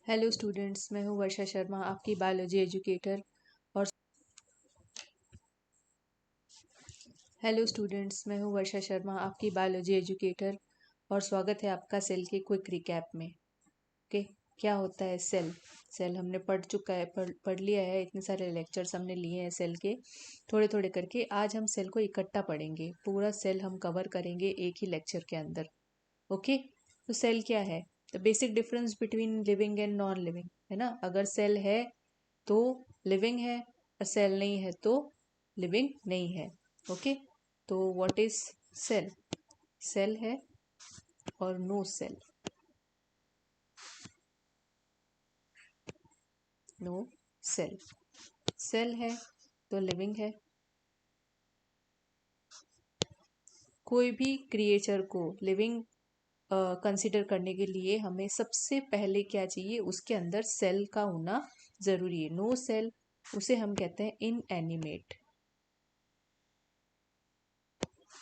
Hello students, मैं हूँ वर्षा शर्मा, आपकी बायोलॉजी एजुकेटर। और हेलो स्टूडेंट्स, मैं हूँ वर्षा शर्मा, आपकी बायोलॉजी एजुकेटर। और स्वागत है आपका सेल के क्विक रिकैप में। ओके, क्या होता है सेल? सेल हमने पढ़ लिया है, इतने सारे लेक्चर्स हमने लिए हैं सेल के। थोड़े थोड़े करके आज हम सेल को इकट्ठा पढ़ेंगे, पूरा सेल हम कवर करेंगे एक ही लेक्चर के अंदर। ओके, तो सेल क्या है? The basic difference between living and non living, है ना। अगर सेल है तो लिविंग है, और सेल नहीं है तो लिविंग नहीं है। ओके, तो व्हाट इज सेल? सेल है और no cell. No cell. Cell है तो लिविंग है। कोई भी क्रिएचर को लिविंग कंसिडर करने के लिए हमें सबसे पहले क्या चाहिए? उसके अंदर सेल का होना जरूरी है। नो सेल उसे हम कहते हैं इनएनिमेट,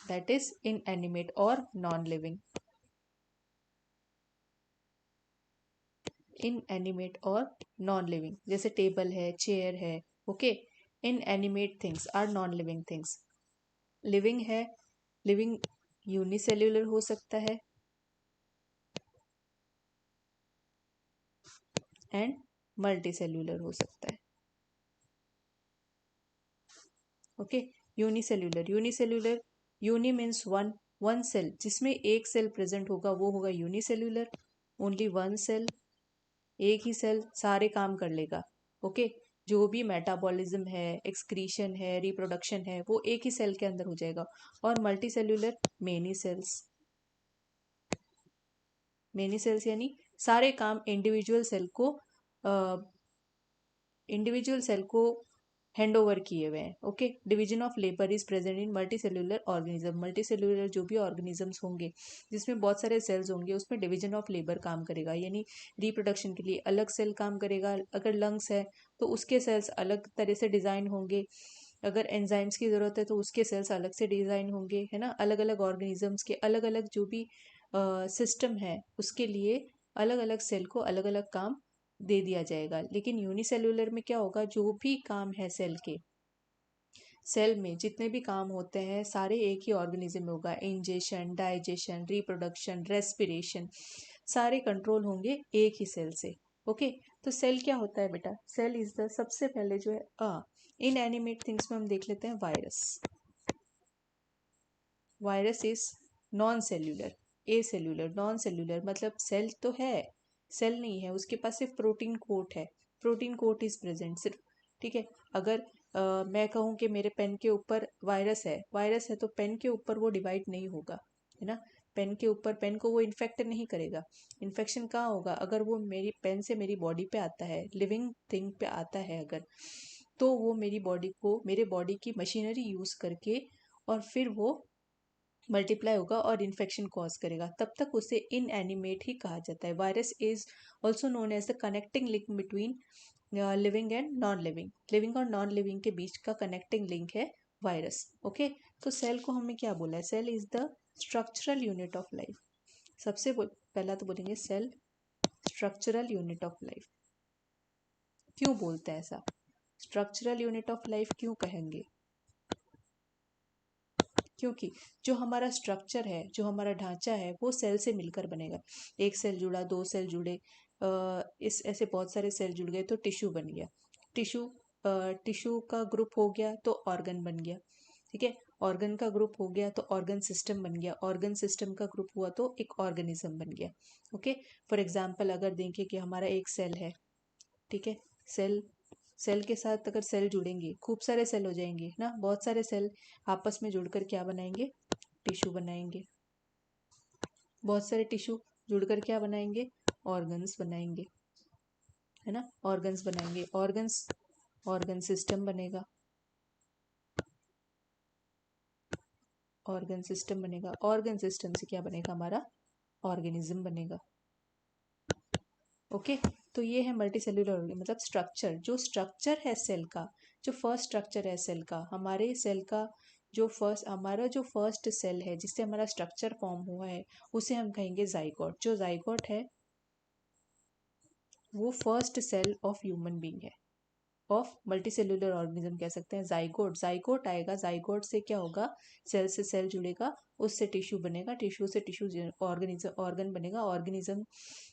दैट इज इनएनिमेट और नॉन लिविंग। इनएनिमेट और नॉन लिविंग, जैसे टेबल है, चेयर है। Okay, inanimate things are non living things. Living है, लिविंग यूनिसेल्यूलर हो सकता है एंड मल्टीसेल्यूलर हो सकता है। Okay, unicellular uni means one, one cell जिसमें एक सेल प्रेजेंट होगा वो होगा यूनिसेल्यूलर। ओनली वन सेल, एक ही सेल सारे काम कर लेगा। ओके, जो भी मेटाबॉलिज्म है, एक्सक्रीशन है, रिप्रोडक्शन है, वो एक ही सेल के अंदर हो जाएगा। और multi cellular, many cells. Many cells यानी सारे काम इंडिविजुअल सेल को हैंड ओवर किए हुए हैं। Okay, division of labour is present in multi cellular organism. Multi cellular जो भी ऑर्गेनिजम्स होंगे जिसमें बहुत सारे सेल्स होंगे, उसमें डिवीजन ऑफ लेबर काम करेगा। यानी रिप्रोडक्शन के लिए अलग सेल काम करेगा। अगर लंग्स है तो उसके सेल्स अलग तरह से डिजाइन होंगे। अगर एंजाइम्स की जरूरत है तो उसके सेल्स अलग से डिजाइन होंगे, है ना। अलग अलग ऑर्गेनिजम्स के अलग अलग जो भी सिस्टम है उसके लिए अलग अलग सेल को अलग अलग काम दे दिया जाएगा। लेकिन यूनिसेल्यूलर में क्या होगा? जो भी काम है सेल के, सेल में जितने भी काम होते हैं सारे एक ही ऑर्गेनिज्म में होगा। इंजेशन, डाइजेशन, रिप्रोडक्शन, रेस्पिरेशन, सारे कंट्रोल होंगे एक ही सेल से। ओके, तो सेल क्या होता है बेटा? सेल इज द, सबसे पहले जो है इनएनिमेट थिंग्स में हम देख लेते हैं virus. Virus is non cellular, A cellular. Non cellular मतलब सेल तो है, सेल नहीं है, उसके पास सिर्फ प्रोटीन कोट है। प्रोटीन कोट इज प्रेजेंट सिर्फ। ठीक है, अगर मैं कहूँ कि मेरे पेन के ऊपर वायरस है तो पेन के ऊपर वो डिवाइड नहीं होगा, है ना। पेन के ऊपर पेन को वो इन्फेक्ट नहीं करेगा। इन्फेक्शन कहाँ होगा? अगर वो मेरी पेन से मेरी बॉडी पे आता है, लिविंग थिंग पे आता है अगर, तो वो मेरी बॉडी को, मेरे बॉडी की मशीनरी यूज करके और फिर वो मल्टीप्लाई होगा और इन्फेक्शन कॉज करेगा। तब तक उसे इनएनिमेट ही कहा जाता है। Virus is also known as the connecting link between living and non living. Living और नॉन लिविंग के बीच का कनेक्टिंग लिंक है वायरस। ओके, तो सेल को हमने क्या बोला है? Cell is the structural unit of life. सबसे पहला तो बोलेंगे cell structural unit of life. क्यों बोलते हैं ऐसा? स्ट्रक्चरल यूनिट ऑफ लाइफ क्यों कहेंगे? क्योंकि जो हमारा स्ट्रक्चर है, जो हमारा ढांचा है, वो सेल से मिलकर बनेगा। एक सेल जुड़ा, दो सेल जुड़े, इस ऐसे बहुत सारे सेल जुड़ गए तो टिश्यू बन गया। टिश्यू टिश्यू का ग्रुप हो गया तो ऑर्गन बन गया। ठीक है, ऑर्गन का ग्रुप हो गया तो ऑर्गन सिस्टम बन गया। ऑर्गन सिस्टम का ग्रुप हुआ तो एक ऑर्गेनिज्म बन गया। ओके, फॉर एग्जाम्पल अगर देखें कि हमारा एक सेल है, ठीक है, सेल सेल के साथ अगर सेल जुड़ेंगे, खूब सारे सेल हो जाएंगे ना, बहुत सारे सेल आपस में जुड़कर क्या बनाएंगे? टिश्यू बनाएंगे। बहुत सारे टिश्यू जुड़कर क्या बनाएंगे? ऑर्गन्स बनाएंगे, है ना। ऑर्गन्स बनाएंगे, ऑर्गन्स, ऑर्गन सिस्टम बनेगा। ऑर्गन सिस्टम बनेगा, ऑर्गन सिस्टम से क्या बनेगा? हमारा ऑर्गेनिज्म बनेगा। ओके, तो ये है मल्टी सेल्यूलर मतलब स्ट्रक्चर। जो स्ट्रक्चर है सेल का, जो फर्स्ट स्ट्रक्चर है सेल का, हमारे सेल का जो फर्स्ट सेल है जिससे हमारा स्ट्रक्चर फॉर्म हुआ है, उसे हम कहेंगे जाइगोट। जो जाइगोट है वो first cell of human being है, ऑफ मल्टीसेल्युलर ऑर्गेनिज्म कह सकते हैं। जाइगोट, जाइगोट आएगा, जाइगोट से क्या होगा, सेल से सेल जुड़ेगा, उससे टिश्यू बनेगा, टिश्यू से टिश्यू, ऑर्गेनिज्म ऑर्गन बनेगा, ऑर्गेनिज्म,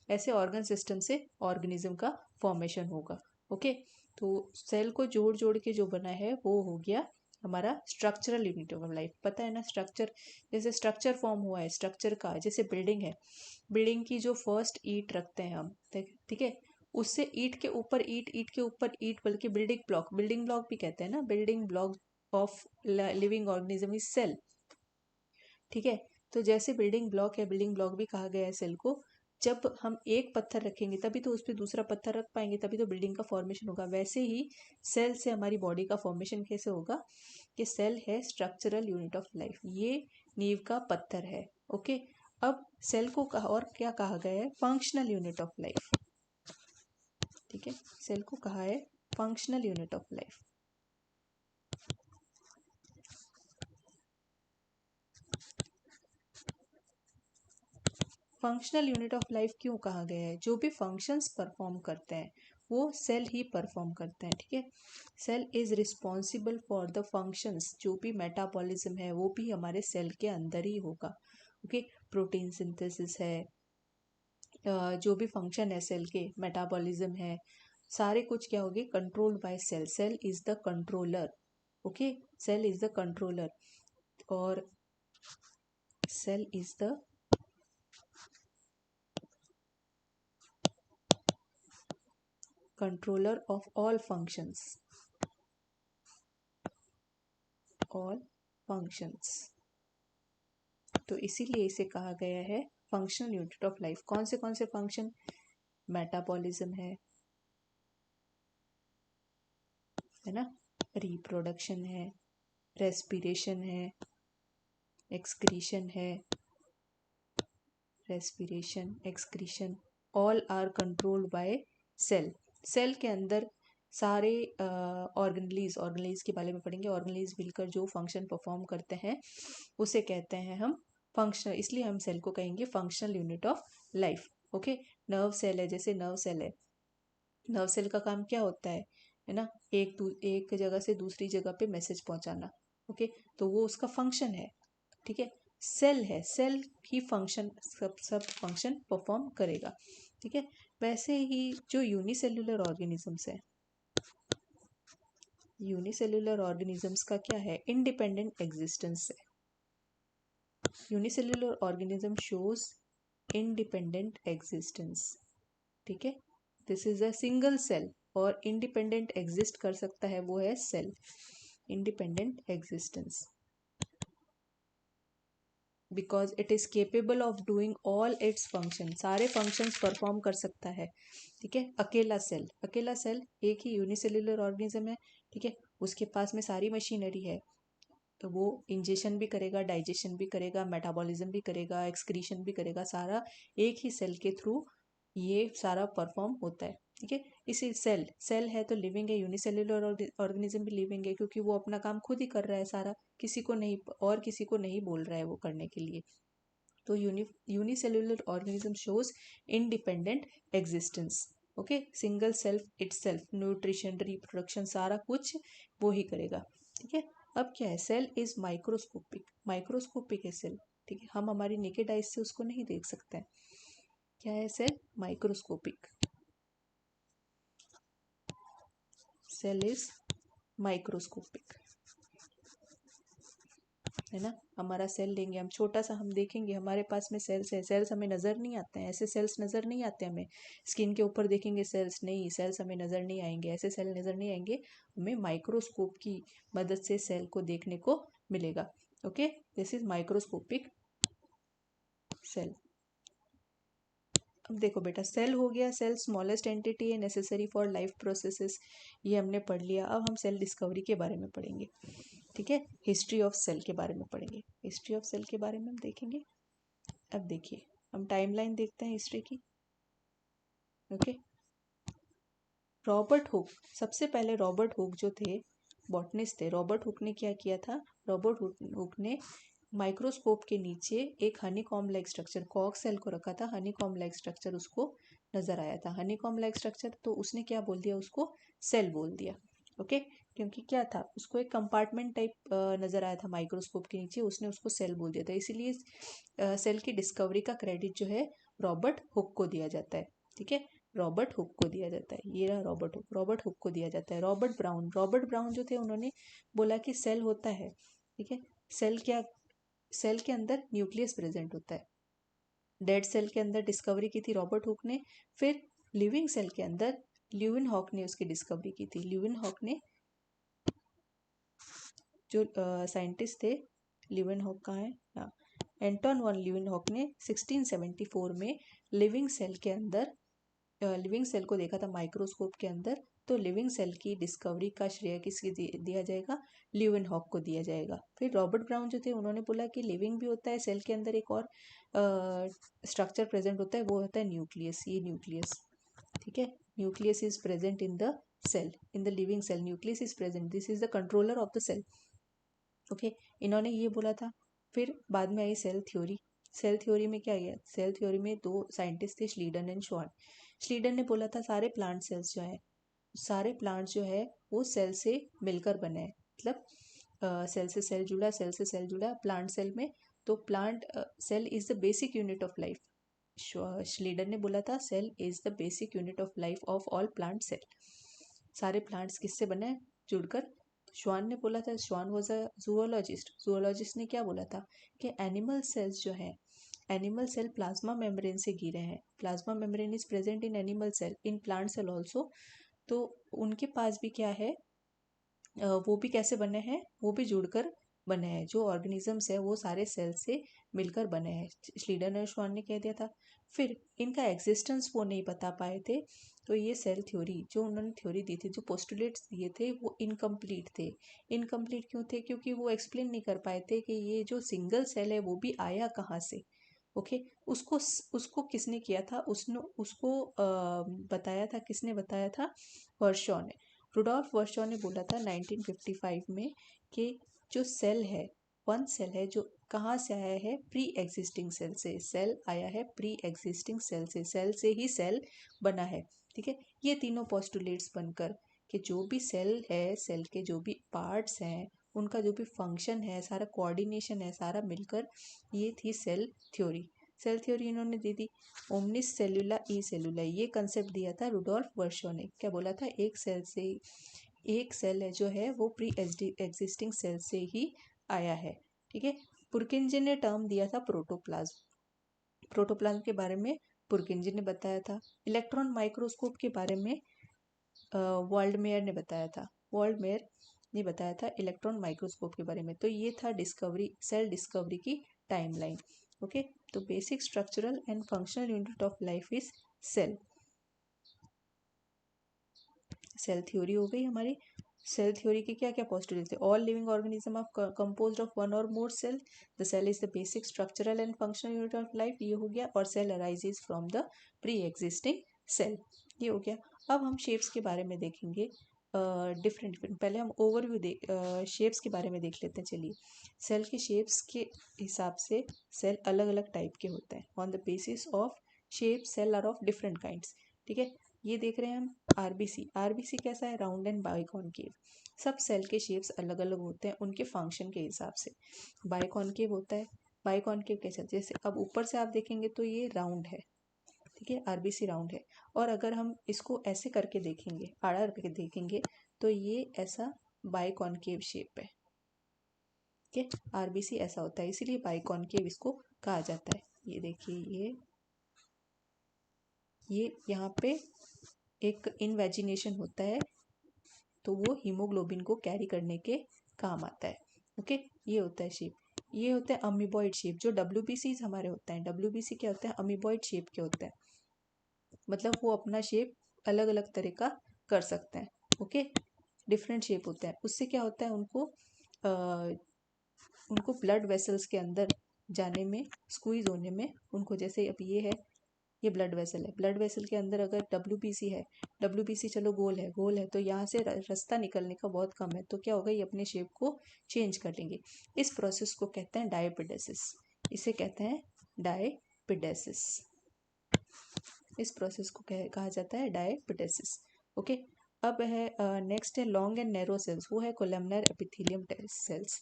ऐसे ऑर्गन सिस्टम से ऑर्गेनिज्म का फॉर्मेशन होगा। ओके, तो सेल को जोड़ जोड़ के जो बना है वो हो गया हमारा स्ट्रक्चरल यूनिट ऑफ लाइफ। पता है ना, स्ट्रक्चर, जैसे स्ट्रक्चर फॉर्म हुआ है स्ट्रक्चर का, जैसे बिल्डिंग है, बिल्डिंग की जो फर्स्ट ईंट रखते हैं हम, ठीक है, उससे ईंट के ऊपर ईंट, ईंट के ऊपर ईंट, बल्कि बिल्डिंग ब्लॉक, बिल्डिंग ब्लॉक भी कहते हैं ना, building block of living organism is cell. ठीक है, तो जैसे बिल्डिंग ब्लॉक है, बिल्डिंग ब्लॉक भी कहा गया है सेल को। जब हम एक पत्थर रखेंगे तभी तो उस पर दूसरा पत्थर रख पाएंगे, तभी तो बिल्डिंग का फॉर्मेशन होगा। वैसे ही सेल से हमारी बॉडी का फॉर्मेशन कैसे होगा, कि सेल है स्ट्रक्चरल यूनिट ऑफ लाइफ, ये नींव का पत्थर है। ओके, अब सेल को कहा और क्या कहा गया है, फंक्शनल यूनिट ऑफ लाइफ। ठीक है, सेल को कहा है functional unit of life. Functional unit of life क्यों कहा गया है, जो भी फंक्शंस परफॉर्म करते हैं वो सेल ही परफॉर्म करते हैं। ठीक है, cell is responsible for the functions, जो भी मेटाबॉलिज्म है वो भी हमारे सेल के अंदर ही होगा। ओके, प्रोटीन सिंथेसिस है, जो भी फंक्शन है सेल के, मेटाबॉलिज्म है, सारे कुछ क्या होगी, controlled by cell. Cell is the controller. Okay, cell is the controller, और cell is the controller of all functions, all functions। तो इसीलिए इसे कहा गया है फंक्शनल यूनिट ऑफ लाइफ। कौन से फंक्शन, मेटाबॉलिज्म है ना, रिप्रोडक्शन है, रेस्पिरेशन है, एक्सक्रीशन है, respiration, excretion, all are controlled by cell. Cell के अंदर सारे ऑर्गेनलीज, ऑर्गेनलीज के बारे में पढ़ेंगे। ऑर्गेनलीज मिलकर जो फंक्शन परफॉर्म करते हैं उसे कहते हैं हम फंक्शनल, इसलिए हम सेल को कहेंगे functional unit of life. Okay, nerve cell है, जैसे नर्व सेल है, नर्व सेल का काम क्या होता है ना, एक जगह से दूसरी जगह पे मैसेज पहुंचाना। ओके, तो वो उसका फंक्शन है। ठीक है, सेल है, सेल ही फंक्शन, सब फंक्शन परफॉर्म करेगा। ठीक है, वैसे ही जो यूनिसेल्युलर ऑर्गेनिजम्स है, यूनिसेल्युलर ऑर्गेनिजम्स का क्या है, इंडिपेंडेंट एग्जिस्टेंस है। Unicellular organism shows independent existence. ठीक है, this is a single cell, और इंडिपेंडेंट एग्जिस्ट कर सकता है, वो है cell, independent existence, because it is capable of doing all its function, सारे फंक्शंस परफॉर्म कर सकता है। ठीक है, अकेला सेल, अकेला सेल एक ही यूनिसेल्युलर ऑर्गेनिज्म है। ठीक है, उसके पास में सारी मशीनरी है, तो वो इंजेशन भी करेगा, डाइजेशन भी करेगा, मेटाबॉलिज्म भी करेगा, एक्सक्रीशन भी करेगा, सारा एक ही सेल के थ्रू ये सारा परफॉर्म होता है। ठीक है, इसी सेल, सेल है तो लिविंग है, यूनिसेल्युलर ऑर्गेनिज्म भी लिविंग है, क्योंकि वो अपना काम खुद ही कर रहा है सारा, किसी को नहीं, और किसी को नहीं बोल रहा है वो करने के लिए। तो unicellular organism shows independent existence. Okay, single self itself, nutrition, reproduction, सारा कुछ वो ही करेगा। ठीक है, अब क्या है, सेल इज माइक्रोस्कोपिक, माइक्रोस्कोपिक है सेल। ठीक है, हम हमारी नेकेड आइज से उसको नहीं देख सकते हैं। क्या है cell, microscopic, cell is microscopic, है ना। हमारा सेल लेंगे हम, छोटा सा हम देखेंगे, हमारे पास में सेल्स है, सेल्स हमें नज़र नहीं आते हैं, ऐसे सेल्स नज़र नहीं आते हमें। स्किन के ऊपर देखेंगे सेल्स, नहीं, सेल्स हमें नज़र नहीं आएंगे, ऐसे सेल नज़र नहीं आएंगे, हमें माइक्रोस्कोप की मदद से सेल को देखने को मिलेगा। Okay, this is microscopic cell. अब देखो बेटा, सेल हो गया, सेल स्मॉलेस्ट एंटिटी है, नेसेसरी फॉर लाइफ प्रोसेसेस, ये हमने पढ़ लिया। अब हम सेल डिस्कवरी के बारे में पढ़ेंगे। ठीक है, हिस्ट्री ऑफ सेल के बारे में पढ़ेंगे, हिस्ट्री ऑफ सेल के बारे में हम देखेंगे। अब देखिए, हम टाइमलाइन देखते हैं हिस्ट्री की। ओके, रॉबर्ट हुक, सबसे पहले रॉबर्ट हुक जो थे, बॉटनिस्ट थे, रॉबर्ट हुक ने क्या किया था, रॉबर्ट हुक ने माइक्रोस्कोप के नीचे एक हनी कॉम लाइक स्ट्रक्चर, कॉक सेल को रखा था, हनी कॉम लाइक स्ट्रक्चर उसको नजर आया था, हनीकॉम्ब लाइक स्ट्रक्चर, तो उसने क्या बोल दिया, उसको सेल बोल दिया। ओके, क्योंकि क्या था, उसको एक कंपार्टमेंट टाइप नजर आया था माइक्रोस्कोप के नीचे, उसने उसको सेल बोल दिया था। इसीलिए सेल की डिस्कवरी का क्रेडिट जो है रॉबर्ट हुक को दिया जाता है। ठीक है, रॉबर्ट हुक को दिया जाता है, ये रहा रॉबर्ट हुक को दिया जाता है। रॉबर्ट ब्राउन जो थे, उन्होंने बोला कि सेल होता है। ठीक है, सेल के अंदर न्यूक्लियस प्रेजेंट होता है। डेड सेल के अंदर डिस्कवरी की थी रॉबर्ट हुक ने। फिर लिविंग सेल के अंदर ल्यूविन हॉक ने उसकी डिस्कवरी की थी। ल्यूविन हॉक ने, जो साइंटिस्ट थे, ल्यूविन हॉक कहाँ है, हाँ, एंटोन वन ल्यूविन हॉक ने 1674 में लिविंग सेल के अंदर लिविंग सेल को देखा था माइक्रोस्कोप के अंदर। तो लिविंग सेल की डिस्कवरी का श्रेय किसके दिया जाएगा, ल्यूविन हॉक को दिया जाएगा। फिर रॉबर्ट ब्राउन जो थे, उन्होंने बोला कि लिविंग भी होता है सेल के अंदर, एक और स्ट्रक्चर प्रेजेंट होता है, वो होता है न्यूक्लियस। ये न्यूक्लियस, ठीक है, nucleus is present in the cell, in the living cell nucleus is present, this is the controller of the cell. Okay, इन्होंने ये बोला था। फिर बाद में आई सेल थ्योरी। सेल थ्योरी में क्या गया, सेल थ्योरी में दो साइंटिस्ट थे, श्लीडन एंड श्वान। श्लीडन ने बोला था सारे प्लांट सेल्स जो हैं, सारे प्लांट्स जो है वो सेल से मिलकर बने हैं। मतलब सेल से सेल जुड़ा, सेल से सेल जुड़ा प्लांट सेल में। तो plant cell is the basic unit of life. Schleiden ने बोला था cell is the basic unit of life of all plant cell. सारे प्लांट्स किससे बने हैं, जुड़कर। श्वान ने बोला था, श्वान वॉज अ जूओलॉजिस्ट। जूओलॉजिस्ट ने क्या बोला था कि एनिमल सेल्स जो है, एनिमल सेल प्लाज्मा मेम्ब्रेन से घिरे हैं। Plasma membrane is present in animal cell, in plant cell also. तो उनके पास भी क्या है, वो भी कैसे बने हैं, वो भी जुड़कर बने हैं। जो ऑर्गेनिजम्स है वो सारे सेल से मिलकर बने हैं, श्लीडर और श्वान ने कह दिया था। फिर इनका एग्जिस्टेंस वो नहीं बता पाए थे, तो ये सेल थ्योरी जो उन्होंने थ्योरी दी थी, जो पोस्टुलेट्स दिए थे, वो इनकम्प्लीट थे। इनकम्प्लीट क्यों थे, क्योंकि वो एक्सप्लेन नहीं कर पाए थे कि ये जो सिंगल सेल है वो भी आया कहाँ से। ओके, उसको किसने किया था, उसको बताया था, किसने बताया था, वर्शॉ ने। रुडॉल्फ वर्शॉ ने बोला था 1955 में कि जो सेल है, वन सेल है, जो कहाँ से आया है, प्री एग्जिस्टिंग सेल से। सेल आया है प्री एग्जिस्टिंग सेल से, सेल से ही सेल बना है। ठीक है, ये तीनों पोस्टुलेट्स बनकर कि जो भी सेल है, सेल के जो भी पार्ट्स हैं, उनका जो भी फंक्शन है, सारा कोऑर्डिनेशन है, सारा मिलकर ये थी सेल थ्योरी। सेल थ्योरी इन्होंने दे दी। ओमनिस सेल्यूला ई सेल्यूला, ये कंसेप्ट दिया था रुडोल्फ वर्शो ने। क्या बोला था, एक सेल से, एक सेल है जो है वो प्री एग्जिस्टिंग सेल से ही आया है। ठीक है, पुरकिंजे ने टर्म दिया था प्रोटोप्लाज्म। प्रोटोप्लाज्म के बारे में पुरकिंजे ने बताया था। इलेक्ट्रॉन माइक्रोस्कोप के बारे में वर्ल्डमेयर ने बताया था। वर्ल्डमेयर ने बताया था इलेक्ट्रॉन माइक्रोस्कोप के बारे में। तो ये था डिस्कवरी, सेल डिस्कवरी की टाइमलाइन। ओके, तो basic structural and functional unit of life is cell. Cell theory हो गई हमारी। सेल थ्योरी के क्या क्या पोस्टुलेट्स थे, all living organism are composed of one और more cell, the cell is the basic structural and functional unit of life, ये हो गया। और cell arises from the pre existing cell, ये हो गया। अब हम शेप्स के बारे में देखेंगे, डिफरेंट डिफरेंट। पहले हम ओवरव्यू शेप्स के बारे में देख लेते हैं। चलिए, सेल के शेप्स के हिसाब से सेल अलग अलग टाइप के होते हैं। On the basis of shape cell are of different kinds. ठीक है, ये देख रहे हैं हम आरबीसी। आरबीसी कैसा है, राउंड एंड बाइकॉनकेव। सब सेल के शेप्स अलग अलग होते हैं उनके फंक्शन के हिसाब से। बाइकॉनकेव होता है, बाइकॉनकेव कैसा, जैसे अब ऊपर से आप देखेंगे तो ये राउंड है। ठीक है, आरबीसी राउंड है। और अगर हम इसको ऐसे करके देखेंगे, आड़ा करके देखेंगे, तो ये ऐसा बाइकॉनकेव शेप है। ठीक है, आरबीसी ऐसा होता है, इसीलिए बाइकॉनकेव इसको कहा जाता है। ये देखिए, ये यहाँ पे एक इनवेजिनेशन होता है, तो वो हीमोग्लोबिन को कैरी करने के काम आता है। ओके, ये होता है शेप। ये होता है अमीबॉइड शेप। जो डब्ल्यूबीसी हमारे होते हैं, डब्ल्यूबीसी क्या होता है, अमीबॉइड शेप के होते हैं। मतलब वो अपना शेप अलग अलग तरह का कर सकते हैं। ओके, डिफरेंट शेप होता है। उससे क्या होता है, उनको ब्लड वेसल्स के अंदर जाने में, स्क्वीज होने में उनको, जैसे अब ये है, ये ब्लड वेसल है, ब्लड वेसल के अंदर अगर डब्ल्यूबीसी है, डब्ल्यूबीसी चलो गोल है, तो यहाँ से रास्ता निकलने का बहुत कम है, तो क्या होगा, ये अपने शेप को चेंज कर लेंगे। इस प्रोसेस को कहते हैं डायपिडेसिस। इसे कहते हैं डायपिडेसिस। इस प्रोसेस को कहा जाता है डायबिटेसिस। ओके, अब है नेक्स्ट है लॉन्ग एंड नैरो सेल्स, वो है columnar epithelium cells.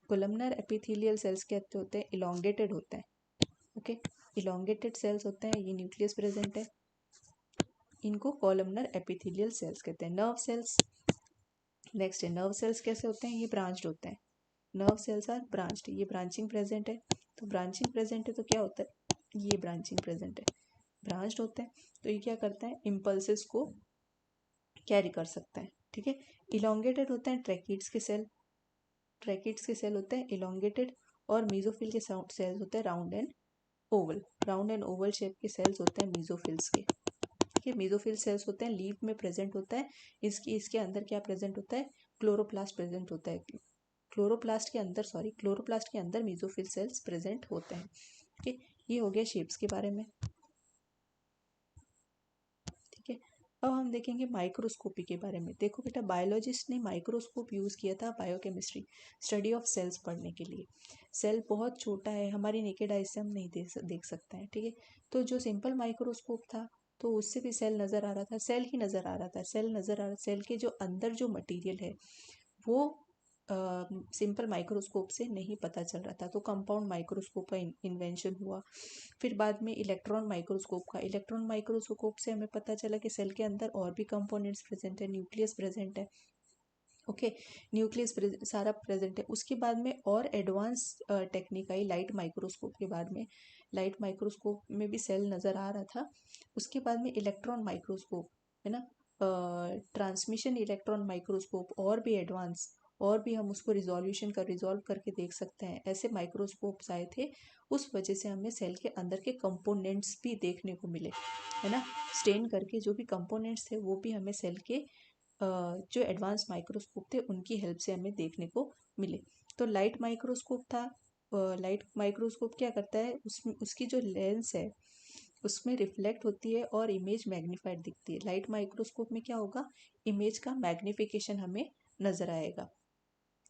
Columnar epithelial cells क्या होते हैं, इलोंगेटेड होते हैं। ओके, इलोंगेटेड सेल्स होते हैं, ये न्यूक्लियस प्रेजेंट है, इनको कॉलमनर एपिथेलियल सेल्स कहते हैं। नर्व सेल्स नेक्स्ट है, नर्व सेल्स कैसे होते हैं, ये ब्रांच्ड होते हैं। नर्व सेल्स आर ब्रांच्ड, ये ब्रांचिंग प्रेजेंट है। तो ब्रांचिंग प्रेजेंट है तो क्या होता है, ये ब्रांचिंग प्रेजेंट है, ब्रांच्ड होते हैं। तो ये क्या करता है, इम्पल्सेस को कैरी कर सकता है। ठीक है, इलोंगेटेड होते हैं ट्रैकिड्स के सेल, ट्रैकिड्स के सेल होते हैं इलोंगेटेड, और मीजोफिल के सेल्स होते हैं round and Oval, round and Oval shape के सेल्स होते हैं मीजोफिल्स के। ये मीजोफिल सेल्स होते हैं, लीफ में प्रेजेंट होता है। इसके अंदर क्या प्रेजेंट होता है, क्लोरोप्लास्ट प्रेजेंट होता है। क्लोरोप्लास्ट के अंदर मीजोफिल सेल्स प्रेजेंट होते हैं। ठीक है, ये हो गया शेप्स के बारे में। ठीक है, अब हम देखेंगे माइक्रोस्कोपी के बारे में। देखो बेटा, बायोलॉजिस्ट ने माइक्रोस्कोप यूज़ किया था बायोकेमिस्ट्री, स्टडी ऑफ सेल्स पढ़ने के लिए। सेल बहुत छोटा है, हमारी नेकेड आई से हम नहीं देख सकते हैं। ठीक है, तो जो सिंपल माइक्रोस्कोप था तो उससे भी सेल नज़र आ रहा था, सेल ही नज़र आ रहा था, सेल के जो अंदर जो मटीरियल है वो सिंपल माइक्रोस्कोप से नहीं पता चल रहा था। तो कंपाउंड माइक्रोस्कोप का इन्वेंशन हुआ। फिर बाद में इलेक्ट्रॉन माइक्रोस्कोप का, इलेक्ट्रॉन माइक्रोस्कोप से हमें पता चला कि सेल के अंदर और भी कंपोनेंट्स प्रेजेंट है, न्यूक्लियस प्रेजेंट है। ओके, न्यूक्लियस सारा प्रेजेंट है। उसके बाद में और एडवांस टेक्निक आई लाइट माइक्रोस्कोप के बाद में, लाइट माइक्रोस्कोप में भी सेल नज़र आ रहा था। उसके बाद में इलेक्ट्रॉन माइक्रोस्कोप है ना, ट्रांसमिशन इलेक्ट्रॉन माइक्रोस्कोप, और भी एडवांस, और भी हम उसको रिजॉल्व करके देख सकते हैं, ऐसे माइक्रोस्कोप्स आए थे। उस वजह से हमें सेल के अंदर के कंपोनेंट्स भी देखने को मिले, है ना, स्टेन करके जो भी कंपोनेंट्स थे वो भी हमें सेल के जो एडवांस माइक्रोस्कोप थे उनकी हेल्प से हमें देखने को मिले। तो लाइट माइक्रोस्कोप था, लाइट माइक्रोस्कोप क्या करता है, उसमें उसकी जो लेंस है उसमें रिफ्लेक्ट होती है और इमेज मैग्नीफाइड दिखती है। लाइट माइक्रोस्कोप में क्या होगा, इमेज का मैग्निफिकेशन हमें नजर आएगा।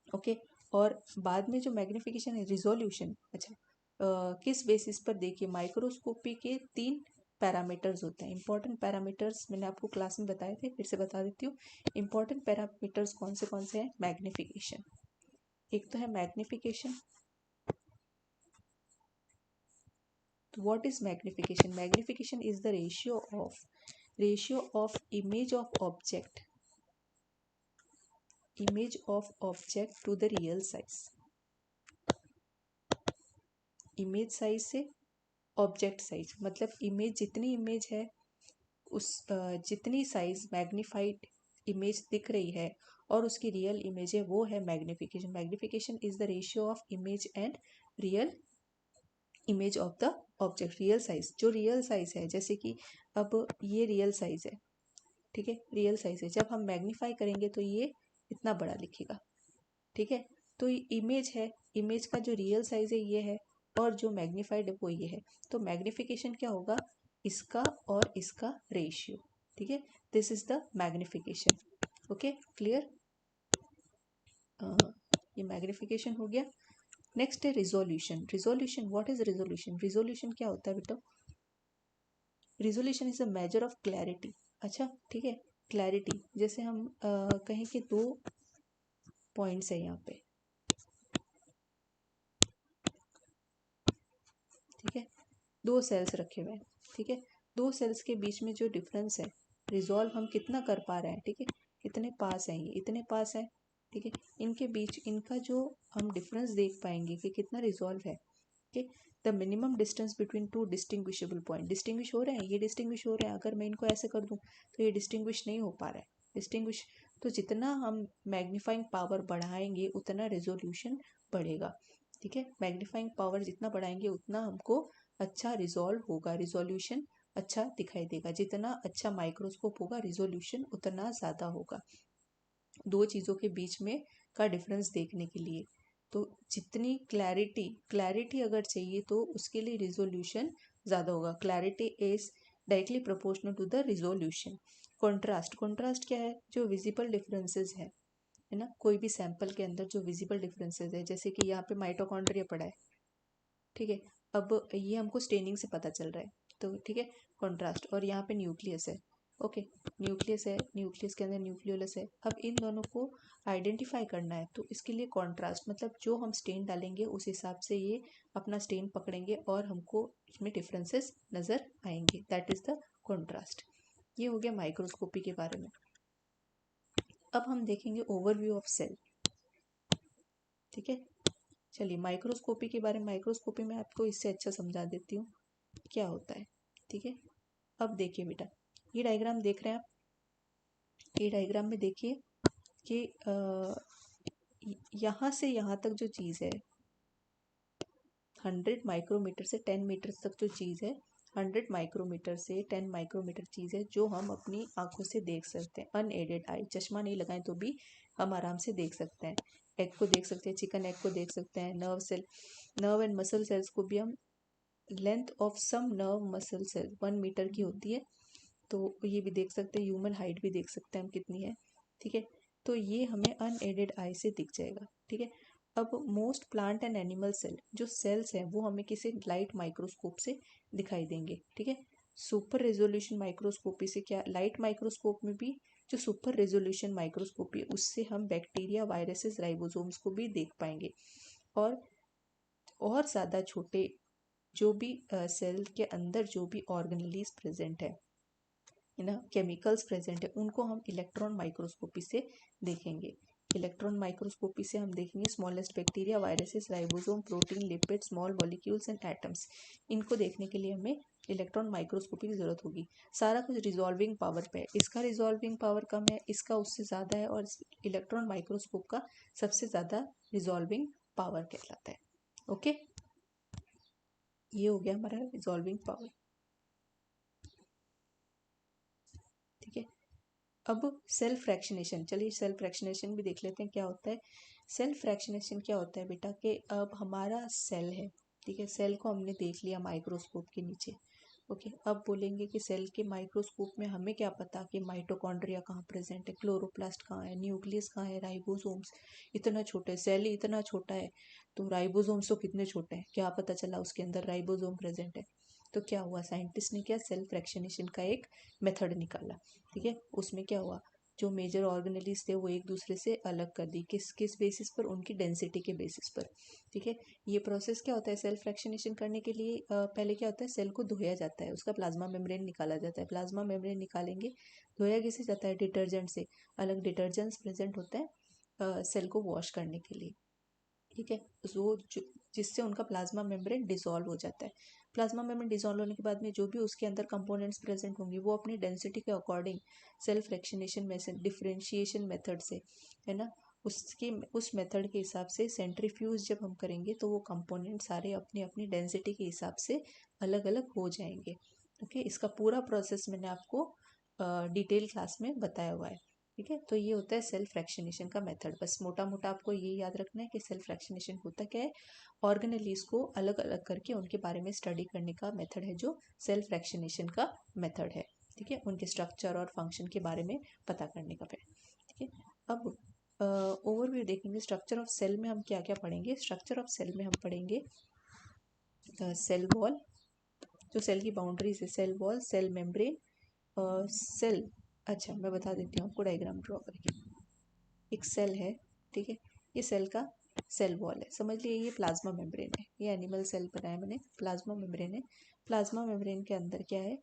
ओके, और बाद में जो मैग्निफिकेशन है, रिजोल्यूशन, अच्छा किस बेसिस पर, देखिए माइक्रोस्कोपी के 3 पैरामीटर्स होते हैं, इंपॉर्टेंट पैरामीटर्स मैंने आपको क्लास में बताए थे, फिर से बता देती हूँ। इंपॉर्टेंट पैरामीटर्स कौन से हैं, मैग्निफिकेशन, एक तो है मैग्निफिकेशन। तो what is magnification, magnification is the ratio of image of object to the real size, image size से ऑब्जेक्ट साइज, मतलब इमेज, जितनी इमेज है उस जितनी साइज मैग्नीफाइड इमेज दिख रही है और उसकी रियल इमेज है, वो है magnification. Magnification is the ratio of image and real image of the object, real size, जो रियल साइज है, जैसे कि अब ये रियल साइज है, ठीक है, रियल साइज है, जब हम मैग्नीफाई करेंगे तो ये इतना बड़ा लिखेगा। ठीक है, तो इमेज है, इमेज का जो रियल साइज है ये है, और जो मैग्नीफाइड है वो ये है। तो मैग्निफिकेशन क्या होगा, इसका और इसका रेशियो। ठीक है, this is the magnification. Okay, clear, ये मैग्निफिकेशन हो गया। नेक्स्ट है resolution. Resolution, what is resolution, resolution क्या होता है बेटा, resolution is a measure of clarity. अच्छा, ठीक है, क्लैरिटी, जैसे हम कहें कि 2 पॉइंट्स है यहाँ पे, ठीक है, 2 सेल्स रखे हुए हैं, ठीक है, 2 सेल्स के बीच में जो डिफरेंस है, रिजॉल्व हम कितना कर पा रहे हैं, ठीक है, कितने पास हैं, ये इतने पास है, ठीक है, इनके बीच इनका जो हम डिफरेंस देख पाएंगे कि कितना रिजॉल्व है। ठीक, the minimum distance between 2 distinguishable point, distinguish हो रहे हैं, ये डिस्टिंग्विश हो रहे हैं, अगर मैं इनको ऐसे कर दूं तो ये डिस्टिंग्विश नहीं हो पा रहा है, डिस्टिंग्विश। तो जितना हम मैग्नीफाइंग पावर बढ़ाएंगे उतना रेजोल्यूशन बढ़ेगा। ठीक है, मैग्नीफाइंग पावर जितना बढ़ाएंगे उतना हमको अच्छा रिजॉल्व होगा, रिजोल्यूशन अच्छा दिखाई देगा, जितना अच्छा माइक्रोस्कोप होगा रिजोल्यूशन उतना ज़्यादा होगा, 2 चीज़ों के बीच में का डिफरेंस देखने के लिए। तो जितनी क्लैरिटी अगर चाहिए तो उसके लिए रिजोल्यूशन ज़्यादा होगा, clarity is directly proportional to the resolution. Contrast क्या है, जो विजिबल डिफरेंसेस है ना, कोई भी सैंपल के अंदर जो विजिबल डिफरेंसेस है, जैसे कि यहाँ पे माइटोकॉन्ड्रिया पड़ा है, ठीक है, अब ये हमको स्टेनिंग से पता चल रहा है, तो ठीक है, कॉन्ट्रास्ट। और यहाँ पे न्यूक्लियस है, ओके, न्यूक्लियस है, न्यूक्लियस के अंदर न्यूक्लियोलस है। अब इन दोनों को आइडेंटिफाई करना है, तो इसके लिए कॉन्ट्रास्ट मतलब जो हम स्टेन डालेंगे उस हिसाब से ये अपना स्टेन पकड़ेंगे और हमको इसमें डिफरेंसेस नज़र आएंगे, दैट इज़ द कॉन्ट्रास्ट। ये हो गया माइक्रोस्कोपी के बारे में। अब हम देखेंगे ओवरव्यू ऑफ सेल, ठीक है। चलिए माइक्रोस्कोपी के बारे में, माइक्रोस्कोपी में आपको इससे अच्छा समझा देती हूँ क्या होता है, ठीक है। अब देखिए बेटा, ये डायग्राम देख रहे हैं आप, ये डायग्राम में देखिए कि यहाँ से यहाँ तक जो चीज़ है 100 माइक्रोमीटर से 10 मीटर तक जो चीज़ है, 100 माइक्रोमीटर से 10 माइक्रोमीटर चीज़ है जो हम अपनी आंखों से देख सकते हैं, अनएडेड आई, चश्मा नहीं लगाएं तो भी हम आराम से देख सकते हैं। एग को देख सकते हैं, चिकन एग को देख सकते हैं, nerve cell, nerve and muscle cells को भी हम, length of some nerve muscle cell 1 metre की होती है, तो ये भी देख सकते हैं। ह्यूमन हाइट भी देख सकते हैं हम कितनी है, ठीक है। तो ये हमें अनएडेड आई से दिख जाएगा, ठीक है। अब most plant and animal cell, जो सेल्स हैं वो हमें किसी लाइट माइक्रोस्कोप से दिखाई देंगे, ठीक है। सुपर रेजोल्यूशन माइक्रोस्कोपी से क्या, लाइट माइक्रोस्कोप में भी जो सुपर रेजोल्यूशन माइक्रोस्कोपी है उससे हम बैक्टीरिया, वायरसेस, राइबोसोम्स को भी देख पाएंगे। और ज़्यादा छोटे जो भी सेल के अंदर जो भी ऑर्गेनेलीज प्रेजेंट है ना, केमिकल्स प्रेजेंट है, उनको हम इलेक्ट्रॉन माइक्रोस्कोपी से देखेंगे। इलेक्ट्रॉन माइक्रोस्कोपी से हम देखेंगे smallest bacteria, viruses, ribosome, protein, lipid, small molecules and atoms. इनको देखने के लिए हमें इलेक्ट्रॉन माइक्रोस्कोपी की जरूरत होगी। सारा कुछ रिजॉल्विंग पावर पे है, इसका रिजॉल्विंग पावर कम है, इसका उससे ज़्यादा है, और इलेक्ट्रॉन माइक्रोस्कोप का सबसे ज़्यादा रिजॉल्विंग पावर कहलाता है, ओके। ये हो गया हमारा रिजॉल्विंग पावर, ठीक है। अब सेल्फ फ्रैक्शनेशन, चलिए सेल्फ फ्रैक्शनेशन भी देख लेते हैं क्या होता है। सेल्फ फ्रैक्शनेशन क्या होता है बेटा कि अब हमारा सेल है, ठीक है, सेल को हमने देख लिया माइक्रोस्कोप के नीचे, ओके। अब बोलेंगे कि सेल के माइक्रोस्कोप में हमें क्या पता कि माइटोकॉन्ड्रिया कहाँ प्रेजेंट है, क्लोरोप्लास्ट कहाँ है, न्यूक्लियस कहाँ है, राइबोसोम्स, इतना छोटे सेल ही इतना छोटा है, तो राइबोसोम्स तो कितने छोटे हैं, क्या पता चला उसके अंदर राइबोसोम प्रेजेंट है। तो क्या हुआ, साइंटिस्ट ने क्या सेल्फ फ्रैक्शनेशन का एक मेथड निकाला, ठीक है। उसमें क्या हुआ, जो मेजर ऑर्गेनेलीज थे वो एक दूसरे से अलग कर दी, किस किस बेसिस पर, उनकी डेंसिटी के बेसिस पर, ठीक है। ये प्रोसेस क्या होता है, सेल्फ फ्रैक्शनेशन करने के लिए पहले क्या होता है, सेल को धोया जाता है, उसका प्लाज्मा मेम्ब्रेन निकाला जाता है, प्लाज्मा मेम्ब्रेन निकालेंगे, धोया किसे जाता है, डिटर्जेंट से, अलग डिटर्जेंट्स प्रेजेंट होता है सेल को वॉश करने के लिए, ठीक है। वो जिससे उनका प्लाज्मा मेम्ब्रेन डिसॉल्व हो जाता है। प्लाज्मा मेम्ब्रेन डिसॉल्व होने के बाद में जो भी उसके अंदर कंपोनेंट्स प्रेजेंट होंगे वो अपनी डेंसिटी के अकॉर्डिंग सेल्फ फ्रैक्शनेशन में से डिफरेंशिएशन मेथड से, है ना, उसकी उस मेथड के हिसाब से सेंट्रीफ्यूज जब हम करेंगे तो वो कंपोनेंट सारे अपनी अपनी डेंसिटी के हिसाब से अलग अलग हो जाएंगे, ओके। इसका पूरा प्रोसेस मैंने आपको डिटेल क्लास में बताया हुआ है, ठीक है। तो ये होता है सेल्फ फ्रैक्शनेशन का मेथड, बस मोटा मोटा आपको ये याद रखना है कि सेल्फ फ्रैक्शनेशन होता क्या है, ऑर्गेनेलीज को अलग अलग करके उनके बारे में स्टडी करने का मेथड है जो सेल्फ फ्रैक्शनेशन का मेथड है, ठीक है, उनके स्ट्रक्चर और फंक्शन के बारे में पता करने का, ठीक है। अब ओवरव्यू देखेंगे, स्ट्रक्चर ऑफ सेल में हम क्या क्या पढ़ेंगे। स्ट्रक्चर ऑफ सेल में हम पढ़ेंगे सेल वॉल, जो सेल की बाउंड्रीज है, cell wall, cell membrane, cell, अच्छा मैं बता देती हूँ आपको डायग्राम ड्रॉ करके। एक सेल है, ठीक है, ये सेल का सेल वॉल है, समझ लिए, ये प्लाज्मा मेम्ब्रेन है, ये एनिमल सेल बनाया मैंने, प्लाज्मा मेम्ब्रेन है। प्लाज्मा मेम्ब्रेन के अंदर क्या है,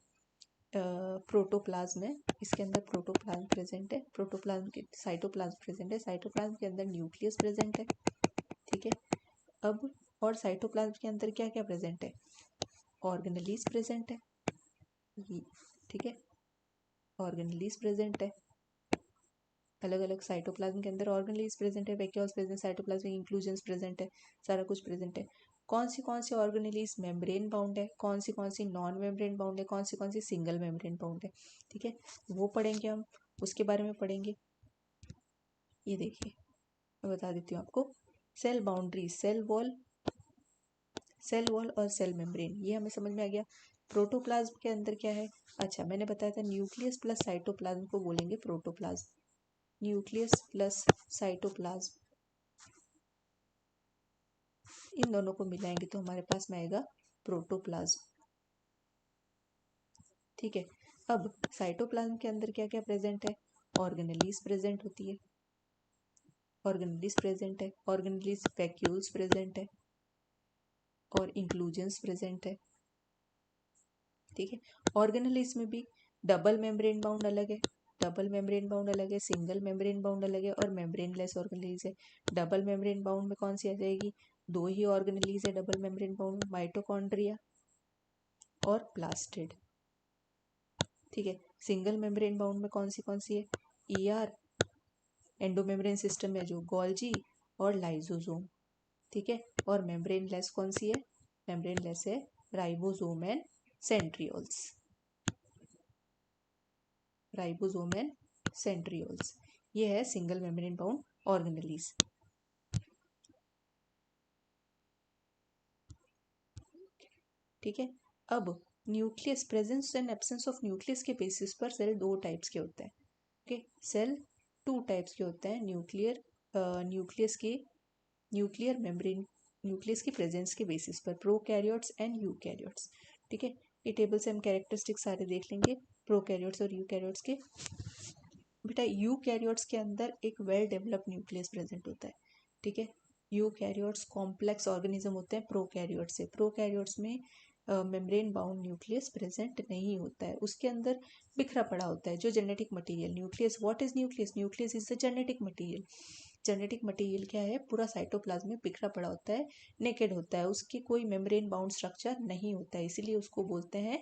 प्रोटोप्लाज्म है, इसके अंदर प्रोटोप्लाज्म प्रेजेंट है, प्रोटोप्लाज्म के साइटोप्लाज्म प्रेजेंट है, साइटोप्लाज्म के अंदर न्यूक्लियस प्रेजेंट है, ठीक है। अब और साइटोप्लाज्म के अंदर क्या क्या प्रेजेंट है, ऑर्गेनेलीज प्रेजेंट है, ठीक है, ऑर्गेनेलीज प्रेजेंट है, अलग अलग साइटोप्लाज्म के अंदर ऑर्गेनेलीज प्रेजेंट है, vacuoles present, cytoplasmic inclusions present है, सारा कुछ प्रेजेंट है। कौन सी ऑर्गेनेलीज मेम्ब्रेन बाउंड है, कौन सी नॉन मेम्ब्रेन बाउंड है, कौन सी सिंगल मेम्ब्रेन बाउंड है, ठीक है, वो पढ़ेंगे हम, उसके बारे में पढ़ेंगे। ये देखिए मैं बता देती हूँ आपको, सेल बाउंड्री, सेल वॉल और सेल मेम्ब्रेन, ये हमें समझ में आ गया। प्रोटोप्लाज्म के अंदर क्या है, अच्छा मैंने बताया था न्यूक्लियस प्लस साइटोप्लाज्म को बोलेंगे प्रोटोप्लाज्म, न्यूक्लियस प्लस साइटोप्लाज्म, इन दोनों को मिलाएंगे तो हमारे पास में आएगा प्रोटोप्लाज्म, ठीक है। अब साइटोप्लाज्म के अंदर क्या क्या प्रेजेंट है? ऑर्गेनेलीज प्रेजेंट होती है, ऑर्गेनेलीज प्रेजेंट है, ऑर्गेनेलीज वैक्यूल्स प्रेजेंट है और इंक्लूजन्स प्रेजेंट है। ठीक है। ऑर्गेनेलीज में भी डबल मेम्ब्रेन बाउंड अलग है, डबल मेम्ब्रेन बाउंड अलग है, सिंगल मेम्ब्रेन बाउंड अलग है और मेम्ब्रेनलेस ऑर्गेनेलीज है। डबल मेम्ब्रेन बाउंड में कौन सी आ जाएगी? दो ही ऑर्गेनेलीज है डबल मेम्ब्रेन बाउंड, माइटोकॉन्ड्रिया और प्लास्टिड। ठीक है। सिंगल मेम्ब्रेन बाउंड में कौन सी है? ईआर, एंडोमेम्ब्रेन सिस्टम में जो गोल्जी और लाइसोसोम। ठीक है। और मेम्ब्रेन लेस कौन सी है? मेम्ब्रेन लेस है ribosome and centrioles, ribosome and centrioles. ये है सिंगल मेम्ब्रेन बाउंड ऑर्गेनेलीज। ठीक है। अब nucleus, presence and absence of nucleus के बेसिस पर सेल दो टाइप्स के होते हैं। ओके, सेल टू टाइप्स के होते हैं। न्यूक्लियर मेम्ब्रेन, न्यूक्लियस की प्रेजेंस के बेसिस पर, प्रोकैरियोट्स एंड यूकैरियोट्स। ठीक है। ये टेबल से हम कैरेक्टरिस्टिक्स सारे देख लेंगे प्रोकैरियोट्स और यूकैरियोट्स के। बेटा यूकैरियोट्स के अंदर एक वेल डेवलप्ड न्यूक्लियस प्रेजेंट होता है। ठीक है। यूकैरियोट्स कॉम्प्लेक्स ऑर्गेनिज्म होते हैं प्रोकैरियोट्स से। प्रोकैरियोट्स में मेम्ब्रेन बाउंड न्यूक्लियस प्रेजेंट नहीं होता है, उसके अंदर बिखरा पड़ा होता है जो genetic material. Nucleus, what is nucleus? Nucleus is the genetic material. Genetic material क्या है? पूरा साइटोप्लाज्म में बिखरा पड़ा होता है, नेकेड होता है, उसकी कोई मेम्ब्रेन बाउंड स्ट्रक्चर नहीं होता है, इसीलिए उसको बोलते हैं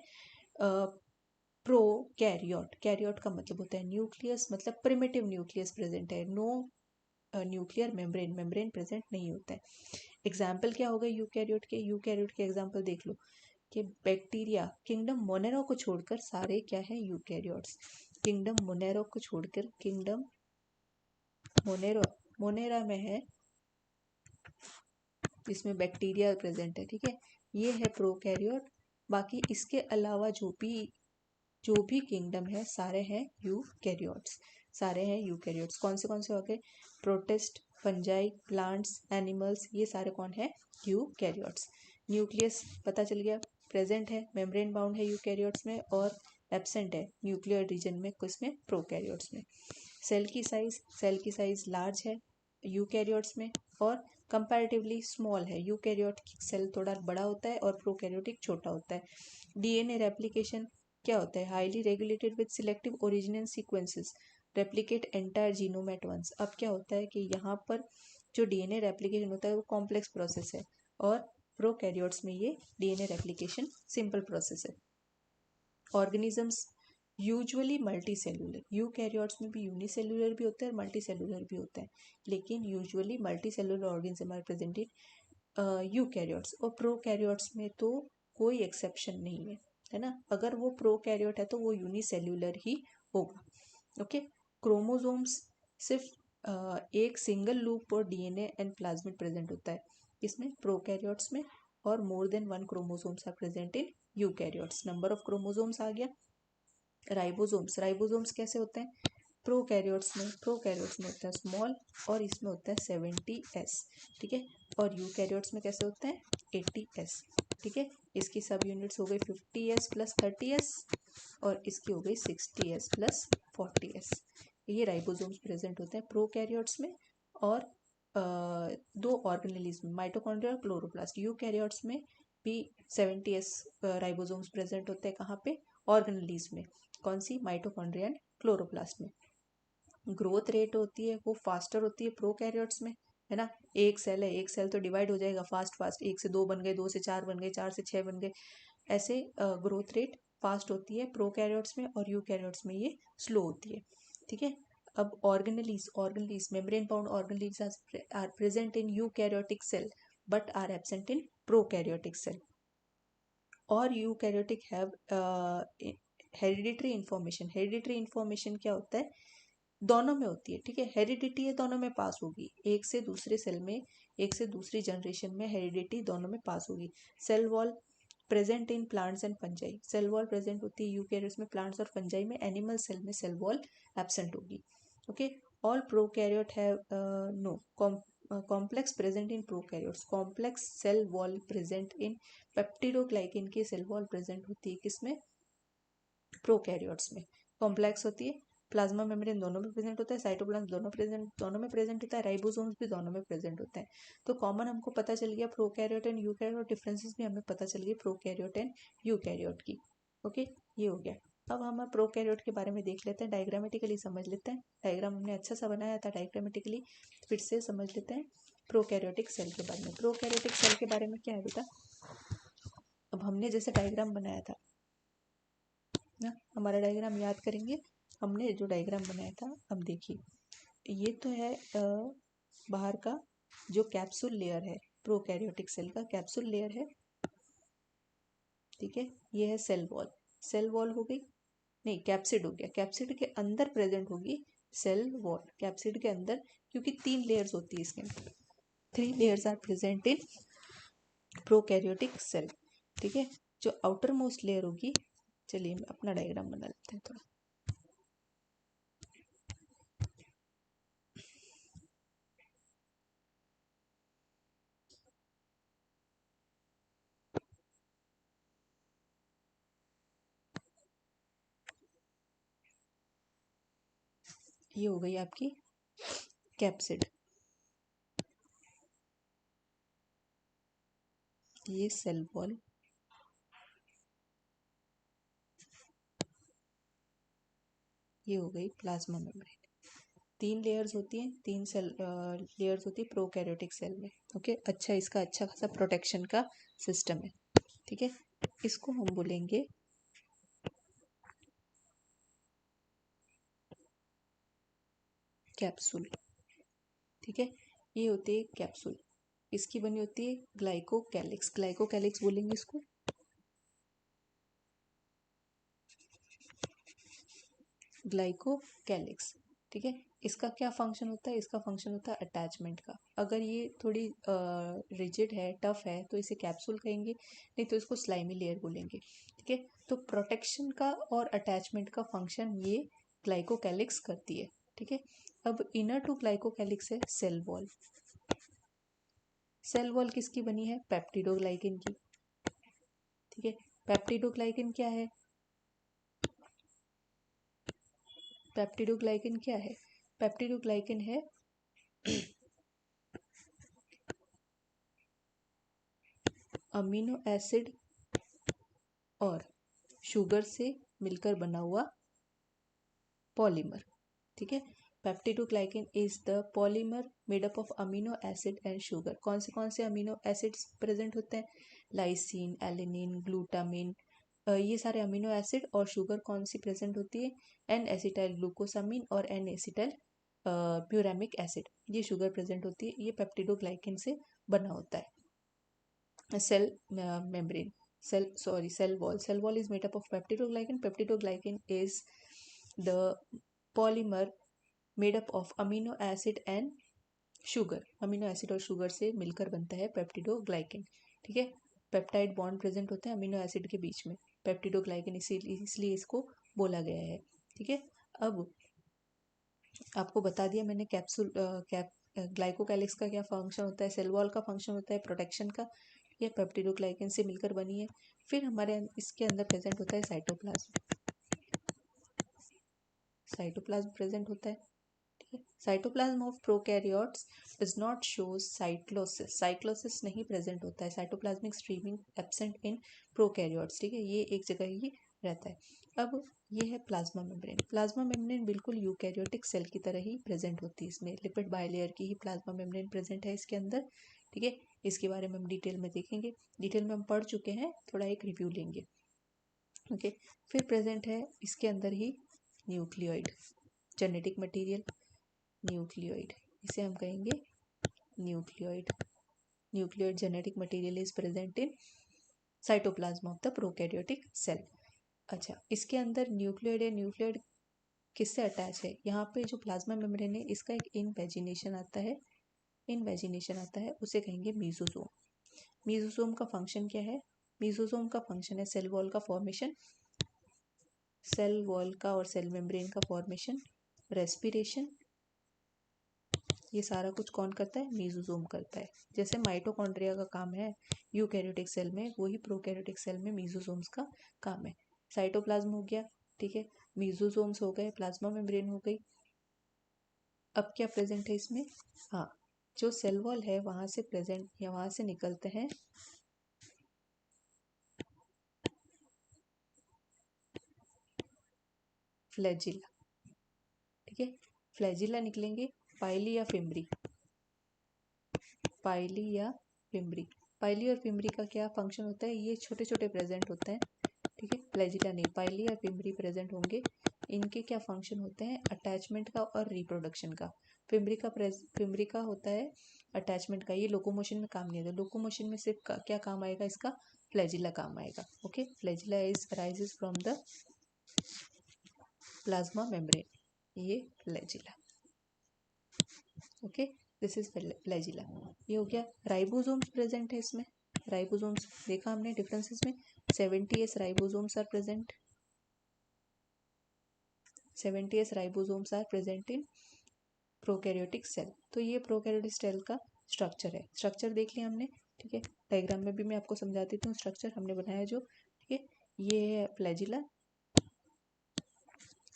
प्रोकैरियोट। कैरियोट का मतलब होता है न्यूक्लियस, मतलब प्रिमिटिव न्यूक्लियस प्रेजेंट है, no nuclear membrane, membrane present नहीं होता है। एग्जाम्पल क्या हो गए यूकैरियोट के? यूकैरियोट के एग्जाम्पल देख लो कि बैक्टीरिया, किंगडम मोनेरो को छोड़कर सारे क्या है? यूकैरियोट्स। किंगडम मोनेरो को छोड़कर, किंगडम मोनेरो, मोनेरा में है, इसमें बैक्टीरिया प्रेजेंट है। ठीक है। ये है प्रोकैरियोट। बाकी इसके अलावा जो भी किंगडम है सारे हैं यूकैरियोट्स, सारे हैं यूकैरियोट्स। कौन से हो गए? प्रोटिस्ट, फंजाई, प्लांट्स, एनिमल्स, ये सारे कौन है? यूकैरियोट्स। न्यूक्लियस पता चल गया, प्रेजेंट है, मेम्ब्रेन बाउंड है यूकैरियोट्स में और एब्सेंट है न्यूक्लियर रीजन में, किसमें? प्रोकैरियोट्स में। सेल की साइज लार्ज है यूकैरियोट्स में और कंपैरेटिवली स्मॉल है। यूकैरियोटिक सेल थोड़ा बड़ा होता है और प्रोकैरियोटिक छोटा होता है। डीएनए रेप्लिकेशन क्या होता है? Highly regulated with selective origin sequences replicate entire genome at once. अब क्या होता है कि यहाँ पर जो डीएनए रेप्लिकेशन होता है वो कॉम्प्लेक्स प्रोसेस है और प्रोकैरियोट्स में ये डीएनए रेप्लिकेशन सिंपल प्रोसेस है। Organisms usually multi cellular, eukaryotes में भी यूनिसेल्यूलर भी होते हैं और मल्टी सेल्यूलर भी होते हैं, लेकिन usually multi cellular organism are present in eukaryotes. और प्रोकैरियोट्स में तो कोई एक्सेप्शन नहीं है ना? अगर वो प्रोकैरियोट है तो वो यूनिसेल्यूलर ही होगा। ओके। क्रोमोसोम्स सिर्फ एक सिंगल लूप और डीएनए एंड प्लाज्मिड प्रेजेंट होता है, इसमें प्रोकैरियोट्स में, और more than one chromosomes are present in eukaryotes. Number of chromosomes आ गया। राइबोसोम्स कैसे होते हैं? प्रोकैरियोट्स में होता है स्मॉल और इसमें होता है 70s। ठीक है। और यूकैरियोट्स में कैसे होता है? 80s। ठीक है। इसकी सब यूनिट्स हो गई 50s प्लस 30s और इसकी हो गई 60s प्लस 40s। ये राइबोसोम्स प्रेजेंट होते हैं प्रोकैरियोट्स में और दो ऑर्गेनेल्स में, माइटोकॉन्ड्रिया और क्लोरोप्लास्ट। यूकैरियोट्स में भी 70s राइबोसोम्स प्रेजेंट होते हैं। कहाँ पे? ऑर्गेनेल्स में। कौन सी? माइटोकॉन्ड्रिया एंड क्लोरोप्लास्ट में। ग्रोथ रेट होती है वो फास्टर होती है प्रोकैरियोट्स में, है ना? एक सेल है, एक सेल तो डिवाइड हो जाएगा फास्ट, एक से दो बन गए, दो से चार बन गए, चार से छह बन गए, ऐसे ग्रोथ रेट फास्ट होती है प्रोकैरियोट्स में और यूकैरियोट्स में ये स्लो होती है। ठीक है। अब organelles membrane bound organelles are present in eukaryotic cell but are absent in prokaryotic cell. और eukaryotic have hereditary information. Hereditary information क्या होता है? दोनों में होती है। ठीक है। हेरिडिटी है, दोनों में पास होगी, एक से दूसरे सेल में, एक से दूसरी जनरेशन में हेरिडिटी दोनों में पास होगी। Cell wall present in plants and fungi. Cell wall present होती है यूकैरियोट्स में, प्लांट्स और फंजाई में। एनिमल सेल में सेल वॉल एब्सेंट होगी। Okay. All prokaryote have no complex present in prokaryotes. Complex cell wall present in peptidoglycan की सेल wall present होती है किसमें? प्रोकैरियोट्स में कॉम्प्लेक्स होती है, प्लाज्मा मेम्ब्रेन दोनों में प्रेजेंट होता है, साइटोप्लाज्म दोनों में प्रेजेंट होता है, राइबोसोम्स भी दोनों में प्रेजेंट होते हैं। तो कॉमन हमको पता चल गया प्रोकैरियोट एंड यूकैरियोट, डिफरेंसेस भी हमें पता चल गई प्रोकैरियोट एंड यूकैरियोट की। ओके, ये हो गया। अब हम प्रोकैरियोट के बारे में देख लेते हैं, डायग्रामेटिकली समझ लेते हैं। डायग्राम हमने अच्छा सा बनाया था डायग्रामेटिकली, फिर से समझ लेते हैं प्रोकैरियोटिक सेल के बारे में। प्रोकैरियोटिक सेल के बारे में क्या है बेटा, अब हमने जैसे डायग्राम बनाया था ना, हमारा डायग्राम याद करेंगे, हमने जो डायग्राम बनाया था। अब देखिए, ये तो है बाहर का जो कैप्सूल लेयर है, प्रोकैरियोटिक सेल का कैप्सूल लेयर है, ठीक है। ये है सेल वॉल, सेल वॉल हो गई, नहीं कैप्सिड हो गया, कैप्सिड के अंदर प्रेजेंट होगी सेल वॉल, कैप्सिड के अंदर, क्योंकि 3 लेयर्स होती है इसके अंदर, 3 layers are present in prokaryotic cell, ठीक है। जो आउटर मोस्ट लेयर होगी, चलिए अपना डायग्राम बना लेते हैं थोड़ा। ये हो गई आपकी कैप्सिड, ये सेल वॉल, ये हो गई प्लाज्मा मेम्ब्रेन। 3 लेयर्स होती हैं, 3 सेल लेयर्स होती है प्रोकैरियोटिक सेल में। ओके, अच्छा, इसका अच्छा खासा प्रोटेक्शन का सिस्टम है, ठीक है। इसको हम बोलेंगे कैप्सूल, ठीक है। ये होती है कैप्सूल, इसकी बनी होती है ग्लाइकोकैलिक्स, ग्लाइकोकैलिक्स बोलेंगे इसको, ग्लाइकोकैलिक्स, ठीक है। इसका क्या फंक्शन होता है, इसका फंक्शन होता है अटैचमेंट का। अगर ये थोड़ी रिजिड है, टफ है, तो इसे कैप्सूल कहेंगे, नहीं तो इसको स्लाइमी लेयर बोलेंगे, ठीक है। तो प्रोटेक्शन का और अटैचमेंट का फंक्शन ये ग्लाइकोकैलिक्स करती है, ठीक है। अब इनर टू ग्लाइकोकैलिक्स है सेल वॉल, सेल वॉल किसकी बनी है, पेप्टिडोग्लाइकिन की, ठीक है। पेप्टिडोग्लाइकिन क्या है, पेप्टिडोग्लाइकिन क्या है, पेप्टिडोग्लाइकिन है अमीनो एसिड और शुगर से मिलकर बना हुआ पॉलीमर, ठीक है। Peptidoglycan is the polymer made up of amino acid and sugar. कौन से अमीनो एसिड्स प्रेजेंट होते हैं, लाइसिन, एलिनिन, ग्लूटामिन, ये सारे अमीनो एसिड, और शुगर कौन सी प्रेजेंट होती है, एन एसिटाइल ग्लूकोसामिन और एन एसिटाइल प्यूरामिक एसिड, ये शुगर प्रेजेंट होती है। ये पेप्टिडोग्लाइकिन से बना होता है। Cell membrane, cell wall is made up of peptidoglycan. Peptidoglycan is the polymer made up of amino acid and sugar, amino acid और शुगर से मिलकर बनता है पेप्टिडोग्लाइकेन, ठीक है। पेप्टाइड बॉन्ड प्रेजेंट होता है अमीनो एसिड के बीच में, पेप्टिडोग्लाइकेन इसलिए इसको बोला गया है, ठीक है। अब आपको बता दिया मैंने कैप्सूल ग्लाइकोकैलिक्स का क्या फंक्शन होता है, सेल वॉल का फंक्शन होता है प्रोटेक्शन का, ये पेप्टिडोग्लाइकेन से मिलकर बनी है। फिर हमारे इसके अंदर प्रेजेंट होता है साइटोप्लाज्म, साइटोप्लाज्म प्रेजेंट होता है, ठीक है। Cytoplasm of prokaryotes does not show cyclosis, cyclosis नहीं प्रेजेंट होता है, cytoplasmic streaming absent in prokaryotes, ठीक है, ये एक जगह ही रहता है। अब ये है प्लाज्मा मेम्ब्रेन, प्लाज्मा मेम्ब्रेन बिल्कुल यूकैरियोटिक सेल की तरह ही प्रेजेंट होती है, इसमें लिपिड बाइलेयर की ही प्लाज्मा मेम्ब्रेन प्रेजेंट है इसके अंदर, ठीक है। इसके बारे में हम डिटेल में देखेंगे, डिटेल में हम पढ़ चुके हैं, थोड़ा एक रिव्यू लेंगे, ओके। फिर प्रेजेंट है इसके अंदर ही न्यूक्लियोइड, जेनेटिक मटेरियल, न्यूक्लियोइड, इसे हम कहेंगे nucleoid, nucleoid genetic material is present in cytoplasm of the prokaryotic cell. अच्छा, इसके अंदर न्यूक्लियोइड है, न्यूक्लियोइड किससे अटैच है, यहाँ पे जो प्लाज्मा मेम्ब्रेन है इसका एक इनवेजिनेशन आता है, इनवेजिनेशन आता है, उसे कहेंगे मीसोसोम। मीसोसोम का फंक्शन क्या है, मीसोसोम का फंक्शन है सेल वॉल का फॉर्मेशन, सेल वॉल का और सेल मेम्ब्रेन का फॉर्मेशन, रेस्पिरेशन, ये सारा कुछ कौन करता है, मीसोसोम करता है। जैसे माइटोकॉन्ड्रिया का काम है यूकैरियोटिक सेल में, वही प्रोकैरियोटिक सेल में मीसोसोम्स का काम है। साइटोप्लाज्म हो गया, ठीक है, मीजोसोम्स हो गए, प्लाज्मा मेम्ब्रेन हो गई। अब क्या प्रेजेंट है इसमें? हाँ, जो सेल वॉल है वहां से प्रेजेंट या वहां से निकलते हैं फ्लैजिला। ठीक है, फ्लैजिला निकलेंगे, पाइली या फिम्बरी, पाइली या फिम्बरी। पाइली और फिम्बरी का क्या फंक्शन होता है? ये छोटे छोटे प्रेजेंट होते हैं, ठीक है, फ्लैजिला नहीं, पाइली या फिम्बरी प्रेजेंट होंगे। इनके क्या फंक्शन होते हैं? अटैचमेंट का और रिप्रोडक्शन का। फिम्बरी का होता है अटैचमेंट का, ये लोकोमोशन में काम नहीं आता। लोकोमोशन में सिर्फ क्या काम आएगा इसका? फ्लैजिला काम आएगा। Okay, flagella is arises from the plasma membrane, ये flagella. Okay, this is flagella. ये हो गया। राइबोसोम्स प्रेजेंट है इसमें। राइबोसोम्स देखा हमने डिफरेंसेस में, 70s ribosomes are present, 70s ribosomes are present in prokaryotic cell. तो ये प्रोकैरियोटिक सेल का स्ट्रक्चर है। स्ट्रक्चर देख लिया हमने, ठीक है, डायग्राम में भी मैं आपको समझा देती हूँ स्ट्रक्चर हमने बनाया जो, ठीक है। ये है फ्लैजिला,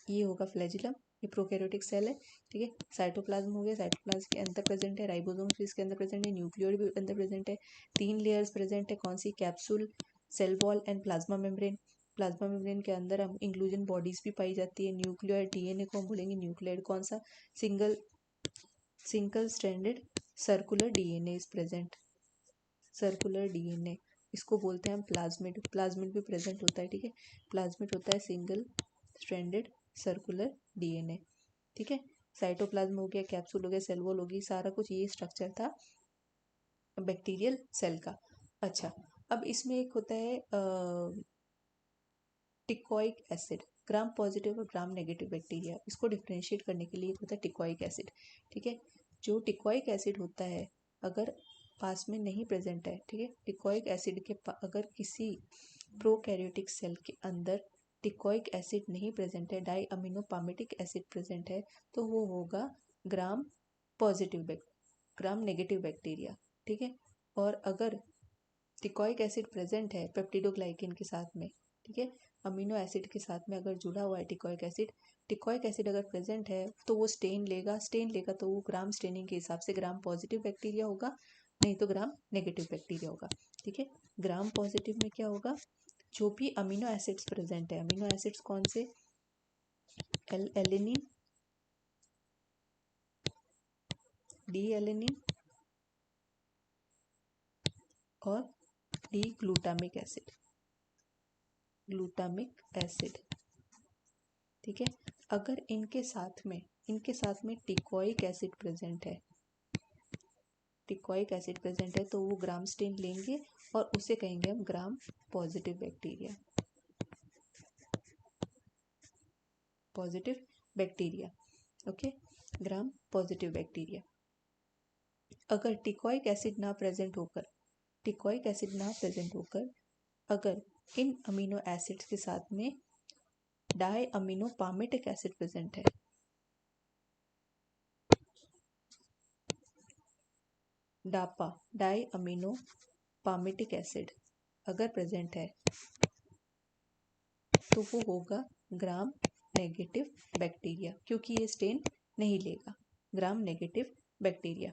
ये होगा फ्लैजिलम, ये प्रोकैरियोटिक सेल है, ठीक है। साइटोप्लाज्म हो गया, साइटोप्लाज्म के अंदर प्रेजेंट है, राइबोसोम्स भी इसके अंदर प्रेजेंट है, न्यूक्लियोइड भी अंदर प्रेजेंट है। 3 लेयर्स प्रेजेंट है, कौन सी? Capsule, cell wall and plasma membrane. Plasma membrane के अंदर हम इंक्लूजन बॉडीज भी पाई जाती है। न्यूक्लियोइड, डीएनए को हम बोलेंगे न्यूक्लियोइड। कौन सा? Single stranded circular DNA is present, circular DNA, इसको बोलते हैं हम प्लाज्मिड। प्लाज्मिड भी प्रेजेंट होता है, ठीक है, प्लाज्मिड होता है सिंगल स्ट्रैंडेड सर्कुलर डीएनए, ठीक है। साइटोप्लाज्म हो गया, कैप्सूल हो गया, सेल वॉल होगी, सारा कुछ ये स्ट्रक्चर था बैक्टीरियल सेल का। अच्छा, अब इसमें एक होता है टिकॉइक एसिड, ग्राम पॉजिटिव और ग्राम नेगेटिव बैक्टीरिया, इसको डिफ्रेंशिएट करने के लिए एक होता है टिकॉइक एसिड, ठीक है। जो टिकॉइक एसिड होता है अगर पास में नहीं प्रेजेंट है, ठीक है, टिकॉइक एसिड के अगर किसी प्रोकैरियोटिक सेल के अंदर टिकॉइक एसिड नहीं प्रेजेंट है, diaminopimelic acid present है, तो वो होगा gram positive gram negative bacteria, ठीक है। और अगर टिकॉइक एसिड प्रेजेंट है पेप्टिडोग्लाइकिन के साथ में, ठीक है, अमीनो एसिड के साथ में अगर जुड़ा हुआ है टिकॉइक एसिड अगर प्रेजेंट है तो वो स्टेन लेगा तो वो ग्राम स्टेनिंग के हिसाब से ग्राम पॉजिटिव बैक्टीरिया होगा, नहीं तो ग्राम नेगेटिव बैक्टीरिया होगा, ठीक है। ग्राम पॉजिटिव में क्या होगा? जो भी अमीनो एसिड्स प्रेजेंट है, अमीनो एसिड्स कौन से? एलिनिन, डी एलिनिन और D glutamic acid, glutamic acid, ठीक है। अगर इनके साथ में टिकॉइक एसिड प्रेजेंट है, टिकॉइक एसिड प्रेजेंट है तो वो ग्राम स्टेन लेंगे और उसे कहेंगे हम gram positive bacteria, positive bacteria, okay, gram positive bacteria. अगर टिकॉइक एसिड ना प्रेजेंट होकर अगर इन अमीनो एसिड्स के साथ में diaminopimelic acid present है, डापा, डाई अमीनो पामेटिक एसिड अगर प्रेजेंट है तो वो होगा ग्राम नेगेटिव बैक्टीरिया, क्योंकि ये स्टेन नहीं लेगा, ग्राम नेगेटिव बैक्टीरिया,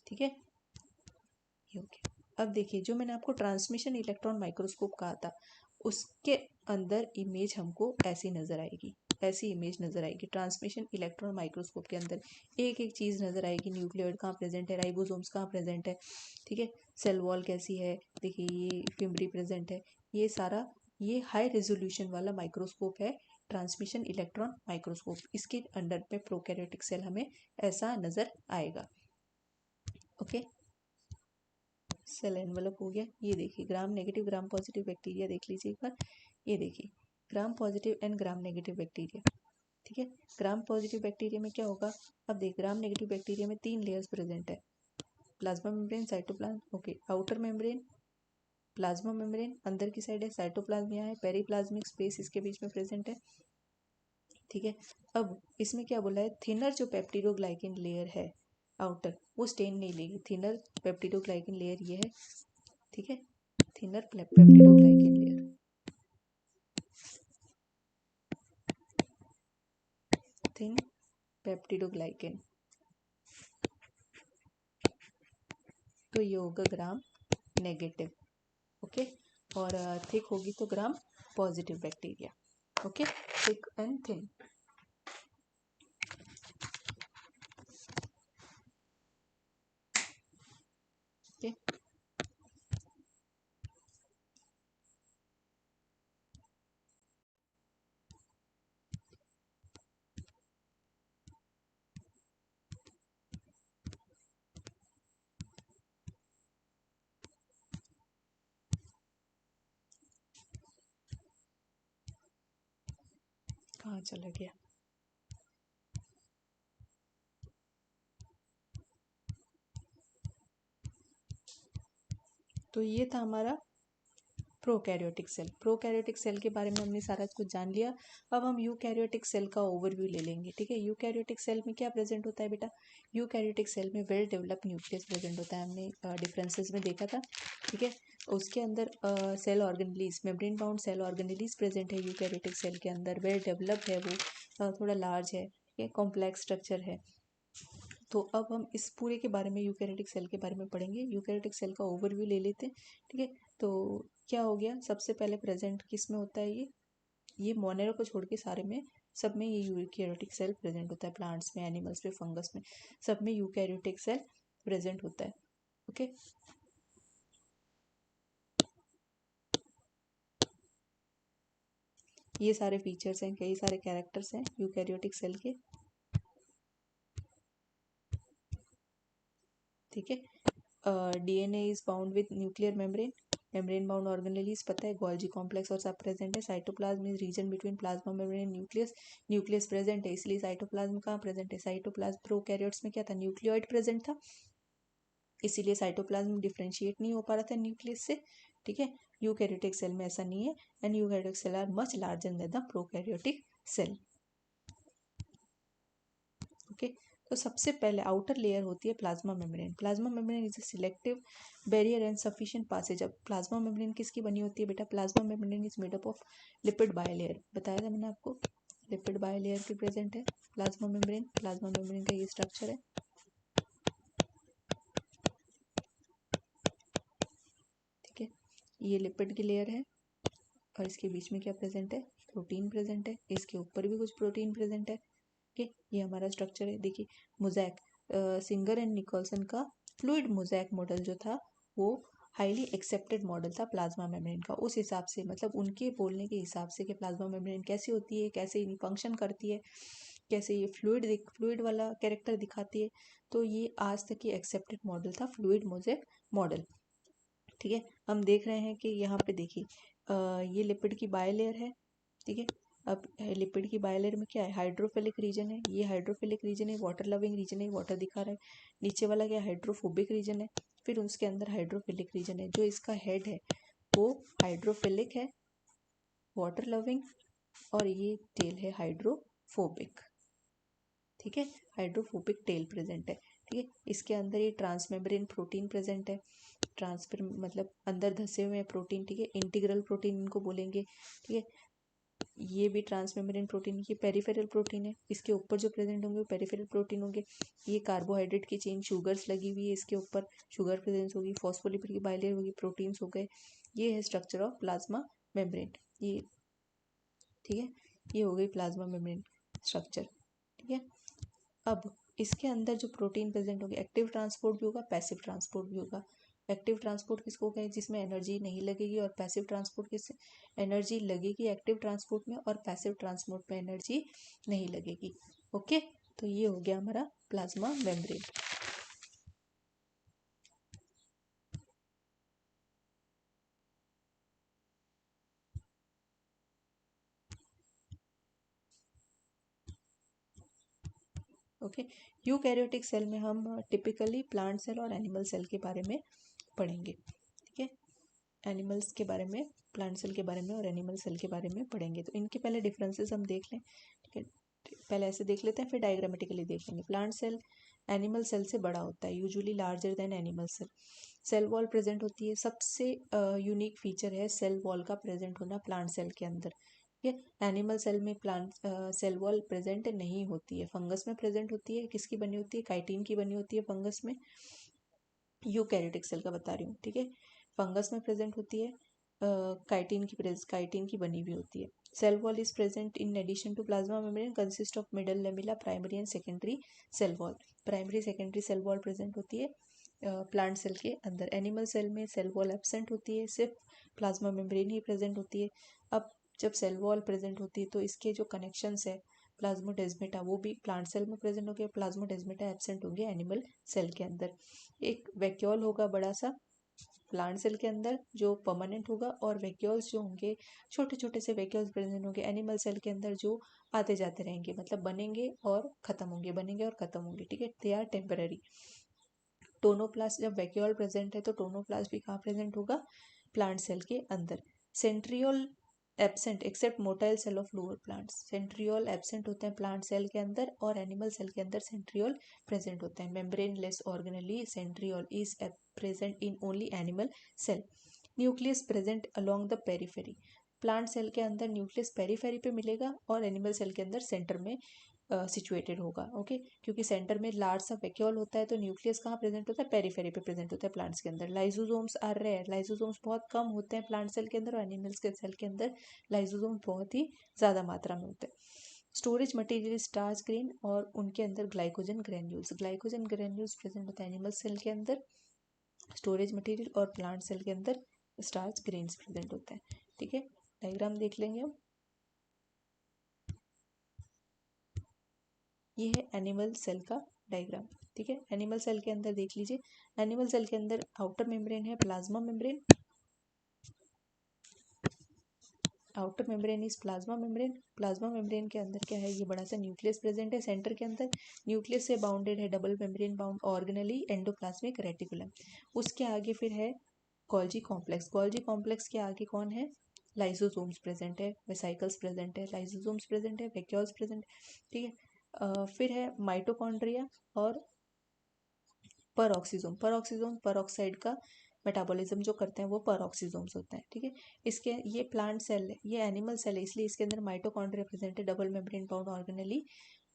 ठीक है। ये हो गया। अब देखिए, जो मैंने आपको ट्रांसमिशन इलेक्ट्रॉन माइक्रोस्कोप कहा था उसके अंदर इमेज हमको ऐसी नजर आएगी, ऐसी इमेज नजर आएगी। ट्रांसमिशन इलेक्ट्रॉन माइक्रोस्कोप के अंदर एक एक चीज नजर आएगी, न्यूक्लियोइड कहाँ प्रेजेंट है, राइबोसोम्स कहाँ प्रेजेंट है, ठीक है, सेल वॉल कैसी है, देखिए ये फिम्बरी प्रेजेंट है, ये सारा, ये हाई रेजोल्यूशन वाला माइक्रोस्कोप है ट्रांसमिशन इलेक्ट्रॉन माइक्रोस्कोप। इसके अंडर पे प्रोकैरियोटिक सेल हमें ऐसा नजर आएगा, ओके। सेल एनवेलप हो गया। ये देखिए gram negative gram positive bacteria देख लीजिए एक बार, ये देखिए gram positive and gram negative bacteria, ठीक है। ग्राम पॉजिटिव बैक्टीरिया में क्या होगा? अब देख, ग्राम नेगेटिव बैक्टीरिया में 3 लेयर्स प्रेजेंट है, plasma membrane, cytoplasm, okay, outer membrane, plasma membrane अंदर की साइड है, साइटोप्लाज्म यहाँ है, पेरीप्लाज्मिक स्पेस इसके बीच में प्रेजेंट है, ठीक है। अब इसमें क्या बोला है? थिनर जो पेप्टिडोग्लाइकिन लेयर है आउटर, वो स्टेन नहीं लेगी, थिनर पेप्टिडोग्लाइकिन लेयर ये है, ठीक है, thinner peptidoglycan layer, thin peptidoglycan, तो ये होगा ग्राम नेगेटिव। ओके, और थिक होगी तो gram positive bacteria. Okay, thick and thin. Okay, कहाँ चला गया? तो ये था हमारा प्रोकैरियोटिक सेल। प्रोकैरियोटिक सेल के बारे में हमने सारा कुछ जान लिया। अब हम यूकैरियोटिक सेल का ओवरव्यू ले लेंगे। ठीक है, यूकैरियोटिक सेल में क्या प्रेजेंट होता है बेटा? यूकैरियोटिक सेल में वेल डेवलप्ड न्यूक्लियस प्रेजेंट होता है, हमने डिफरेंसेस में देखा था। ठीक है, उसके अंदर cell organelles, membrane bound cell organelles present है यूकैरियोटिक सेल के अंदर। वेल डेवलप्ड है वो, थोड़ा लार्ज है, कॉम्प्लेक्स स्ट्रक्चर है। तो अब हम इस पूरे के बारे में, यूकैरियोटिक सेल के बारे में पढ़ेंगे। यूकैरियोटिक सेल का ओवरव्यू ले लेते हैं। ठीक है, तो क्या हो गया, सबसे पहले प्रेजेंट किस में होता है? ये मोनेरो को छोड़ के सारे में, सब में ये यूकैरियोटिक सेल प्रेजेंट होता है। प्लांट्स में, एनिमल्स में, फंगस में, सब में यूकैरियोटिक सेल प्रेजेंट होता है। ओके, ये सारे फीचर्स हैं, कई सारे कैरेक्टर्स हैं यूकैरियोटिक सेल के। ठीक है, DNA is bound with nuclear membrane, membrane bound organelles पता है, गोल्जी कॉम्प्लेक्स और सब प्रेजेंट है। Cytoplasm is region between plasma membrane nucleus, nucleus present है, इसलिए साइटोप्लाज्म कहाँ प्रेजेंट है? साइटोप्लाज्म। प्रोकैरियोट्स में क्या था? न्यूक्लियोइड प्रेजेंट था, इसीलिए साइटोप्लाज्म डिफ्रेंशिएट नहीं हो पा रहा था न्यूक्लियस से। ठीक है, यूकैरियोटिक सेल में ऐसा नहीं है, and eukaryotic cell are much larger than the prokaryotic cell. Okay, तो सबसे पहले आउटर लेयर होती है plasma membrane. Plasma membrane is a selective barrier and sufficient passage. अब प्लाज्मा मेम्ब्रेन किसकी बनी होती है बेटा? Plasma membrane is made up of lipid bilayer, बताया था मैंने आपको, लिपिड बायलेयर की प्रेजेंट है प्लाज्मा मेम्ब्रेन। प्लाज्मा मेम्ब्रेन का ये स्ट्रक्चर है। ठीक है, ये लिपिड की लेयर है, और इसके बीच में क्या प्रेजेंट है? प्रोटीन प्रेजेंट है, इसके ऊपर भी कुछ प्रोटीन प्रेजेंट है। ओके, ये हमारा स्ट्रक्चर है। देखिए, मोज़ैक, सिंगर एंड निकोलसन का फ्लूइड मोज़ैक मॉडल जो था, वो हाईली एक्सेप्टेड मॉडल था प्लाज्मा मेम्ब्रेन का। उस हिसाब से, मतलब उनके बोलने के हिसाब से कि प्लाज्मा मेम्ब्रेन कैसी होती है, कैसे फंक्शन करती है, कैसे ये फ्लूइड वाला कैरेक्टर दिखाती है, तो ये आज तक ये एक्सेप्टेड मॉडल था, फ्लूइड मोज़ैक मॉडल। ठीक है, हम देख रहे हैं कि यहाँ पे देखिए, ये लिपिड की बायलेयर है। ठीक है, अब लिपिड की बायलेयर में क्या है? हाइड्रोफिलिक रीजन है, ये हाइड्रोफिलिक रीजन है, वाटर लविंग रीजन है, वाटर दिखा रहा है। नीचे वाला क्या? हाइड्रोफोबिक रीजन है, फिर उसके अंदर हाइड्रोफिलिक रीजन है। जो इसका हेड है वो हाइड्रोफिलिक है, वाटर लविंग, और ये टेल है हाइड्रोफोबिक। ठीक है, हाइड्रोफोबिक टेल प्रेजेंट है। ठीक है, इसके अंदर ये ट्रांसमेम्ब्रेन प्रोटीन प्रेजेंट है। ट्रांसफर मतलब अंदर धसे हुए प्रोटीन। ठीक है, इंटीग्रल प्रोटीन इनको बोलेंगे। ठीक है, ये भी ट्रांसमेम्ब्रेन प्रोटीन, ये पेरिफेरल प्रोटीन है। इसके ऊपर जो प्रेजेंट होंगे वो पेरिफेरल प्रोटीन होंगे। ये कार्बोहाइड्रेट की चेन, शुगर्स लगी हुई है इसके ऊपर, शुगर प्रेजेंस होगी, फॉस्फोलिपिड की बाइलेयर होगी, प्रोटीन्स हो गए। ये है स्ट्रक्चर ऑफ प्लाज्मा मेम्ब्रेन। ये ठीक है, ये हो गई प्लाज्मा मेम्ब्रेन स्ट्रक्चर। ठीक है, अब इसके अंदर जो प्रोटीन प्रेजेंट होंगे, एक्टिव ट्रांसपोर्ट भी होगा, पैसिव ट्रांसपोर्ट भी होगा। एक्टिव ट्रांसपोर्ट किसको कहें? जिसमें एनर्जी नहीं लगेगी, और पैसिव ट्रांसपोर्ट किससे? एनर्जी लगेगी एक्टिव ट्रांसपोर्ट में, और पैसिव ट्रांसपोर्ट में एनर्जी नहीं लगेगी। ओके, तो ये हो गया हमारा plasma membrane. Okay, eukaryotic cell में हम टिपिकली प्लांट सेल और एनिमल सेल के बारे में पढ़ेंगे। ठीक है, एनिमल्स के बारे में, प्लांट सेल के बारे में और एनिमल सेल के बारे में पढ़ेंगे। तो इनके पहले डिफरेंसेस हम देख लें। ठीक है, पहले ऐसे देख लेते हैं, फिर डायग्रामेटिकली देख लेंगे। प्लांट सेल एनिमल सेल से बड़ा होता है, usually larger than animal cell. Cell wall present होती है, सबसे यूनिक फीचर है सेल वॉल का प्रेजेंट होना प्लांट सेल के अंदर। ठीक है। एनिमल सेल में प्लांट सेल वॉल प्रेजेंट नहीं होती है, फंगस में प्रेजेंट होती है। किसकी बनी होती है? काइटिन की बनी होती है फंगस में। यूकैरियोटिक सेल का बता रही हूँ, ठीक है। फंगस में प्रेजेंट होती है, काइटिन की बनी हुई होती है। Cell wall is present in addition to plasma membrane, consist of middle lamella, primary and secondary cell wall. Primary secondary cell wall present होती है प्लांट सेल के अंदर। एनिमल सेल में सेल वॉल एब्सेंट होती है, सिर्फ प्लाज्मा मेम्ब्रेन ही present होती है। अब जब सेल वॉल प्रेजेंट होती है तो इसके जो कनेक्शंस है प्लाज्मोडेस्माटा वो भी प्लांट सेल में प्रेजेंट होंगे, प्लाज्मोडेस्माटा एब्सेंट होंगे एनिमल सेल के अंदर। एक वैक्यूल होगा बड़ा सा प्लांट सेल के अंदर जो परमानेंट होगा, और वैक्यूल्स जो होंगे छोटे छोटे से वैक्यूल्स प्रेजेंट होंगे एनिमल सेल के अंदर, जो आते जाते रहेंगे, मतलब बनेंगे और खत्म होंगे, बनेंगे और खत्म होंगे, ठीक है। They are temporary. टोनोप्लास्ट, जब वैक्यूल प्रेजेंट है तो टोनोप्लास्ट भी कहाँ प्रेजेंट होगा? प्लांट सेल के अंदर। Centriole absent except motile cell of lower plants. Centriole absent होते हैं प्लांट सेल के अंदर, और एनिमल सेल के अंदर सेंट्रियोल प्रेजेंट होते हैं। Membraneless organelle centriole is present in only animal cell. Nucleus present along the periphery. Plant cell के अंदर न्यूक्लियस पेरीफेरी पे मिलेगा, और एनिमल सेल के अंदर सेंटर में सिचुएटेड होगा, ओके। क्योंकि सेंटर में लार्ज सा वैक्यूल होता है, तो न्यूक्लियस कहाँ प्रेजेंट होता है? पेरीफेरी पे प्रेजेंट होता है प्लांट्स के अंदर। लाइसोसोम्स आर रेयर, लाइसोसोम्स बहुत कम होते हैं प्लांट सेल के अंदर, और एनिमल्स के सेल के अंदर लाइसोसोम बहुत ही ज़्यादा मात्रा में होते हैं। स्टोरेज मटेरियल स्टार्च ग्रेन, और उनके अंदर glycogen granules, glycogen granules present होता है एनिमल सेल के अंदर स्टोरेज मटेरियल, और प्लांट सेल के अंदर स्टार्च ग्रेन्स प्रेजेंट होते हैं, ठीक है। डायग्राम देख लेंगे हम। ये है एनिमल सेल का डायग्राम, ठीक है। एनिमल सेल के अंदर देख लीजिए, एनिमल सेल के अंदर आउटर मेम्ब्रेन है plasma membrane, outer membrane is plasma membrane. Plasma membrane के अंदर क्या है? ये बड़ा सा न्यूक्लियस प्रेजेंट है सेंटर के अंदर। न्यूक्लियस से बाउंडेड है double membrane bound organelle endoplasmic reticulum. उसके आगे फिर है गोल्जी कॉम्प्लेक्स। गोल्जी कॉम्प्लेक्स के आगे कौन है? लाइसोसोम्स प्रेजेंट है, वेसाइकल्स प्रेजेंट है, लाइसोसोम्स प्रेजेंट है, वैक्यूल्स प्रेजेंट है, ठीक है। फिर है माइटोकॉन्ड्रिया और परऑक्सीजोम। परऑक्सीजोम परऑक्साइड का मेटाबॉलिज्म जो करते हैं वो परऑक्सीजोम्स होते हैं, ठीक है। इसके ये प्लांट सेल है, ये एनिमल सेल है, इसलिए इसके अंदर माइटोकॉन्ड्रिया प्रेजेंट है, double membrane bound organelle.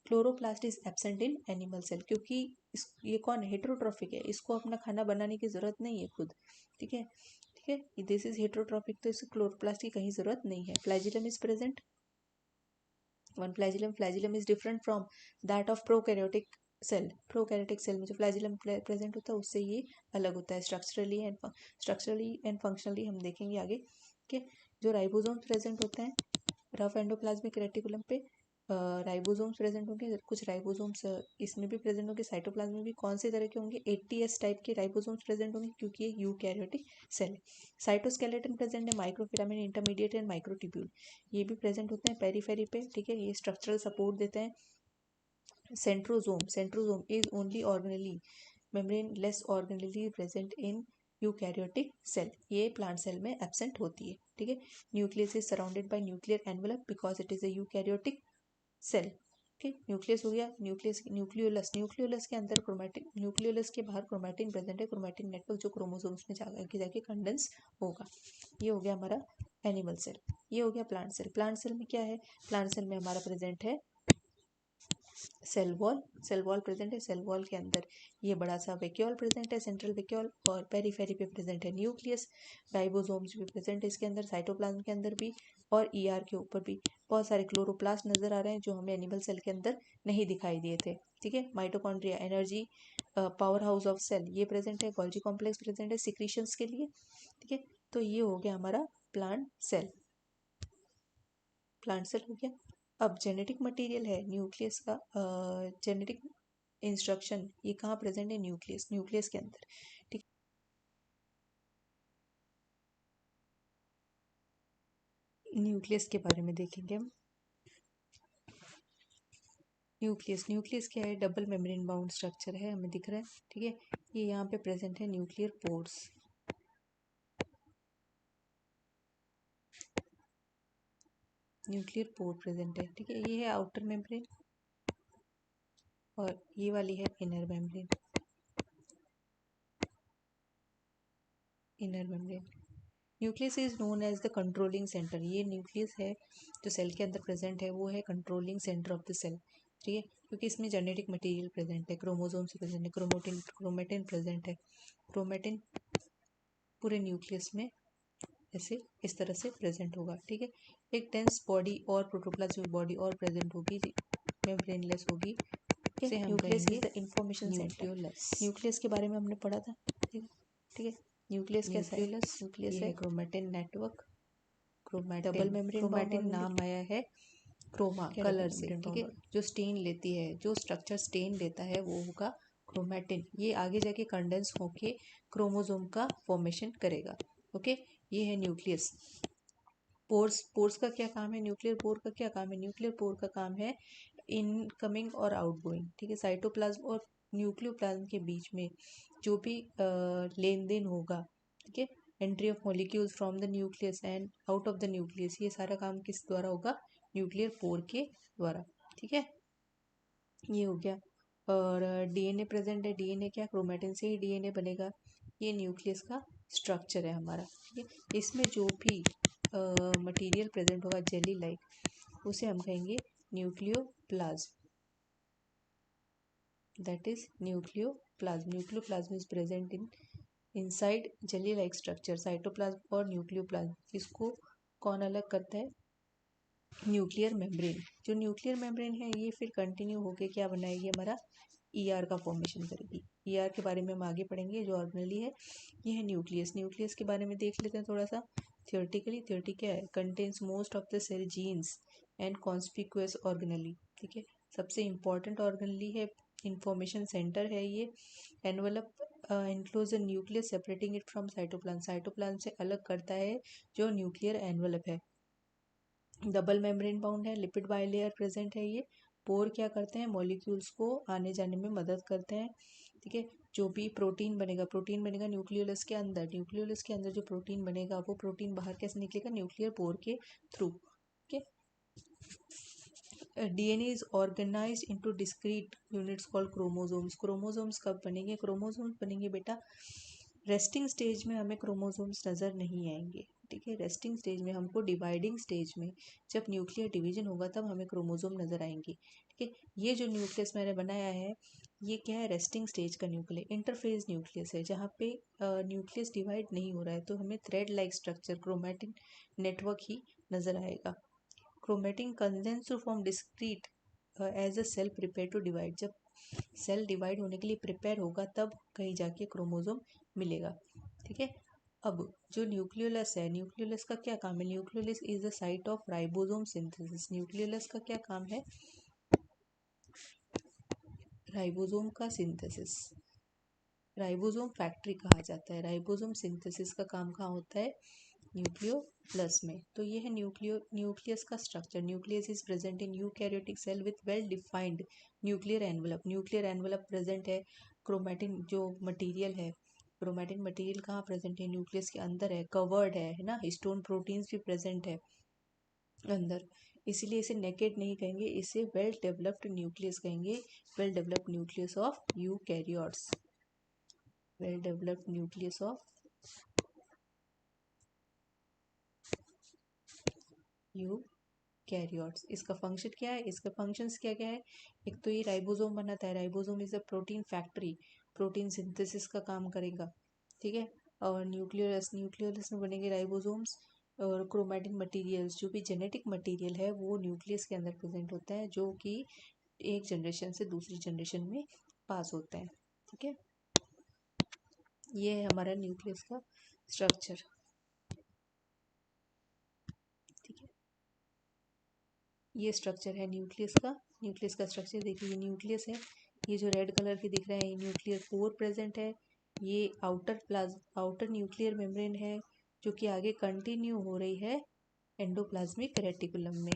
Chloroplast is absent in animal cell, क्योंकि ये कौन है? हेट्रोट्रॉफिक है, इसको अपना खाना बनाने की जरूरत नहीं है खुद, ठीक है, ठीक है। दिस इज हेट्रोट्रॉफिक, तो इसको क्लोरोप्लास्ट की कहीं जरूरत नहीं है। Flagellum is present, one flagellum. Flagellum is different from that of prokaryotic cell. Prokaryotic cell में जो फ्लैजिलम प्रेजेंट होता है उससे ये अलग होता है स्ट्रक्चरली एंड फंक्शनली, हम देखेंगे आगे, ठीक है। जो राइबोसोम प्रेजेंट होते हैं रफ एंडोप्लाज्मिक रेटिकुलम पे, राइबोसोम्स प्रेजेंट होंगे, कुछ राइबोसोम्स इसमें भी प्रेजेंट होंगे, साइटोप्लाज्म में भी। कौन से तरह के होंगे? 80S टाइप के राइबोसोम्स प्रेजेंट होंगे, क्योंकि ये यूकैरियोटिक सेल। साइटोस्केलेटन प्रेजेंट है, माइक्रोफिलामेंट, इंटरमीडिएट एंड माइक्रोट्यूब्यूल ये भी प्रेजेंट होते हैं पेरीफेरी पे, ठीक है। ये स्ट्रक्चरल सपोर्ट देते हैं। Centrosome is only organelle membraneless organelle present in eukaryotic cell, ये प्लांट सेल में एब्सेंट होती है, ठीक है। Nucleus is surrounded by nuclear envelope because it is a eukaryotic cell, ठीक। न्यूक्लियस हो गया, न्यूक्लियस न्यूक्लियोलस, न्यूक्लियोलस के अंदर क्रोमैटिन, न्यूक्लियोलस के बाहर क्रोमैटिन प्रेजेंट है, क्रोमैटिन नेटवर्क जो क्रोमोसोम्स में जाके जाके कंडेंस होगा। ये हो गया हमारा एनिमल सेल। ये हो गया प्लांट सेल। प्लांट सेल में क्या है? प्लांट सेल में हमारा प्रेजेंट है cell wall, cell wall present है। सेल वॉल के अंदर ये बड़ा सा वैक्यूल प्रेजेंट है, सेंट्रल वैक्यूल, और पेरीफेरी पे प्रेजेंट है न्यूक्लियस। राइबोसोम्स भी प्रेजेंट है इसके अंदर, साइटोप्लाज्म के अंदर भी, और ईआर के ऊपर भी बहुत सारे क्लोरोप्लास्ट नजर आ रहे हैं जो हमें एनिमल सेल के अंदर नहीं दिखाई दिए थे, ठीक है। Mitochondria energy powerhouse of cell ये प्रेजेंट है, गोल्जी कॉम्प्लेक्स प्रेजेंट है सिक्रीशंस के लिए, ठीक है। तो ये हो गया हमारा प्लांट सेल, प्लांट सेल हो गया। अब जेनेटिक मटेरियल है न्यूक्लियस का, जेनेटिक इंस्ट्रक्शन ये कहाँ प्रेजेंट है? न्यूक्लियस, न्यूक्लियस के अंदर, ठीक। न्यूक्लियस के बारे में देखेंगे हम। न्यूक्लियस, न्यूक्लियस क्या है? डबल मेम्ब्रेन बाउंड स्ट्रक्चर है, हमें दिख रहा है, ठीक है। ये यहाँ पे प्रेजेंट है nuclear pores, nuclear pore present है, ठीक है। ये है आउटर मेम्ब्रेन, और ये वाली है inner membrane, inner membrane, nucleus is known as the controlling centre. ये न्यूक्लियस है जो सेल के अंदर प्रेजेंट है, वो है controlling centre of the cell. ठीक है, क्योंकि इसमें जेनेटिक मटेरियल प्रेजेंट है, क्रोमोसोम्स प्रेजेंट है, क्रोमेटिन प्रेजेंट है। क्रोमेटिन पूरे न्यूक्लियस में ऐसे इस तरह से प्रेजेंट होगा। ठीक है, एक डेंस बॉडी और प्रोटोप्लाज्मिक बॉडी और प्रेजेंट होगी, मेम्ब्रेनलेस होगी, से हम न्यूक्लियस कहेंगे is the information centre. Nucleolus. Nucleus के बारे में हमने पढ़ा था। ठीक है, ठीक है। न्यूक्लियस कैसा है? न्यूक्लियोलस न्यूक्लियस ये है है chromatin network. Double chromatin, membrane bound chromatin organism. नाम आया है क्रोमा क्या डबल कलर से। मेम्ब्रेन ठीक बाउंड है, ऑर्गेनिज्म? जो स्टेन लेती है, जो स्ट्रक्चर स्टेन लेता है वो होगा क्रोमेटिन। ये आगे जाके कंडेंस होके क्रोमोसोम का फॉर्मेशन करेगा। ओके, ये है न्यूक्लियस। पोर्स, पोर्स का क्या काम है? न्यूक्लियर पोर का क्या काम है? न्यूक्लियर पोर का काम है इनकमिंग और आउटगोइंग। ठीक है, साइटोप्लाज्म और न्यूक्लियोप्लाज्म के बीच में जो भी लेन देन होगा, ठीक है, entry of molecules from the nucleus and out of the nucleus, ये सारा काम किस द्वारा होगा? न्यूक्लियर पोर के द्वारा। ठीक है, ये हो गया। और डीएनए प्रेजेंट है। डीएनए क्या? क्रोमेटिन से ही डीएनए बनेगा। ये न्यूक्लियस का स्ट्रक्चर है हमारा। ठीक है, इसमें जो भी मटेरियल प्रेजेंट होगा जेली लाइक, उसे हम कहेंगे nucleoplasm. That is nucleoplasm. Nucleoplasm is present in inside jelly like structure, cytoplasm और न्यूक्लियोप्लाज्म। इसको कौन अलग करता है? Nuclear membrane. जो न्यूक्लियर मेम्ब्रेन है ये फिर कंटिन्यू होके क्या बनाएगी? हमारा ईआर का फॉर्मेशन करेगी। ईआर के बारे में हम आगे पढ़ेंगे, जो ऑर्गेनेली है। ये है न्यूक्लियस। न्यूक्लियस के बारे में देख लेते हैं थोड़ा सा थियोरेटिकली। थियोरेटी क्या है? Contains most of the cell genes and conspicuous organelle. ठीक है, सबसे इंपॉर्टेंट ऑर्गेनेली है, इंफॉर्मेशन सेंटर है ये। Envelope enclose the nucleus separating it from cytoplasm. Cytoplasm से अलग करता है जो न्यूक्लियर एनवलप है। डबल मेम्ब्रेन बाउंड है, लिपिड बाइलेयर प्रेजेंट है ये। पोर क्या करते हैं? मॉलिक्यूल्स को आने जाने में मदद करते हैं। ठीक है, जो भी प्रोटीन बनेगा, प्रोटीन बनेगा न्यूक्लियोलस के अंदर। न्यूक्लियोलस के अंदर जो प्रोटीन बनेगा, वो प्रोटीन बाहर कैसे निकलेगा? न्यूक्लियर पोर के थ्रू। ठीक है, DNA is organised into discrete units called chromosomes. Chromosomes कब बनेंगे? क्रोमोसोम्स बनेंगे बेटा रेस्टिंग स्टेज में, हमें क्रोमोसोम्स नज़र नहीं आएंगे। ठीक है, रेस्टिंग स्टेज में हमको, डिवाइडिंग स्टेज में, जब न्यूक्लियर डिवीजन होगा तब हमें क्रोमोसोम नज़र आएंगे। ठीक है, ये जो न्यूक्लियस मैंने बनाया है ये क्या है? रेस्टिंग स्टेज का न्यूक्लियस, इंटरफेज न्यूक्लियस है, जहाँ पे न्यूक्लियस डिवाइड नहीं हो रहा है, तो हमें thread like structure chromatin network ही नज़र आएगा। Chromatin condense to form discrete as a cell prepare to divide. जब सेल डिवाइड होने के लिए प्रिपेयर होगा तब कहीं जाके क्रोमोसोम मिलेगा। ठीक है, अब जो न्यूक्लियोलस है, न्यूक्लियोलस का क्या काम है? Nucleolus is the site of ribosome synthesis. Nucleolus का क्या काम है? राइबोसोम का सिंथेसिस। राइबोसोम फैक्ट्री कहा जाता है। राइबोसोम सिंथेसिस का काम कहाँ होता है? न्यूक्लियोलस में। तो ये है न्यूक्लियस का structure. Nucleus is present in eukaryotic cell with well defined nuclear envelope. Nuclear envelope present है। क्रोमैटिन जो मटेरियल है, क्रोमैटिन मटेरियल कहाँ प्रेजेंट है? न्यूक्लियस के अंदर है, कवर्ड है ना। हिस्टोन प्रोटीन्स भी प्रेजेंट है अंदर, इसीलिए इसे नेकेड नहीं कहेंगे, इसे वेल डेवलप्ड न्यूक्लियस कहेंगे। Well developed nucleus of eukaryotes. Well developed nucleus of eukaryotes. इसका फंक्शन क्या है? इसका फंक्शंस क्या क्या है? एक तो ये राइबोसोम बनाता है। Ribosome is a protein factory, protein synthesis का काम करेगा। ठीक है, और न्यूक्लियोलस, न्यूक्लियोलस में बनेंगे राइबोसोम्स। और क्रोमैटिन मटेरियल्स, जो भी जेनेटिक मटेरियल है वो न्यूक्लियस के अंदर प्रेजेंट होता है, जो कि एक जनरेशन से दूसरी जनरेशन में पास होता है। ठीक है, ये है हमारा न्यूक्लियस का स्ट्रक्चर। ठीक है, ये स्ट्रक्चर है न्यूक्लियस का। न्यूक्लियस का स्ट्रक्चर देखिए, ये न्यूक्लियस है। ये जो रेड कलर के दिख रहा है ये न्यूक्लियर पोर प्रेजेंट है। ये आउटर न्यूक्लियर मेम्ब्रेन है, जो कि आगे कंटिन्यू हो रही है एंडोप्लाज्मिक रेटिकुलम में,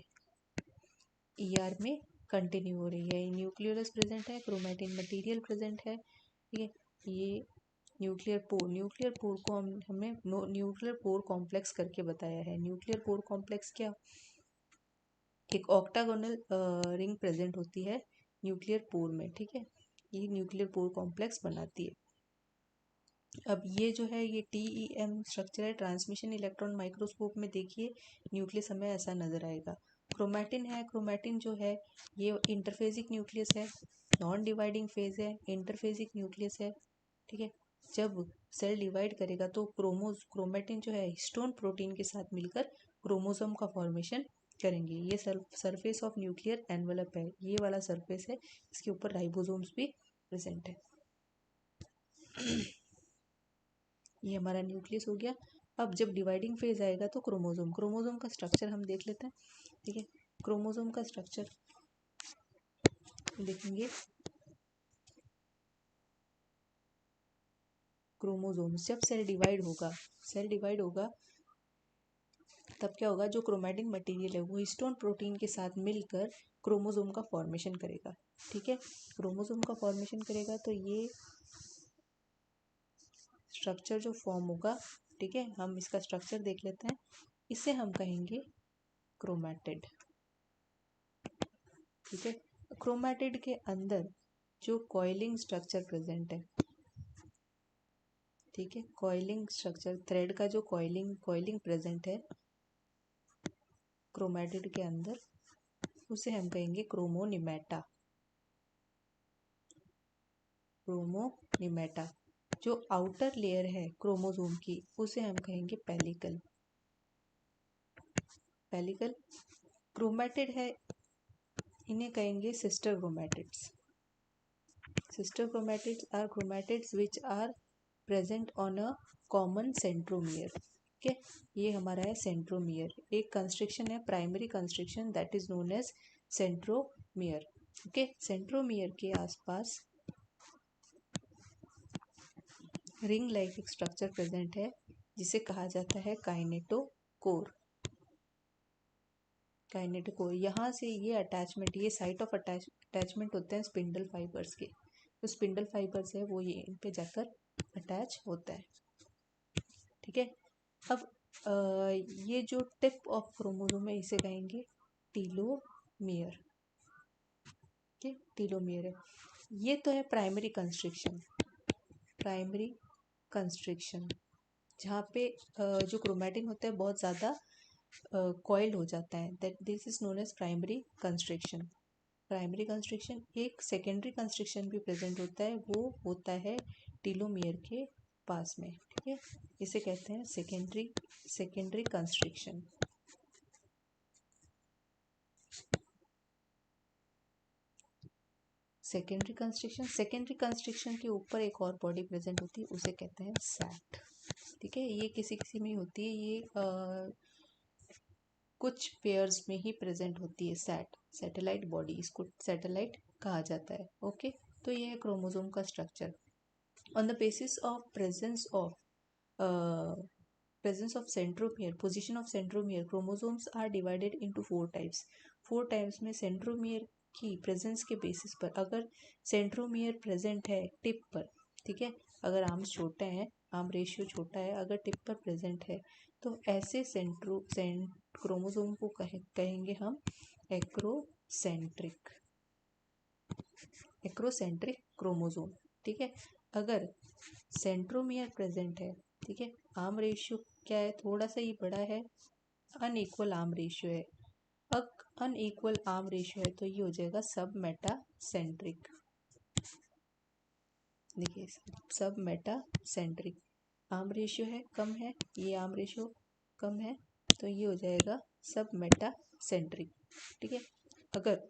ईआर में कंटिन्यू हो रही है। न्यूक्लियोलस प्रेजेंट है, क्रोमैटिन मटेरियल प्रेजेंट है। ठीक है, ये न्यूक्लियर पोर को हमने न्यूक्लियर पोर कॉम्प्लेक्स करके बताया है। न्यूक्लियर पोर कॉम्प्लेक्स क्या? एक ऑक्टागोनल रिंग प्रेजेंट होती है न्यूक्लियर पोर में। ठीक है, ये न्यूक्लियर पोर कॉम्प्लेक्स बनाती है। अब ये जो है ये TEM स्ट्रक्चर है, ट्रांसमिशन इलेक्ट्रॉन माइक्रोस्कोप में देखिए न्यूक्लियस हमें ऐसा नजर आएगा। क्रोमैटिन है, क्रोमैटिन जो है ये इंटरफेजिक न्यूक्लियस है, नॉन डिवाइडिंग फेज है, इंटरफेजिक न्यूक्लियस है। ठीक है, जब सेल डिवाइड करेगा तो क्रोमैटिन जो है हिस्टोन प्रोटीन के साथ मिलकर क्रोमोसोम का फॉर्मेशन करेंगे। ये सरफेस ऑफ न्यूक्लियर एनवलप है, ये वाला सरफेस है, इसके ऊपर राइबोसोम्स भी प्रेजेंट है। ये हमारा न्यूक्लियस हो गया। अब जब डिवाइडिंग फेज आएगा तो क्रोमोसोम का स्ट्रक्चर हम देख लेते हैं। ठीक है, क्रोमोसोम का स्ट्रक्चर देखेंगे। क्रोमोसोम जब सेल डिवाइड होगा तब क्या होगा, जो क्रोमैटिन मटेरियल है वो हिस्टोन प्रोटीन के साथ मिलकर क्रोमोसोम का फॉर्मेशन करेगा। ठीक है, क्रोमोसोम का फॉर्मेशन करेगा तो ये स्ट्रक्चर जो फॉर्म होगा, ठीक है, हम इसका स्ट्रक्चर देख लेते हैं। इसे हम कहेंगे क्रोमैटिड। ठीक है, क्रोमैटिड के अंदर जो कॉइलिंग स्ट्रक्चर प्रेजेंट है, ठीक है, कॉइलिंग स्ट्रक्चर, थ्रेड का जो कॉइलिंग प्रेजेंट है क्रोमैटिड के अंदर, उसे हम कहेंगे क्रोमोनिमेटा। क्रोमोनिमेटा। जो आउटर लेयर है क्रोमोसोम की उसे हम कहेंगे पेलिकल। पेलिकल क्रोमैटिड है, इन्हें कहेंगे sister chromatids. Sister chromatids are chromatids which are present on a common centromere. ठीक है, ये हमारा है सेंट्रोमियर। एक कंस्ट्रिक्शन है, primary constriction, that is known as centromere. Okay, centromere के आसपास रिंग लाइक एक स्ट्रक्चर प्रेजेंट है जिसे कहा जाता है काइनेटोकोर। काइनेटोकोर, यहाँ से ये अटैचमेंट, ये साइट ऑफ अटैचमेंट होते हैं स्पिंडल फाइबर्स के। तो स्पिंडल फाइबर्स है वो ये इन पे जाकर अटैच होता है। ठीक है, अब ये जो टिप ऑफ क्रोमोसोम है इसे कहेंगे टीलोमियर। ठीक, टीलोमियर है। ये तो है प्राइमरी कंस्ट्रिक्शन। प्राइमरी कंस्ट्रिक्शन जहाँ पे जो क्रोमैटिन होता है बहुत ज़्यादा कॉइल्ड हो जाता है, that this is known as primary constriction. Primary constriction. एक सेकेंडरी कंस्ट्रिक्शन भी प्रेजेंट होता है, वो होता है टीलोमियर के पास में। ठीक है, इसे कहते हैं सेकेंडरी कंस्ट्रिक्शन। सेकेंडरी कंस्ट्रिक्शन के ऊपर एक और बॉडी प्रेजेंट होती है, उसे कहते हैं सैट। ठीक है, ये किसी किसी में होती है, ये कुछ पेयर्स में ही प्रेजेंट होती है। सैटेलाइट बॉडी, इसको सैटेलाइट कहा जाता है। ओके, तो ये है क्रोमोसोम का structure. On the basis of presence of centromere, position of centromere, chromosomes are divided into 4 types. 4 types में सेंट्रोमियर की प्रेजेंस के बेसिस पर, अगर सेंट्रोमियर प्रेजेंट है टिप पर, ठीक है, अगर आर्म्स छोटे हैं, आर्म रेशियो छोटा है, अगर टिप पर प्रेजेंट है तो ऐसे क्रोमोसोम को कहेंगे हम एक्रोसेंट्रिक क्रोमोसोम। ठीक है, अगर सेंट्रोमियर प्रेजेंट है, ठीक है, आर्म रेशियो क्या है, थोड़ा सा ही बड़ा है, अनइक्वल आर्म रेशियो है। अनइक्वल आर्म रेशियो है तो ये हो जाएगा सब मेटासेंट्रिक। देखिए, सब मेटासेंट्रिक। आर्म रेशियो है, कम है, ये आर्म रेशियो कम है, तो ये हो जाएगा सब मेटासेंट्रिक। ठीक है, अगर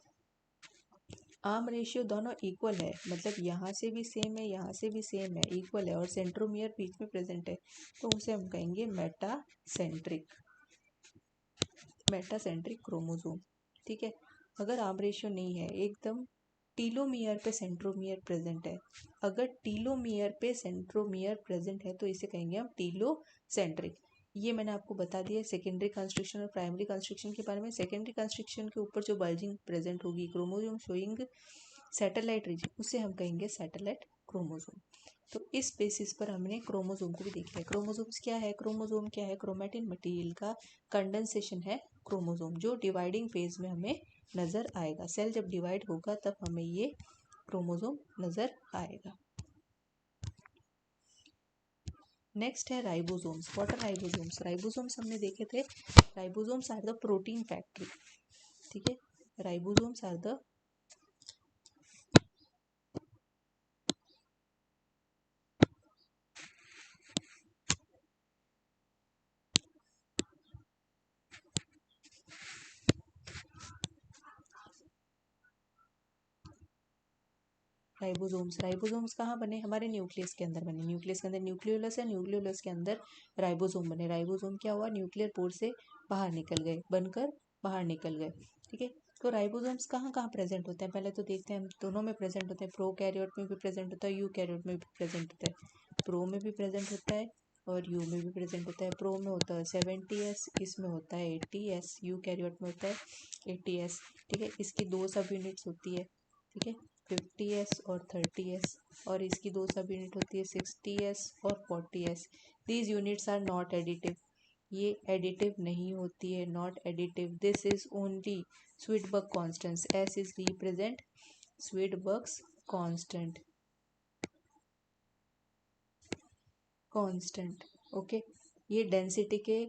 आर्म रेशियो दोनों इक्वल है, मतलब यहाँ से भी सेम है, यहाँ से भी सेम है, इक्वल है, और सेंट्रोमियर बीच में प्रेजेंट है, तो उसे हम कहेंगे मेटासेंट्रिक क्रोमोसोम। ठीक है, अगर आर्म रेशियो नहीं है, एकदम टीलोमियर पे सेंट्रोमियर प्रेजेंट है, अगर टीलोमियर पे सेंट्रोमियर प्रेजेंट है तो इसे कहेंगे हम टीलोसेंट्रिक। ये मैंने आपको बता दिया सेकेंडरी कंस्ट्रिक्शन और प्राइमरी कंस्ट्रिक्शन के बारे में। सेकेंडरी कंस्ट्रिक्शन के ऊपर जो बल्जिंग प्रेजेंट होगी, क्रोमोसोम शोइंग सैटेलाइट रीजन, उसे हम कहेंगे सैटेलाइट क्रोमोसोम। तो इस बेसिस पर हमने क्रोमोसोम को भी देख लिया। क्रोमोसोम्स क्या है, क्रोमोसोम क्या है, क्रोमैटिन मटेरियल का कंडेंसेशन है क्रोमोसोम, जो डिवाइडिंग फेज में हमें नजर आएगा। सेल जब डिवाइड होगा तब हमें ये क्रोमोसोम नजर आएगा। नेक्स्ट है ribosomes. What are ribosomes? Ribosomes हमने देखे थे. Ribosomes are the protein factory. ठीक है, ribosomes are the ribosomes. Ribosomes कहाँ बने? हमारे न्यूक्लियस के अंदर बने. न्यूक्लियस के अंदर न्यूक्लियोलस है, न्यूक्लियोलस के अंदर राइबोसोम बने. राइबोसोम क्या हुआ? न्यूक्लियर पोर से बाहर निकल गए, बनकर बाहर निकल गए. ठीक है, तो राइबोसोम्स कहाँ कहाँ प्रेजेंट होते हैं? पहले तो देखते हैं. हम दोनों में प्रेजेंट होते हैं. प्रोकैरियोट में भी प्रेजेंट होता है, यूकैरियोट में भी प्रेजेंट होता है. प्रो में भी प्रेजेंट होता है और यू में भी प्रेजेंट होता है. प्रो में होता है 70s, इसमें होता है 80s, यूकैरियोट में होता है 80s. ठीक है, इसकी दो सब यूनिट्स होती है. ठीक है, 50s और 30s. और इसकी दो सब यूनिट होती है 60s और 40s. These units are not additive. ये एडिटिव नहीं होती है, not additive. This is only Svedberg constants. S is represent Svedberg's constant. Constant. Okay, ये डेंसिटी के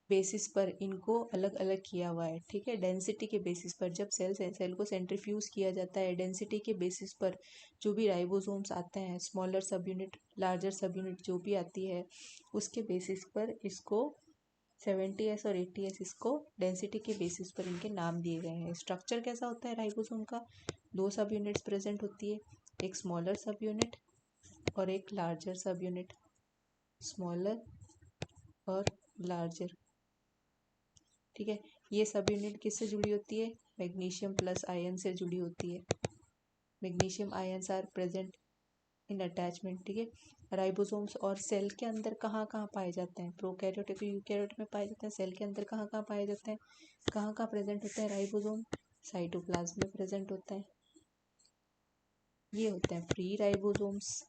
बेसिस पर इनको अलग अलग किया हुआ है. ठीक है, डेंसिटी के बेसिस पर जब सेल को सेंट्रीफ्यूज किया जाता है, डेंसिटी के बेसिस पर जो भी राइबोसोम्स आते हैं, स्मॉलर सब यूनिट, लार्जर सब यूनिट जो भी आती है, उसके बेसिस पर इसको 70s और 80s, इसको डेंसिटी के बेसिस पर इनके नाम दिए गए हैं. स्ट्रक्चर कैसा होता है राइबोसोम का? दो सब यूनिट्स प्रेजेंट होती है, एक स्मॉलर सब यूनिट और एक लार्जर सब यूनिट. स्मॉलर और लार्जर. ठीक है, ये सब यूनिट किससे जुड़ी होती है? मैग्नीशियम प्लस आयन से जुड़ी होती है. Magnesium ions are present in attachment. ठीक है, राइबोसोम्स और सेल के अंदर कहाँ कहाँ पाए जाते हैं? प्रोकैरियोट और यूकैरियोट में पाए जाते हैं. सेल के अंदर कहाँ कहाँ पाए जाते हैं? कहाँ कहाँ प्रेजेंट होते हैं राइबोसोम? साइटोप्लाज्म में प्रेजेंट होता है. ये होते हैं free ribosomes.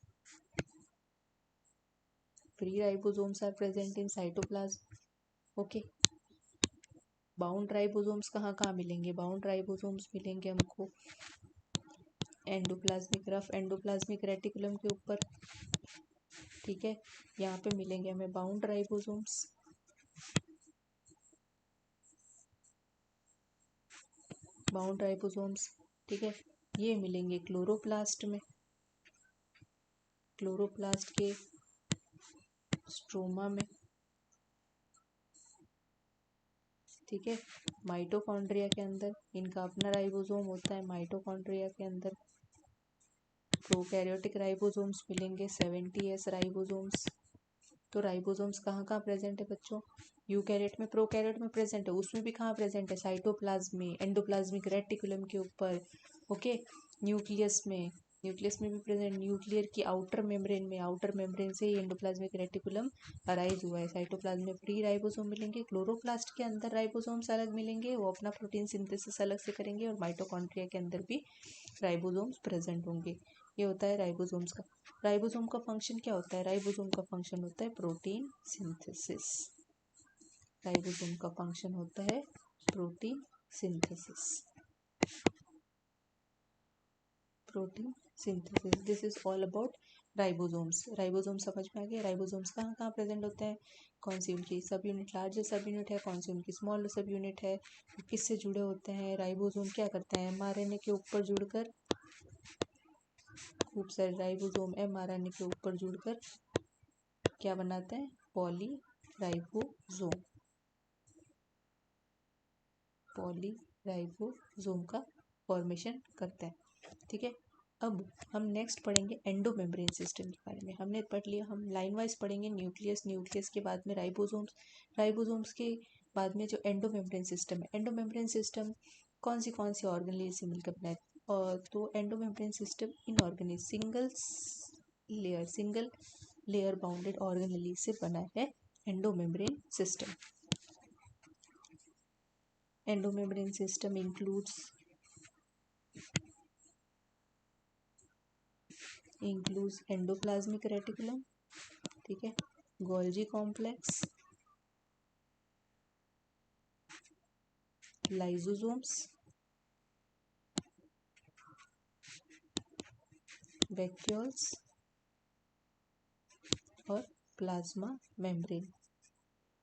Free ribosomes are present in cytoplasm. Okay, bound ribosomes कहाँ कहाँ मिलेंगे? बाउंड राइबोसोम्स मिलेंगे हमको एंडोप्लाज्मिक रफ एंडोप्लाज्मिक रेटिकुलम के ऊपर. ठीक है, यहाँ पे मिलेंगे हमें बाउंड राइबोसोम्स. Bound ribosomes. ठीक है, ये मिलेंगे क्लोरोप्लास्ट में, क्लोरोप्लास्ट के स्ट्रोमा में. ठीक है, माइटोकॉन्ड्रिया के अंदर इनका अपना राइबोसोम होता है. माइटोकॉन्ड्रिया के अंदर प्रोकैरियोटिक राइबोसोम्स मिलेंगे 70s राइबोसोम्स. तो राइबोसोम्स कहाँ कहाँ प्रेजेंट है बच्चों? यूकैरियोट में, प्रोकैरियोट में प्रेजेंट है. उसमें भी कहाँ प्रेजेंट है? साइटोप्लाज्म में, एंडोप्लाज्मिक रेटिकुलम के ऊपर. ओके, न्यूक्लियस में, न्यूक्लियस में भी प्रेजेंट. न्यूक्लियर की आउटर मेम्ब्रेन में, आउटर मेम्ब्रेन से ही एंडोप्लाज्मिक रेटिकुलम अराइज हुआ है. साइटोप्लाज्म में फ्री राइबोसोम मिलेंगे. क्लोरोप्लास्ट के अंदर राइबोसोम्स अलग मिलेंगे, वो अपना प्रोटीन सिंथेसिस अलग से करेंगे. और माइटोकॉन्ड्रिया के अंदर भी राइबोसोम्स प्रेजेंट होंगे. ये होता है राइबोसोम्स का. राइबोसोम का फंक्शन क्या होता है? राइबोसोम का फंक्शन होता है प्रोटीन सिंथेसिस. राइबोसोम का फंक्शन होता है protein synthesis. Protein synthesis. This is all about ribosomes. Ribosome समझ में आ गया? राइबोसोम्स कहाँ कहाँ प्रेजेंट होते हैं? कौन सी उनकी सब यूनिट लार्जर सब यूनिट है, कौन सी उनकी स्मॉल सब यूनिट है, किससे जुड़े होते हैं? राइबोसोम क्या करते हैं? एमआरएनए के ऊपर जुड़कर, खूब सारे राइबोसोम एमआरएनए के ऊपर जुड़कर क्या बनाते हैं? Poly ribosome. पॉली राइबोसोम का फॉर्मेशन करते हैं. ठीक है, अब हम नेक्स्ट पढ़ेंगे एंडो मेम्ब्रेन सिस्टम के बारे में. हमने पढ़ लिया, हम लाइन वाइज पढ़ेंगे. न्यूक्लियस, न्यूक्लियस के बाद में राइबोसोम्स, राइबोसोम्स के बाद में जो एंडो मेम्ब्रेन सिस्टम है. एंडो मेम्ब्रेन सिस्टम कौन सी ऑर्गेनेल से मिलकर बना है? और तो endomembrane system in organelle single layer bounded organelle से बना है endomembrane system. Endomembrane system includes endoplasmic reticulum. ठीक है, गोल्जी कॉम्प्लेक्स, लाइसोसोम्स, वैक्यूल्स और प्लाज्मा मेम्ब्रेन।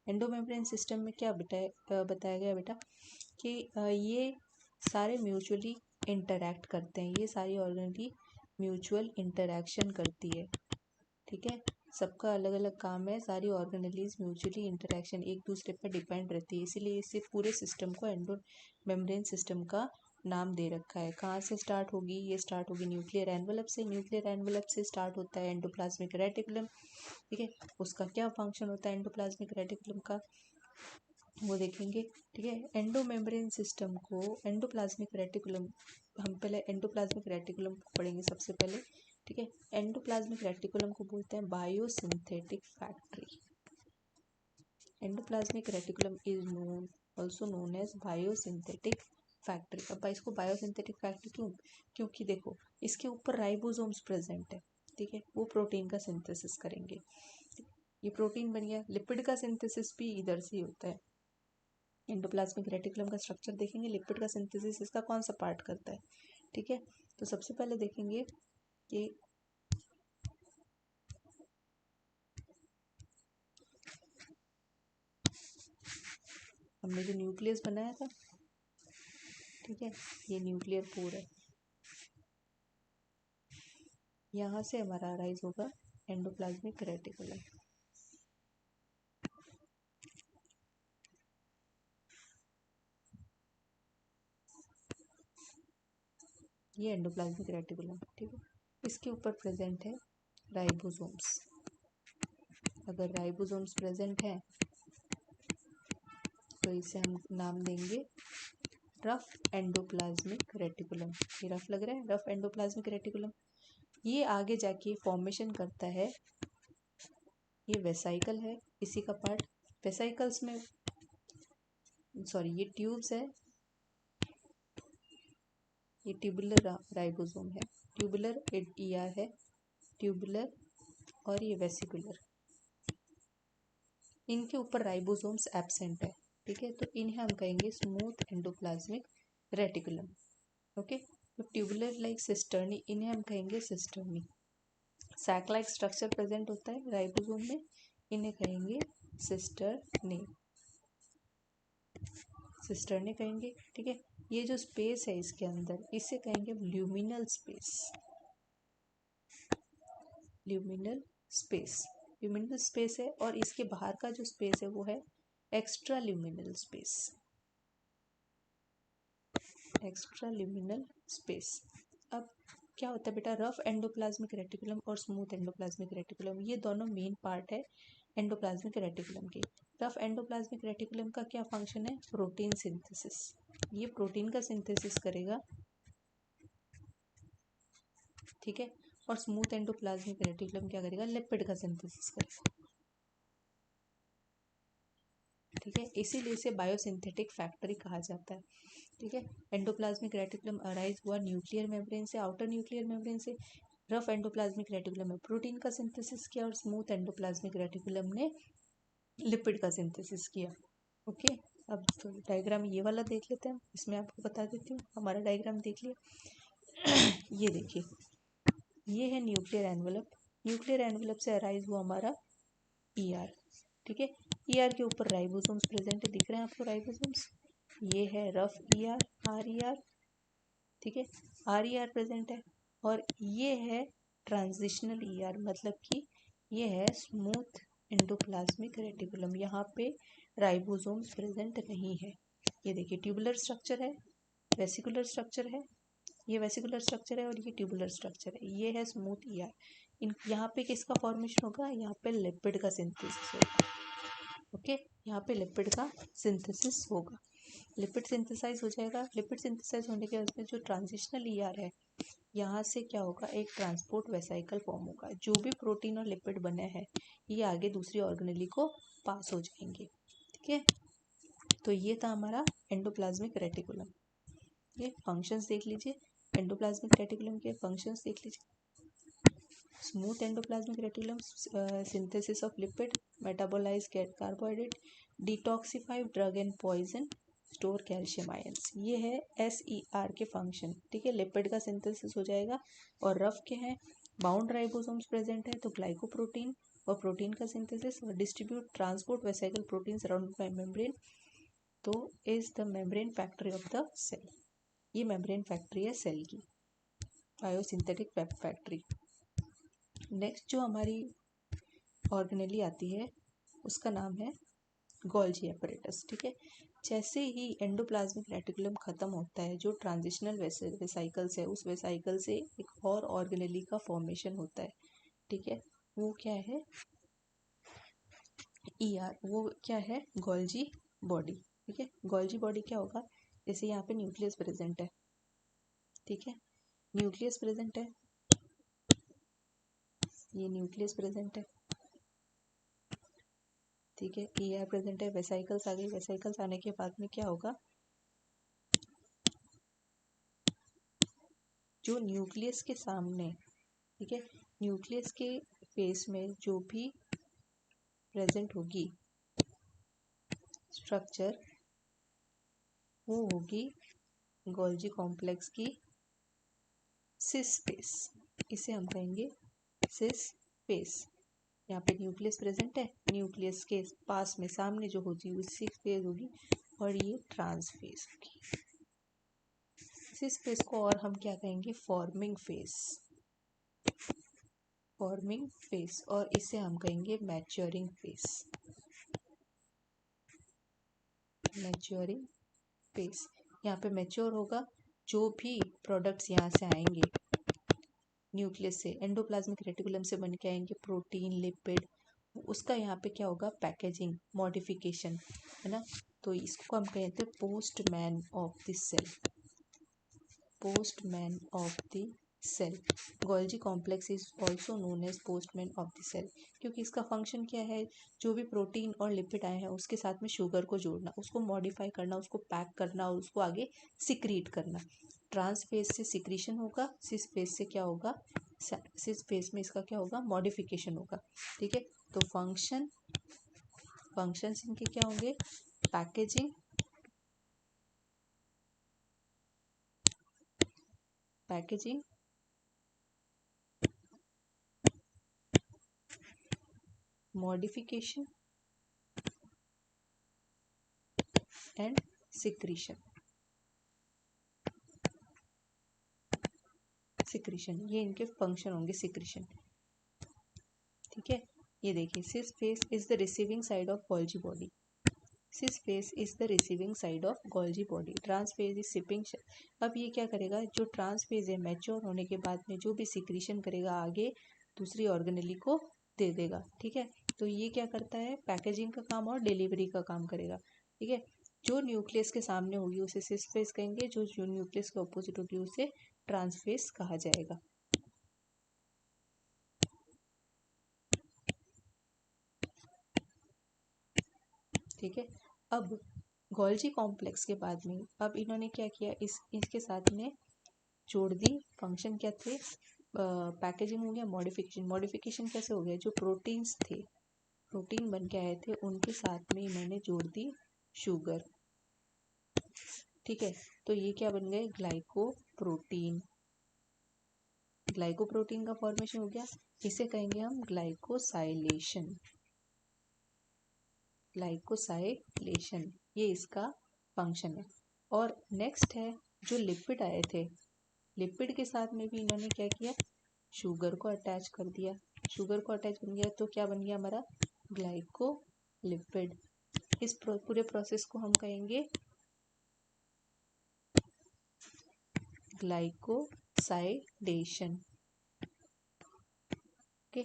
एंडोमेम्ब्रेन सिस्टम में क्या बताया गया बेटा कि ये सारे म्यूचुअली इंटरैक्ट करते हैं, ये सारी ऑर्गेनली म्यूचुअल इंटरैक्शन करती है, ठीक है। सबका अलग अलग काम है, सारी ऑर्गेनेलीज म्यूचुअली इंटरैक्शन एक दूसरे पर डिपेंड रहती है, इसीलिए इसे पूरे सिस्टम को एंडो मेम्ब्रेन सिस्टम का नाम दे रखा है। कहाँ से स्टार्ट होगी, ये स्टार्ट होगी न्यूक्लियर एनवलप से, न्यूक्लियर एनवलप से स्टार्ट होता है एंडोप्लाज्मिक रेटिकुलम, ठीक है। उसका क्या फंक्शन होता है एंडोप्लाज्मिक रेटिकुलम का, वो देखेंगे, ठीक है। एंडोमेम्ब्रेन सिस्टम को एंडोप्लाज्मिक रेटिकुलम, हम पहले एंडोप्लाज्मिक रेटिकुलम को पढ़ेंगे सबसे पहले, ठीक है। एंडोप्लाज्मिक रेटिकुलम को बोलते हैं biosynthetic factory. Endoplasmic reticulum is known also known as biosynthetic factory. अब इसको बायोसिंथेटिक फैक्ट्री क्यों, क्योंकि देखो इसके ऊपर राइबोसोम्स प्रेजेंट है, ठीक है, वो प्रोटीन का सिंथेसिस करेंगे, ये प्रोटीन बन गया। लिपिड का सिंथेसिस भी इधर से ही होता है। एंडोप्लाज्मिक रेटिकुलम का स्ट्रक्चर देखेंगे, लिपिड का सिंथेसिस इसका कौन सा पार्ट करता है, ठीक है। तो सबसे पहले देखेंगे कि हमने जो न्यूक्लियस बनाया था, ठीक है, ये न्यूक्लियर पोर है, यहाँ से हमारा अराइज होगा एंडोप्लाज्मिक रेटिकुलम। ये एंडोप्लाज्मिक रेटिकुलम, ठीक है। इसके ऊपर प्रेजेंट है राइबोसोम्स। अगर राइबोसोम्स प्रेजेंट है तो इसे हम नाम देंगे रफ एंडोप्लाज्मिक रेटिकुलम। ये रफ लग रहा है, रफ एंडोप्लाज्मिक रेटिकुलम। ये आगे जाके फॉर्मेशन करता है, ये वेसाइकल है इसी का पार्ट। वेसाइकल्स में सॉरी ये ट्यूब्स है, ये ट्यूबुलर राइबोसोम है, ट्यूबुलर ईआर है, ट्यूबुलर और ये वेसिकुलर, इनके ऊपर राइबोसोम्स एब्सेंट है, ठीक है। तो इन्हें हम कहेंगे स्मूथ एंडोप्लाज्मिक रेटिकुलम, ओके। तो ट्यूबुलर लाइक सिस्टर्नी, इन्हें हम कहेंगे cisternae. Sac like structure present होता है राइबोसोम में, इन्हें कहेंगे सिस्टर्नी, सिस्टर्नी कहेंगे, ठीक है। ये जो स्पेस है इसके अंदर, इसे कहेंगे luminal space, luminal space, luminal space है। और इसके बाहर का जो स्पेस है वो है extra luminal space, extra luminal space. अब क्या होता है बेटा, रफ एंडोप्लाज्मिक रेटिकुलम और स्मूथ एंडोप्लाज्मिक रेटिकुलम, ये दोनों मेन पार्ट है एंडोप्लाज्मिक रेटिकुलम के। रफ एंडोप्लाज्मिक रेटिकुलम का क्या फंक्शन है, प्रोटीन सिंथेसिस, ये प्रोटीन का सिंथेसिस करेगा, ठीक है। और स्मूथ एंडोप्लाज्मिक रेटिकुलम क्या करेगा, लिपिड का सिंथेसिस करेगा, ठीक है। इसीलिए इसे बायोसिंथेटिक फैक्ट्री कहा जाता है, ठीक है। एंडोप्लाज्मिक रेटिकुलम अराइज हुआ न्यूक्लियर मेम्ब्रेन से, आउटर न्यूक्लियर मेम्ब्रेन से। रफ एंडोप्लाज्मिक रेटिकुलम में प्रोटीन का सिंथेसिस किया और स्मूथ एंडोप्लाज्मिक रेटिकुलम ने लिपिड का सिंथेसिस किया, ओके। अब तो डायग्राम ये वाला देख लेते हैं, इसमें आपको बता देती हूँ, हमारा डायग्राम देख लिया। ये देखिए, ये है न्यूक्लियर एनवलप, न्यूक्लियर एनवलप से अराइज हुआ हमारा ईआर, ठीक है। ईआर के ऊपर राइबोसोम्स प्रेजेंट है, दिख रहे हैं आपको राइबोसोम्स, ये है रफ ईआर, आरईआर, ठीक है, आरईआर प्रेजेंट है। और ये है ट्रांजिशनल ईआर, मतलब कि ये है स्मूथ एंडोप्लाज्मिक रेटिकुलम, यहाँ पे राइबोसोम्स प्रेजेंट नहीं है। ये देखिए ट्यूबुलर स्ट्रक्चर है, वेसिकुलर स्ट्रक्चर है, ये वेसिकुलर स्ट्रक्चर है और ये ट्यूबुलर स्ट्रक्चर है, ये है स्मूथ ईआर। इन यहाँ पे किसका फॉर्मेशन होगा, यहाँ पे लिपिड का सिंथेसिस होगा, ओके। यहाँ पे लिपिड का सिंथेसिस होगा, लिपिड सिंथेसाइज हो जाएगा। लिपिड सिंथेसाइज होने के बाद में जो ट्रांजिशनल ईआर है, यहाँ से क्या होगा, एक ट्रांसपोर्ट वेसाइकल फॉर्म होगा, जो भी प्रोटीन और लिपिड बने हैं ये आगे दूसरी ऑर्गेनेली को पास हो जाएंगे, ठीक है। तो ये था हमारा एंडोप्लाज्मिक रेटिकुलम। ये फंक्शंस देख लीजिए, एंडोप्लाज्मिक रेटिकुलम के फंक्शंस देख लीजिए। Smooth endoplasmic reticulum, synthesis of lipid, metabolise carbohydrate, detoxify drug and poison, store calcium ions, ये है एसईआर के फंक्शन, ठीक है। लिपिड का सिंथेसिस हो जाएगा। और रफ के हैं, बाउंड राइबोसोम्स प्रेजेंट है तो ग्लाइकोप्रोटीन, और प्रोटीन का सिंथेसिस और distribute transport vesicle protein surrounded by membrane, तो is the membrane factory of the cell. ये मेम्ब्रेन फैक्ट्री है सेल की, बायोसिंथेटिक फैक्ट्री। नेक्स्ट जो हमारी ऑर्गेनेली आती है उसका नाम है गोल्जी एपरेटस। ठीक है, जैसे ही एंडोप्लाज्मिक रेटिकुलम खत्म होता है, जो ट्रांजिशनल वेसाइकल्स है, उस वेसाइकल से एक और ऑर्गेनेली का फॉर्मेशन होता है। ठीक है, वो क्या है, ईआर, वो क्या है, गोल्जी बॉडी। ठीक है, गोल्जी बॉडी क्या होगा, जैसे यहाँ पे न्यूक्लियस प्रेजेंट है। ठीक है, न्यूक्लियस प्रेजेंट है, ये न्यूक्लियस प्रेजेंट है। ठीक है, ईआर प्रेजेंट है, वेसाइकल्स आ गई, वेसाइकल्स आने के बाद में क्या होगा, जो न्यूक्लियस के सामने, ठीक है, न्यूक्लियस के फेस में जो भी प्रेजेंट होगी स्ट्रक्चर, वो होगी गोल्जी कॉम्प्लेक्स की सिस फेस। इसे हम कहेंगे सिस फेस। यहाँ पे न्यूक्लियस प्रेजेंट है, न्यूक्लियस के पास में सामने जो होती है वो सिस फेस होगी और ये ट्रांस फेस होगी। सिस फेस को और हम क्या कहेंगे, फॉर्मिंग फेस, फॉर्मिंग फेस, और इसे हम कहेंगे मैच्योरिंग फेस, मैच्योरिंग फेस। यहाँ पे मैच्योर होगा, जो भी प्रोडक्ट्स यहाँ से आएंगे न्यूक्लियस से, एंडोप्लाज्मिक रेटिकुलम से बन के आएंगे, प्रोटीन, लिपिड, उसका यहाँ पे क्या होगा, पैकेजिंग, मॉडिफिकेशन, है ना। तो इसको हम कहते हैं postman of the cell, postman of the cell. Golgi complex is also known as postman of the cell, क्योंकि इसका फंक्शन क्या है, जो भी प्रोटीन और लिपिड आए हैं उसके साथ में शुगर को जोड़ना, उसको मॉडिफाई करना, उसको पैक करना और उसको आगे सिक्रीट करना। ट्रांस फेज से सिक्रीशन होगा, सिस फेज से क्या होगा, सिस फेज में इसका क्या होगा, मॉडिफिकेशन होगा। ठीक है, तो फंक्शंस इनके क्या होंगे, पैकेजिंग, मॉडिफिकेशन एंड सिक्रीशन, ये इनके फंक्शन होंगे, सिक्रीशन। ठीक है, ये देखिए, cis face is the receiving side of Golgi body, cis face is the receiving side of Golgi body, trans face is shipping. अब ये क्या करेगा, जो ट्रांस फेज है मैच्योर होने के बाद में जो भी सिक्रीशन करेगा आगे दूसरी ऑर्गेनेली को दे देगा। ठीक है, तो ये क्या करता है, पैकेजिंग का काम और डिलीवरी का काम करेगा। ठीक है, जो न्यूक्लियस के सामने होगी उसे सिस फेस कहेंगे, जो न्यूक्लियस के ऑपोजिट होगी उसे ट्रांस फेस कहा जाएगा। ठीक है, अब गोल्जी कॉम्प्लेक्स के बाद में अब इन्होंने क्या किया, इसके साथ में जोड़ दी, फंक्शन क्या थे, पैकेजिंग हो गया, मॉडिफिकेशन कैसे हो गया, जो प्रोटीन्स थे, प्रोटीन बन के आए थे, उनके साथ में इन्होंने जोड़ दी शुगर। ठीक है, तो ये क्या बन गए, ग्लाइकोप्रोटीन, ग्लाइकोप्रोटीन का फॉर्मेशन हो गया, इसे कहेंगे हम ग्लाइकोसाइलेशन, ग्लाइकोसाइलेशन, ये इसका फंक्शन है। और नेक्स्ट है, जो लिपिड आए थे, लिपिड के साथ में भी इन्होंने क्या किया, शुगर को अटैच कर दिया, शुगर को अटैच बन गया तो क्या बन गया हमारा, ग्लाइकोलिपिड। इस पूरे प्रोसेस को हम कहेंगे ग्लाइकोसाइडेशन। Okay,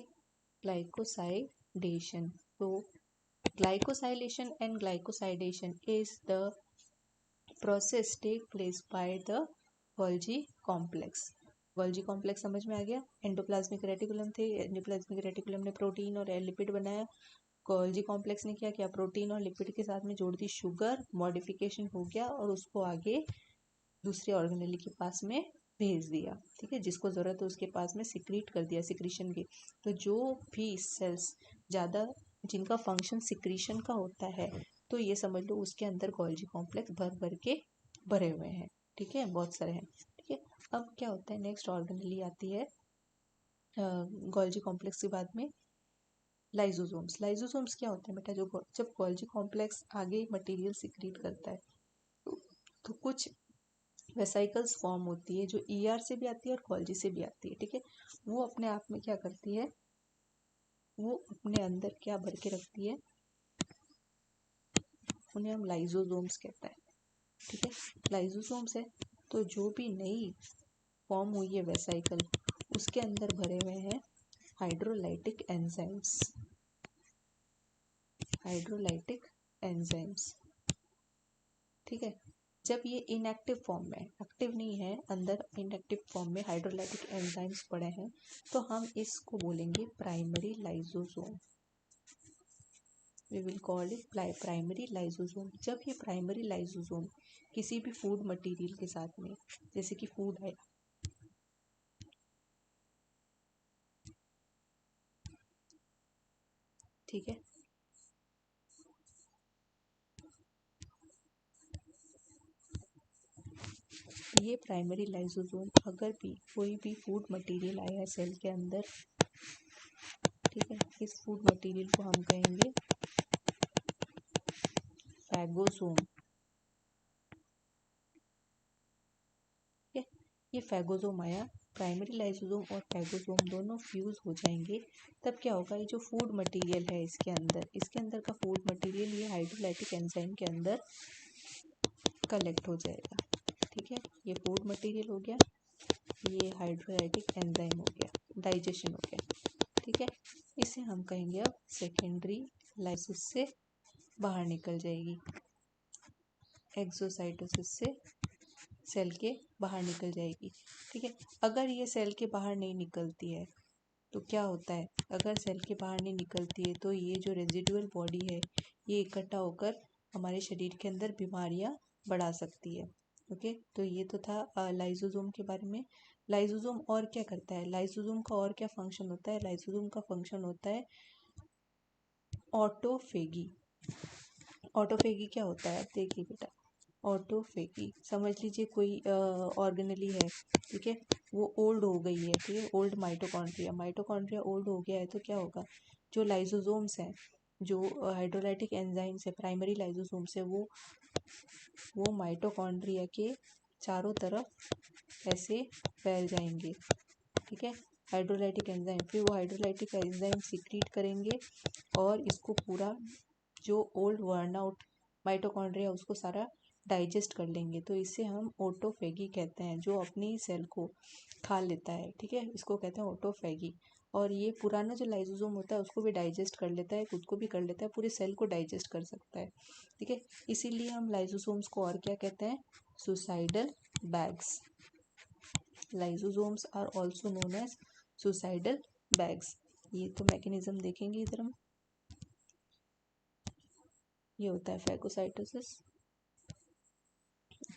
glycosidation. तो glycosylation and glycosidation is the process take place by the Golgi complex. Golgi complex समझ में आ गया, एंडोप्लाज्मिक रेटिकुलम थे, एंडोप्लाज्मिक रेटिकुलम ने प्रोटीन और लिपिड बनाया, गोल्जी कॉम्प्लेक्स ने क्या किया, प्रोटीन और लिपिड के साथ में जोड़ दी शुगर, मॉडिफिकेशन हो गया और उसको आगे दूसरे ऑर्गेनेली के पास में भेज दिया। ठीक है, जिसको जरूरत है उसके पास में सिक्रीट कर दिया, सिक्रीशन की। तो जो भी सेल्स ज़्यादा जिनका फंक्शन सिक्रीशन का होता है, तो ये समझ लो उसके अंदर गोल्जी कॉम्प्लेक्स भर भर के भरे हुए हैं। ठीक है, बहुत सारे हैं। ठीक है, अब क्या होता है, नेक्स्ट ऑर्गेनेली आती है गोल्जी कॉम्प्लेक्स के बाद में लाइजोसोम्स क्या होते हैं बेटा? जो जब गोल्जी कॉम्प्लेक्स आगे मटेरियल सिक्रीट करता है तो कुछ वेसाइकल्स फॉर्म होती है जो ईआर से भी आती है और गोल्जी से भी आती है, ठीक है। वो अपने आप में क्या करती है, वो अपने अंदर क्या भर के रखती है, उन्हें हम लाइजोसोम्स कहते हैं, ठीक है। लाइजोसोम्स है तो जो भी नई फॉर्म हुई है वेसाइकल, उसके अंदर भरे हुए हैं हाइड्रोलाइटिक एंजाइम्स, ठीक है। जब ये इनएक्टिव फॉर्म में, एक्टिव नहीं है, अंदर इनएक्टिव फॉर्म में हाइड्रोलाइटिक एंजाइम्स पड़े हैं, तो हम इसको बोलेंगे primary lysosome. We will call it primary lysosome. जब ये प्राइमरी लाइजोसोम किसी भी फूड मटेरियल के साथ में, जैसे कि फूड है, ठीक है, ये प्राइमरी लाइसोसोम अगर भी कोई भी फूड मटेरियल आया है सेल के अंदर, ठीक है, इस फूड मटेरियल को हम कहेंगे फैगोसोम, ठीक है। ये फैगोसोम आया, प्राइमरी लाइसोसोम और फैगोसोम दोनों फ्यूज हो जाएंगे, तब क्या होगा, ये जो फूड मटेरियल है इसके अंदर का फूड मटेरियल ये हाइड्रोलाइटिक एंजाइम के अंदर कलेक्ट हो जाएगा, ठीक है। ये फूड मटेरियल हो गया, ये हाइड्रोलाइटिक एंजाइम हो गया, डाइजेशन हो गया, ठीक है। इसे हम कहेंगे अब सेकेंडरी लाइसिस से बाहर निकल जाएगी, एक्सोसाइटोसिस से सेल के बाहर निकल जाएगी, ठीक है। अगर ये सेल के बाहर नहीं निकलती है तो क्या होता है, अगर सेल के बाहर नहीं निकलती है तो ये जो रेजिडुअल बॉडी है ये इकट्ठा होकर हमारे शरीर के अंदर बीमारियां बढ़ा सकती है, ओके। तो ये तो था लाइसोसोम के बारे में। लाइसोसोम और क्या करता है, लाइसोसोम का और क्या फंक्शन होता है, लाइसोसोम का फंक्शन होता है ऑटोफेगी। ऑटोफेगी क्या होता है, देखिए बेटा, ऑटोफेगी समझ लीजिए कोई ऑर्गेनली है, ठीक है, वो ओल्ड हो गई है, ठीक है, ओल्ड माइटोकॉन्ड्रिया ओल्ड हो गया है, तो क्या होगा, जो लाइसोसोम्स हैं, जो हाइड्रोलाइटिक एंजाइम्स है, प्राइमरी लाइसोसोम्स है, वो माइटोकॉन्ड्रिया के चारों तरफ ऐसे फैल जाएंगे, ठीक है, हाइड्रोलाइटिक एंजाइम, फिर वो हाइड्रोलाइटिक एंजाइम सिक्रीट करेंगे और इसको पूरा जो ओल्ड वर्न आउट माइटोकॉन्ड्रिया उसको सारा डाइजेस्ट कर लेंगे, तो इसे हम ऑटोफेगी कहते हैं, जो अपनी सेल को खा लेता है, ठीक है, इसको कहते हैं ऑटोफेगी। और ये पुराना जो लाइसोसोम होता है उसको भी डाइजेस्ट कर लेता है, खुद को भी कर लेता है, पूरे सेल को डाइजेस्ट कर सकता है, ठीक है। इसीलिए हम लाइसोसोम्स को और क्या कहते हैं, suicidal bags. Lysosomes are also known as suicidal bags. ये तो मैकेनिज्म देखेंगे इधर हम, ये होता है फैगोसाइटोसिस,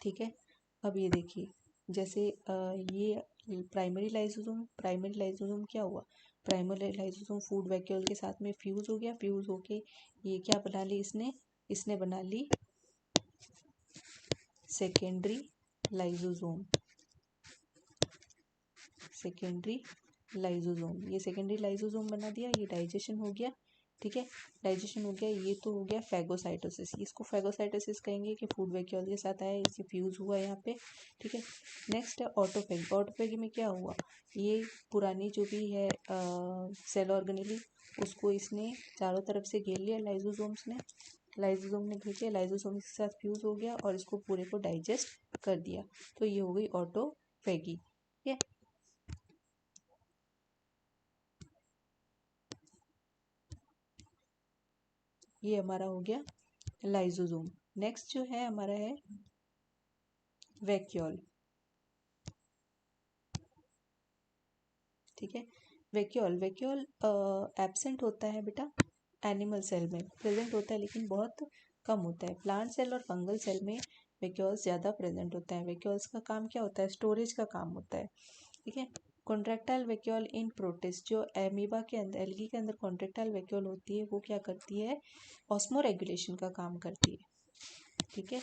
ठीक है। अब ये देखिए, जैसे ये प्राइमरी लाइसोसोम क्या हुआ, प्राइमरी लाइसोसोम फूड वैक्यूल के साथ में फ्यूज हो गया, फ्यूज होके ये क्या बना ली, इसने बना ली सेकेंडरी लाइसोसोम, ये सेकेंडरी लाइसोसोम बना दिया, ये डाइजेशन हो गया, ठीक है, डाइजेशन हो गया, ये तो हो गया फैगोसाइटोसिस, इसको फैगोसाइटोसिस कहेंगे कि फूड वैक्यूल के साथ आया, इसे फ्यूज हुआ यहाँ पे, ठीक है। नेक्स्ट है ऑटोफेगी। ऑटोफेगी में क्या हुआ, ये पुरानी जो भी है सेल ऑर्गेनेली, उसको इसने चारों तरफ से घेर लिया, लाइसोसोम ने घेर लिया, लाइसोसोम के साथ फ्यूज हो गया और इसको पूरे को डाइजेस्ट कर दिया, तो ये हो गई ऑटोफेगी, ठीक है। ये हमारा हो गया लाइसोसोम। नेक्स्ट जो है हमारा है वैक्यूल, ठीक है। वैक्यूल एब्सेंट होता है बेटा, एनिमल सेल में प्रेजेंट होता है लेकिन बहुत कम होता है, प्लांट सेल और फंगल सेल में वैक्यूल्स ज़्यादा प्रेजेंट होता है। वैक्यूल्स का काम क्या होता है, स्टोरेज का काम होता है, ठीक है। कॉन्ट्रेक्टाइल वैक्यूल इन प्रोटिस्ट, जो एमीबा के अंदर, एल्गी के अंदर कॉन्ट्रेक्टाइल वैक्यूल होती है, वो क्या करती है, ऑस्मो रेगुलेशन का काम करती है, ठीक है,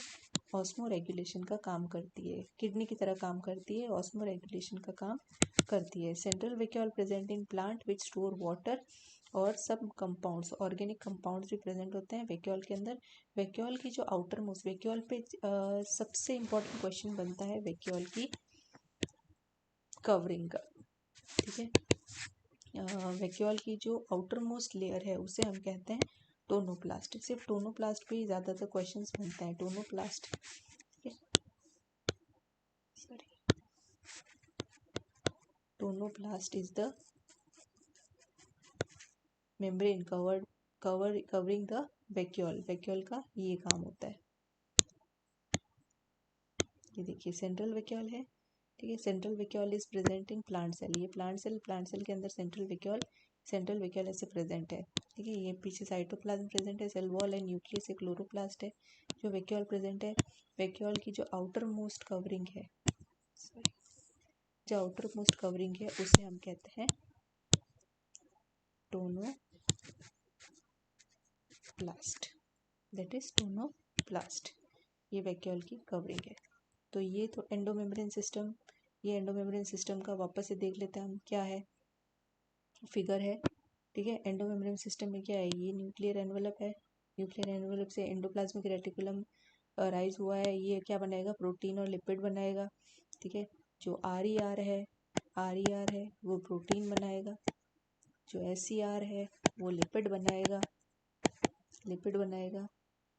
ऑस्मो रेगुलेशन का काम करती है, किडनी की तरह काम करती है, ऑस्मो रेगुलेशन का काम करती है। Central vacuole present in plant which store water और सब कंपाउंड्स, ऑर्गेनिक कंपाउंड्स भी प्रेजेंट होते हैं वैक्यूल के अंदर। वैक्यूल की जो आउटर मोस्ट, वैक्यूल पे सबसे इम्पोर्टेंट क्वेश्चन बनता है वैक्यूल की कवरिंग का, ठीक है। वैक्यूल की जो आउटर मोस्ट लेयर है उसे हम कहते हैं टोनोप्लास्ट। सिर्फ टोनोप्लास्ट पे ही ज़्यादातर क्वेश्चंस बनते हैं, टोनोप्लास्ट, ठीक है। Sorry, tonoplast is the membrane covering the vacuole. Vacuole का ये काम होता है। ये देखिए सेंट्रल वैक्यूल है, ठीक है। Central vacuole is present in plant cell. ये प्लांट सेल के अंदर सेंट्रल वैक्यूल ऐसे प्रेजेंट है, ठीक है। ये पीछे साइटोप्लाज्म प्रेजेंट है, सेल वॉल एंड न्यूक्लियस, एक क्लोरोप्लास्ट है। जो वैक्यूल प्रेजेंट है, वैक्यूल की जो आउटर मोस्ट कवरिंग है, सॉरी, जो आउटर मोस्ट कवरिंग है उसे हम कहते हैं टोनोप्लास्ट, दैट इज टोनोप्लास्ट। ये वैक्यूल की कवरिंग है। तो ये तो एंडोमेम्ब्रेन सिस्टम, ये एंडोमेम्ब्रेन सिस्टम का वापस से देख लेते हैं हम क्या है, फिगर है, ठीक है। एंडोमेम्ब्रेन सिस्टम में क्या है, ये न्यूक्लियर एनवलप है। न्यूक्लियर एनवलप से एंडोप्लाज्मिक रेटिकुलम राइज हुआ है। ये क्या बनाएगा, प्रोटीन और लिपिड बनाएगा, ठीक है। जो आर ई आर है वो प्रोटीन बनाएगा, जो SCR है वो लिपिड बनाएगा।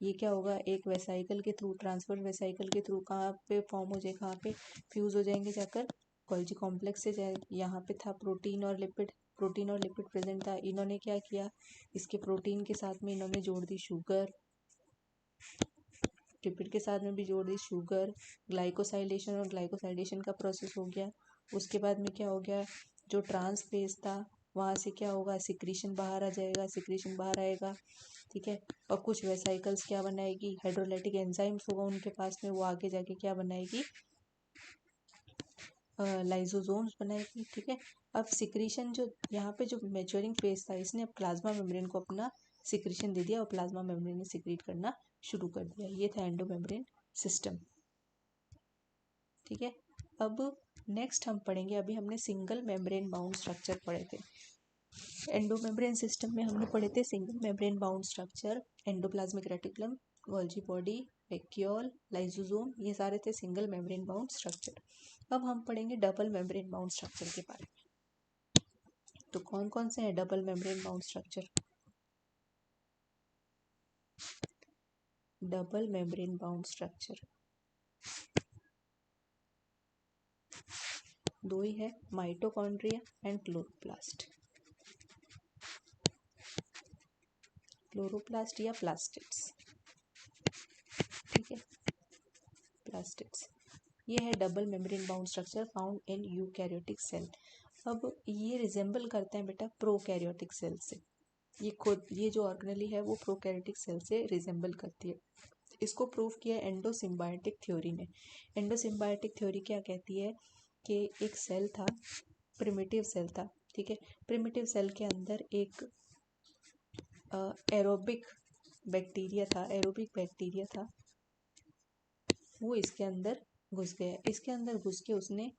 ये क्या होगा, एक वेसाइकल के थ्रू, ट्रांसफर वेसाइकल के थ्रू कहाँ पे फॉर्म हो जाए, कहाँ पे फ्यूज हो जाएंगे जाकर गोल्जी कॉम्प्लेक्स से जाए। यहाँ पे था प्रोटीन और लिपिड प्रेजेंट था। इन्होंने क्या किया, इसके प्रोटीन के साथ में इन्होंने जोड़ दी शुगर, लिपिड के साथ में भी जोड़ दी शुगर, ग्लाइकोसाइलेशन, और ग्लाइकोसाइलेशन का प्रोसेस हो गया। उसके बाद में क्या हो गया, जो ट्रांस फेज था वहाँ से क्या होगा, सिक्रीशन बाहर आ जाएगा, सिक्रीशन बाहर आएगा, ठीक है। और कुछ वेसाइकल्स क्या बनाएगी, हाइड्रोलाइटिक एंजाइम्स होगा उनके पास में, वो आगे जाके क्या बनाएगी, लाइसोसोम्स बनाएगी, ठीक है। अब सिक्रीशन, जो यहाँ पे जो मैच्योरिंग फेज था, इसने अब प्लाज्मा मेम्ब्रेन को अपना सिक्रीशन दे दिया और प्लाज्मा मेम्ब्रेन ने सिक्रीट करना शुरू कर दिया। ये था एंडोमेम्ब्रेन सिस्टम, ठीक है। अब नेक्स्ट हम पढ़ेंगे, अभी हमने सिंगल मेम्ब्रेन बाउंड स्ट्रक्चर पढ़े थे। एंडोमेम्ब्रेन सिस्टम में हमने पढ़े थे single membrane bound structure, endoplasmic reticulum, Golgi body, vacuole, lysosome, ये सारे थे सिंगल मेम्ब्रेन बाउंड स्ट्रक्चर। अब हम पढ़ेंगे डबल मेम्ब्रेन बाउंड स्ट्रक्चर के बारे में। तो कौन कौन से हैं double membrane bound structure? Double membrane bound structure दो ही है, माइटोकॉन्ड्रिया एंड क्लोरोप्लास्ट। क्लोरोप्लास्ट या प्लास्टिड्स, ठीक है, प्लास्टिड्स। ये है double membrane bound structure found in eukaryotic cell. अब ये रिजेंबल करते हैं बेटा प्रोकैरियोटिक सेल से। ये जो ऑर्गेनेली है वो प्रोकैरियोटिक सेल से रिजेंबल करती है। इसको प्रूव किया एंडोसिम्बायोटिक थ्योरी ने। एंडोसिम्बायोटिक थ्योरी क्या कहती है कि एक सेल था, प्रिमिटिव सेल था, ठीक है। प्रिमिटिव सेल के अंदर एक एरोबिक बैक्टीरिया था, वो इसके अंदर घुस गया। इसके अंदर घुस के उसने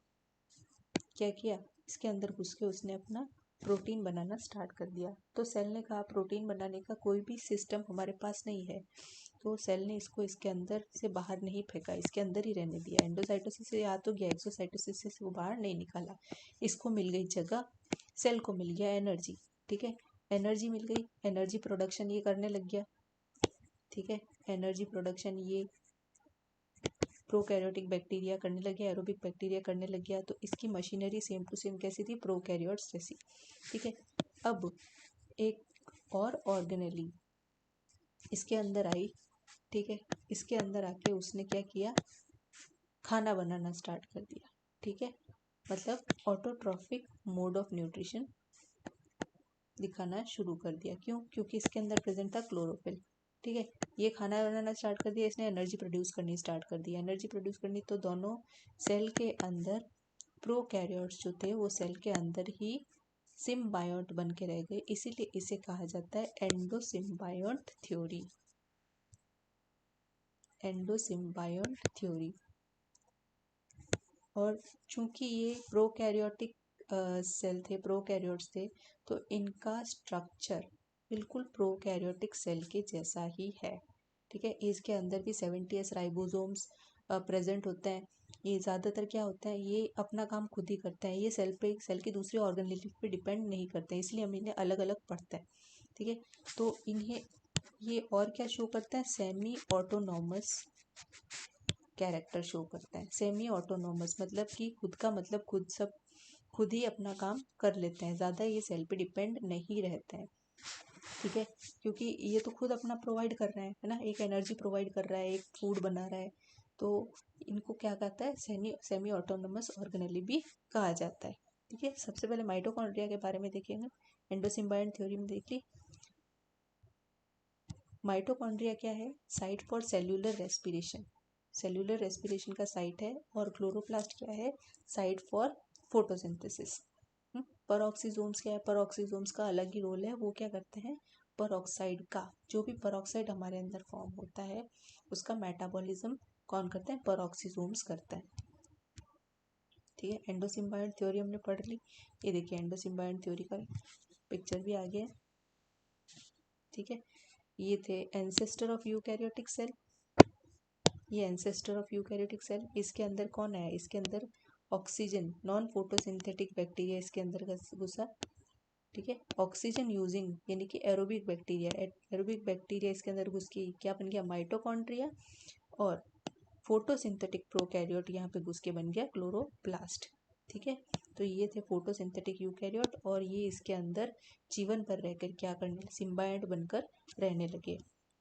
क्या किया, इसके अंदर घुस के उसने अपना प्रोटीन बनाना स्टार्ट कर दिया। तो सेल ने कहा प्रोटीन बनाने का कोई भी सिस्टम हमारे पास नहीं है, तो सेल ने इसको इसके अंदर से बाहर नहीं फेंका, इसके अंदर ही रहने दिया। एंडोसाइटोसिस से आ तो गया, एक्सोसाइटोसिस से वो बाहर नहीं निकाला। इसको मिल गई जगह, सेल को मिल गया एनर्जी, ठीक है। एनर्जी मिल गई, एनर्जी प्रोडक्शन ये करने लग गया, ठीक है। एनर्जी प्रोडक्शन ये प्रोकैरियोटिक बैक्टीरिया करने लग गया, एरोबिक बैक्टीरिया करने लग गया। तो इसकी मशीनरी सेम टू सेम कैसी थी, प्रोकैरियोट्स जैसी, ठीक है। अब एक और ऑर्गेनेली इसके अंदर आई, ठीक है। इसके अंदर आके उसने क्या किया, खाना बनाना स्टार्ट कर दिया, ठीक है। मतलब ऑटोट्रॉफिक मोड ऑफ न्यूट्रिशन दिखाना शुरू कर दिया। क्यों? क्योंकि इसके अंदर प्रेजेंट था क्लोरोफिल, ठीक है। ये खाना बनाना स्टार्ट कर दिया, इसने एनर्जी प्रोड्यूस करनी स्टार्ट कर दी। एनर्जी प्रोड्यूस करनी, तो दोनों सेल के अंदर प्रोकैरियोट्स जो थे वो सेल के अंदर ही सिम्बायोट बन के रह गए। इसीलिए इसे कहा जाता है एंडोसिम्बायोट थ्योरी, एंडोसिम्बायोट थ्योरी। और चूंकि ये प्रोकैरियोटिक सेल थे, प्रोकैरियोट्स थे, तो इनका स्ट्रक्चर बिल्कुल प्रोकैरियोटिक सेल के जैसा ही है। ठीक है, इसके अंदर भी 70s राइबोसोम्स प्रेजेंट होते हैं। ये ज़्यादातर क्या होता है, ये अपना काम खुद ही करते हैं, ये सेल की दूसरी ऑर्गेनेल पे डिपेंड नहीं करते हैं, इसलिए हम इन्हें अलग अलग पढ़ते हैं। ठीक है, तो इन्हें ये और क्या शो करता है, सेमी ऑटोनॉमस कैरेक्टर शो करता है। सेमी ऑटोनॉमस मतलब कि खुद का मतलब खुद ही अपना काम कर लेते हैं, ज़्यादा ये सेल पे डिपेंड नहीं रहते हैं। ठीक है, क्योंकि ये तो खुद अपना प्रोवाइड कर रहा है ना, एक एनर्जी प्रोवाइड कर रहा है, एक फूड बना रहा है, तो इनको क्या कहता है, सेमी ऑटोनोमस ऑर्गेनेली भी कहा जाता है। ठीक है, सबसे पहले माइटोकॉन्ड्रिया के बारे में देखेंगे, एंडोसिम्बायंट थ्योरी में देख ली। माइटोकॉन्ड्रिया क्या है, site for cellular respiration, cellular respiration का साइट है, और क्लोरोप्लास्ट क्या है, साइट फॉर फोटोसिंथेसिस। परऑक्सीजोम्स क्या है, परऑक्सीजोम्स का अलग ही रोल है, वो क्या करते हैं, परऑक्साइड का, जो भी परऑक्साइड हमारे अंदर फॉर्म होता है उसका मेटाबॉलिज्म कौन करता है, परऑक्सीजोम्स करता है। ठीक है, एंडोसिम्बायंट थ्योरी हमने पढ़ ली। ये देखिए एंडोसिम्बायंट थ्योरी का पिक्चर भी आ गया है। ठीक है, ये थे एंसेस्टर ऑफ यूकैरियोटिक सेल, ये एंसेस्टर ऑफ यूकैरियोटिक सेल। इसके अंदर कौन है, इसके अंदर ऑक्सीजन, नॉन फोटोसिंथेटिक बैक्टीरिया इसके अंदर घुसा। ठीक है, ऑक्सीजन यूजिंग यानी कि एरोबिक बैक्टीरिया इसके अंदर घुस के क्या बन गया, माइटोकॉन्ड्रिया, और फोटोसिंथेटिक प्रोकैरियोट यहाँ पे घुस के बन गया क्लोरोप्लास्ट। ठीक है, तो ये थे फोटोसिंथेटिक यूकैरियोट, और ये इसके अंदर जीवन पर रहकर क्या करने, सिम्बायंट बनकर रहने लगे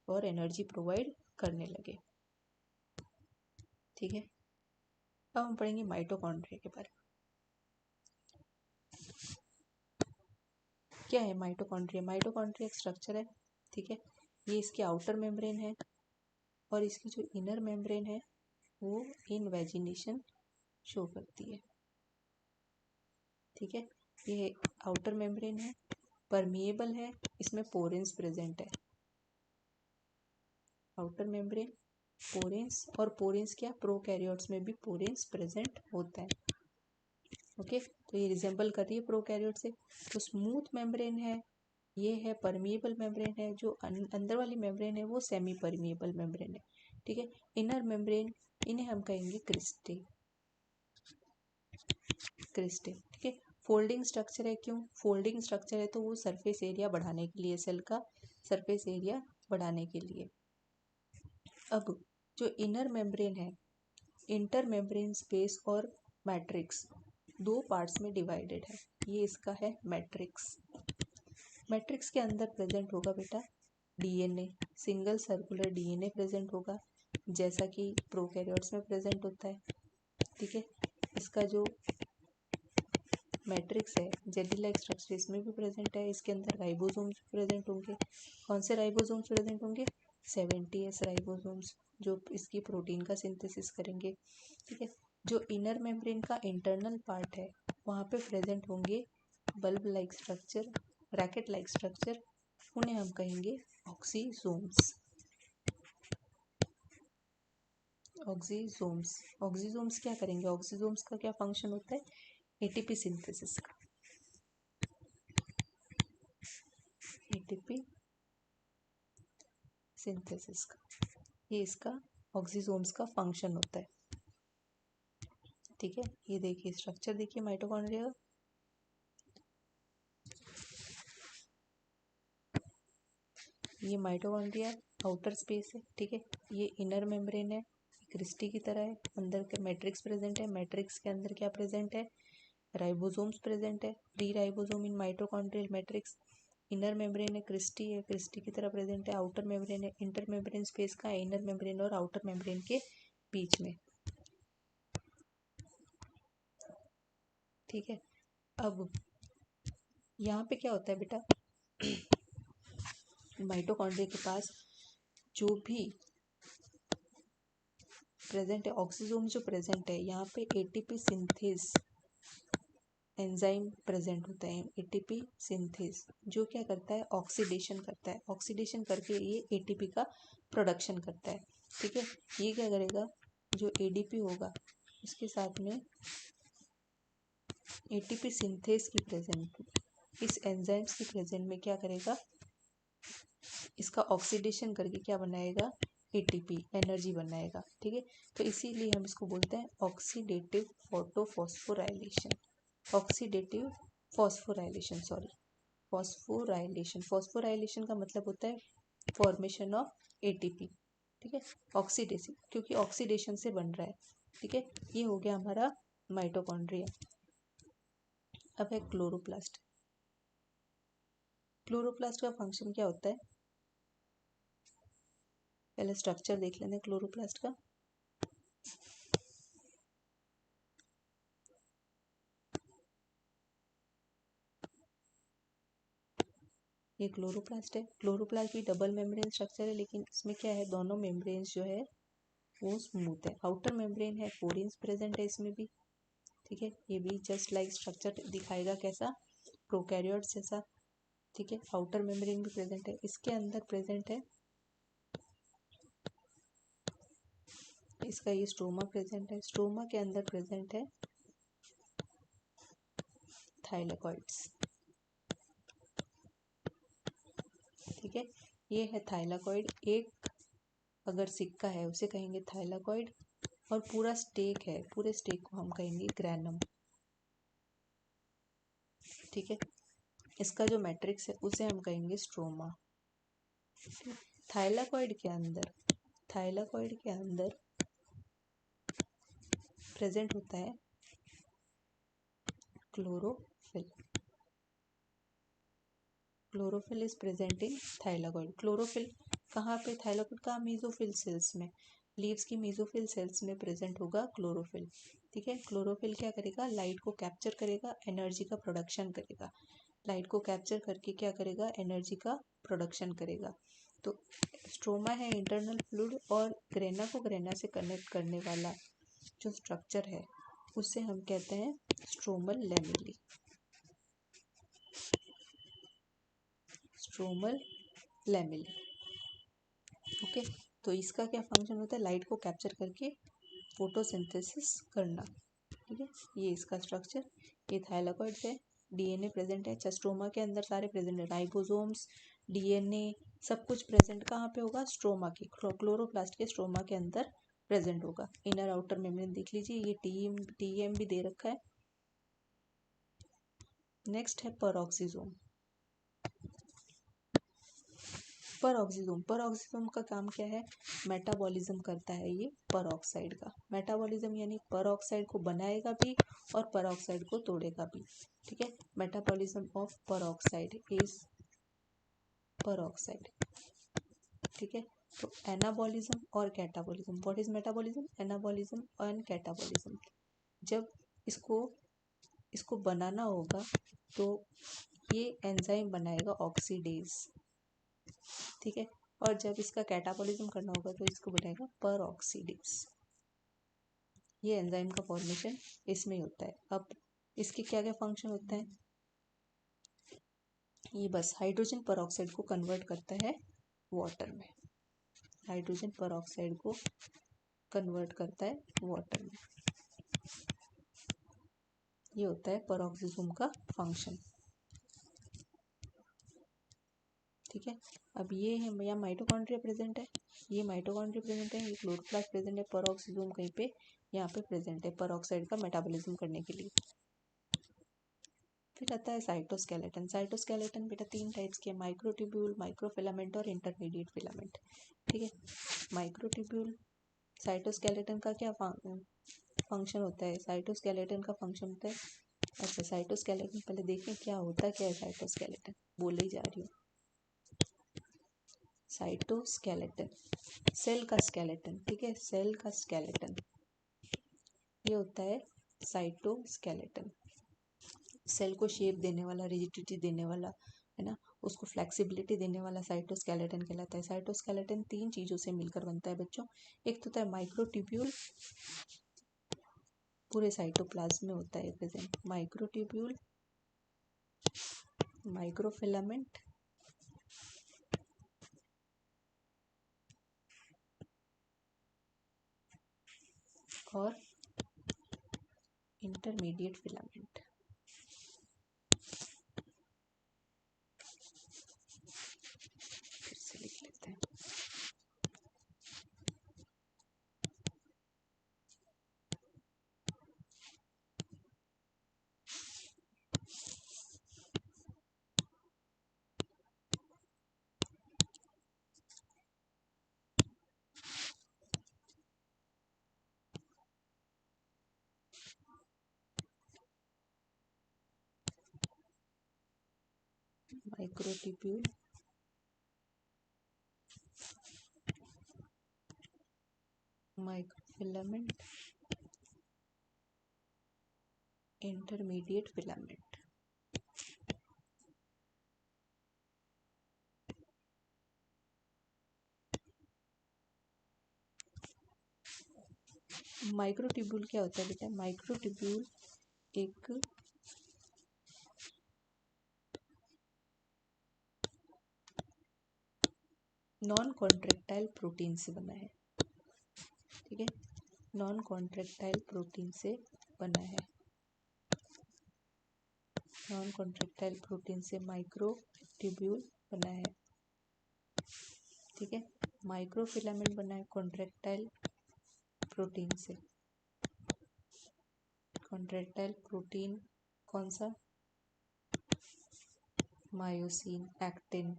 और एनर्जी प्रोवाइड करने लगे। ठीक है, अब हम पढ़ेंगे माइटोकॉन्ड्रिया के बारे में। क्या है माइटोकॉन्ड्रिया, माइटोकॉन्ड्रिया एक स्ट्रक्चर है। ठीक है, ये इसकी आउटर मेम्ब्रेन है, और इसकी जो इनर मेम्ब्रेन है वो इनवेजिनेशन शो करती है। ठीक है, ये आउटर मेम्ब्रेन है, परमिएबल है, इसमें पोरेंस प्रेजेंट है। आउटर मेम्ब्रेन, पोरेंस, और पोरेंस क्या, प्रोकैरियोट्स में भी पोरेंस प्रेजेंट होता है। ओके, तो ये रिजेंबल कर रही है प्रोकैरियोट से। तो स्मूथ मेम्ब्रेन है, ये है परमिएबल मेम्ब्रेन है, जो अंदर वाली मेम्ब्रेन है वो सेमी परमिएबल मेम्ब्रेन है। ठीक है, इनर मेम्ब्रेन, इन्हें हम कहेंगे क्रिस्टे। ठीक है, फोल्डिंग स्ट्रक्चर है, क्यों फोल्डिंग स्ट्रक्चर है, तो वो सरफेस एरिया बढ़ाने के लिए, सेल का सरफेस एरिया बढ़ाने के लिए। अब जो इनर मेम्ब्रेन है, इंटर मेम्ब्रेन स्पेस और मैट्रिक्स, दो पार्ट्स में डिवाइडेड है। ये इसका है मैट्रिक्स। मैट्रिक्स के अंदर प्रेजेंट होगा बेटा DNA, single circular DNA present होगा, जैसा कि प्रोकैरियोट्स में प्रेजेंट होता है। ठीक है, इसका जो मैट्रिक्स है, जेली लाइक स्ट्रक्चर इसमें भी प्रेजेंट है। इसके अंदर राइबोसोम्स प्रेजेंट होंगे। कौन से राइबोसोम्स प्रेजेंट होंगे, 70s राइबोसोम्स, जो इसकी प्रोटीन का सिंथेसिस करेंगे। ठीक है, जो इनर मेम्ब्रेन का इंटरनल पार्ट है वहाँ पे प्रेजेंट होंगे bulb like structure, racket like structure, उन्हें हम कहेंगे ऑक्सीसोम्स। ऑक्सीसोम्स क्या करेंगे, ऑक्सीसोम्स का क्या फंक्शन होता है, एटीपी सिंथेसिस का, एटीपी सिंथेसिस का, ये इसका ऑक्सीसोम्स का फंक्शन होता है। ठीक है, ये देखिए स्ट्रक्चर देखिए माइटोकॉन्ड्रिया का, ये माइटोकॉन्ड्रिया आउटर स्पेस है। ठीक है, ये इनर मेम्ब्रेन है, क्रिस्टी की तरह है, अंदर के मैट्रिक्स प्रेजेंट है। मैट्रिक्स के अंदर क्या प्रेजेंट है, राइबोसोम्स प्रेजेंट है, प्री राइबोसोम इन माइटोकॉन्ड्रियल मैट्रिक्स। इनर मेम्ब्रेन है, क्रिस्टी की तरह प्रेजेंट है। आउटर मेम्ब्रेन है, इंटर मेम्ब्रेन स्पेस का है, इनर मेम्ब्रेन और आउटर मेम्ब्रेन के बीच में। ठीक है, अब यहाँ पे क्या होता है बेटा, माइटोकॉन्ड्रिया के पास जो भी प्रेजेंट है, ऑक्सीसोम जो प्रेजेंट है, यहाँ पे एटीपी सिंथेस एंजाइम प्रेजेंट होता है। एटीपी सिंथेस जो क्या करता है, ऑक्सीडेशन करता है, ऑक्सीडेशन करके ये एटीपी का प्रोडक्शन करता है। ठीक है, ये क्या करेगा, जो एडीपी होगा उसके साथ में एटीपी सिंथेस की प्रेजेंट, इस एंजाइम्स की प्रेजेंट में क्या करेगा, इसका ऑक्सीडेशन करके क्या बनाएगा, एटीपी एनर्जी बनाएगा। ठीक है, तो इसीलिए हम इसको बोलते हैं oxidative photophosphorylation. Oxidative phosphorylation, sorry phosphorylation. Phosphorylation का मतलब होता है फॉर्मेशन ऑफ एटीपी। ठीक है, ऑक्सीडेशन, क्योंकि ऑक्सीडेशन से बन रहा है। ठीक है, ये हो गया हमारा माइटोकॉन्ड्रिया। अब है क्लोरोप्लास्ट। क्लोरोप्लास्ट का फंक्शन क्या होता है, पहले स्ट्रक्चर देख लेते हैं क्लोरोप्लास्ट का। ये क्लोरोप्लास्ट है। क्लोरोप्लास्ट भी डबल मेम्ब्रेन स्ट्रक्चर है, लेकिन इसमें क्या है, दोनों मेम्ब्रेन्स जो है वो स्मूथ है। आउटर मेम्ब्रेन है, पोरेंस प्रेजेंट है इसमें भी। ठीक है, ये भी जस्ट लाइक स्ट्रक्चर दिखाएगा कैसा, प्रोकैरियोट्स जैसा। ठीक है, आउटर मेम्ब्रेन भी प्रेजेंट है, इसके अंदर प्रेजेंट है इसका ये स्ट्रोमा प्रेजेंट है। स्ट्रोमा के अंदर प्रेजेंट है थाइलाकॉइड्स। ठीक है, ये है थाइलाकॉइड। एक अगर सिक्का है उसे कहेंगे थाइलाकॉइड, और पूरा स्टेक है, पूरे स्टेक को हम कहेंगे ग्रैनम। ठीक है, इसका जो मैट्रिक्स है उसे हम कहेंगे स्ट्रोमा। थाइलाकॉइड के अंदर, थाइलाकॉइड के अंदर प्रेजेंट होता है chlorophyll. Chlorophyll is present in thylakoid. Chlorophyll कहाँ पे, थाइलाकॉइड का मेसोफिल सेल्स में, लीव्स की मेसोफिल सेल्स में प्रेजेंट होगा क्लोरोफिल। ठीक है, क्लोरोफिल क्या करेगा, लाइट को कैप्चर करेगा, एनर्जी का प्रोडक्शन करेगा। लाइट को कैप्चर करके क्या करेगा, एनर्जी का प्रोडक्शन करेगा। तो स्ट्रोमा है इंटरनल फ्लूइड, और ग्रेना को ग्रेना से कनेक्ट करने वाला जो स्ट्रक्चर है उसे हम कहते हैं stromal lamellae. Stromal lamellae. Okay, तो इसका क्या फंक्शन होता है, लाइट को कैप्चर करके फोटोसिंथेसिस करना। ठीक है, ये इसका स्ट्रक्चर। ये थाइलाकॉइड है, डीएनए प्रेजेंट है। स्ट्रोमा के अंदर सारे प्रेजेंट है, राइबोसोम्स, डीएनए, सब कुछ प्रेजेंट कहाँ पे होगा, स्ट्रोमा के, क्लोरोप्लास्ट के स्ट्रोमा के अंदर प्रेजेंट होगा। इनर आउटर मेम्ब्रेन देख लीजिए, ये टीएम भी दे रखा है। नेक्स्ट है परऑक्सीजोम। परऑक्सीजोम, परऑक्सीजोम का काम क्या है, मेटाबॉलिज्म करता है ये परऑक्साइड का। मेटाबॉलिज्म यानी परऑक्साइड को बनाएगा भी और परऑक्साइड को तोड़ेगा भी। ठीक है, metabolism of peroxide is peroxide. ठीक है, तो एनाबॉलिज्म और catabolism, what is metabolism, anabolism and catabolism. जब इसको इसको बनाना होगा तो ये एंजाइम बनाएगा ऑक्सीडेज। ठीक है, और जब इसका कैटाबॉलिज्म करना होगा तो इसको बनाएगा परऑक्सीडेज। ये एंजाइम का फॉर्मेशन इसमें ही होता है। अब इसके क्या क्या फंक्शन होते हैं, ये बस हाइड्रोजन परऑक्साइड को कन्वर्ट करता है वाटर में। हाइड्रोजन परऑक्साइड को कन्वर्ट करता है वाटर में। ये होता है परऑक्सीजोम का फंक्शन। ठीक है, अब ये है, यहाँ माइटोकॉन्ड्रिया प्रेजेंट है, ये माइटोकॉन्ड्रिया प्रेजेंट है, ये क्लोरोप्लास्ट प्रेजेंट है, परऑक्सीजोम कहीं पे यहाँ पे प्रेजेंट है परऑक्साइड का मेटाबॉलिज्म करने के लिए। फिर आता है साइटोस्केलेटन। साइटोस्केलेटन बेटा तीन टाइप्स के, माइक्रोट्यूब्यूल, माइक्रोफिलामेंट और इंटरमीडिएट फिलामेंट। ठीक है, माइक्रोट्यूब्यूल, साइटोस्केलेटन का क्या फंक्शन होता है, साइटोस्केलेटन का फंक्शन होता है, अच्छा साइटोस्केलेटन पहले देखें क्या होता है, क्या है साइटोस्केलेटन, बोले ही जा रही हूँ। साइटोस्केलेटन, सेल का स्केलेटन। ठीक है, सेल का स्केलेटन, ये होता है साइटोस्केलेटन। सेल को शेप देने वाला, रिजिडिटी देने वाला, है ना, उसको फ्लेक्सिबिलिटी देने वाला साइटोस्केलेटन कहलाता है। साइटोस्केलेटन तीन चीजों से मिलकर बनता है बच्चों। एक तो होता है माइक्रोट्यूब्यूल, पूरे साइटोप्लाज्म में होता है प्रेजेंट, माइक्रोट्यूब्यूल, माइक्रोफिलामेंट और intermediate filament. Microtubule, microfilament, intermediate filament. Microtubule क्या होता है बेटा? माइक्रोट्यूब्यूल एक नॉन कॉन्ट्रेक्टाइल प्रोटीन से बना है, ठीक है, नॉन कॉन्ट्रेक्टाइल प्रोटीन से बना है, नॉन कॉन्ट्रेक्टाइल प्रोटीन से माइक्रोट्यूब्यूल बना है, ठीक है। माइक्रोफिलामेंट बना है कॉन्ट्रेक्टाइल प्रोटीन से। कॉन्ट्रेक्टाइल प्रोटीन कौन सा? मायोसिन, एक्टिन,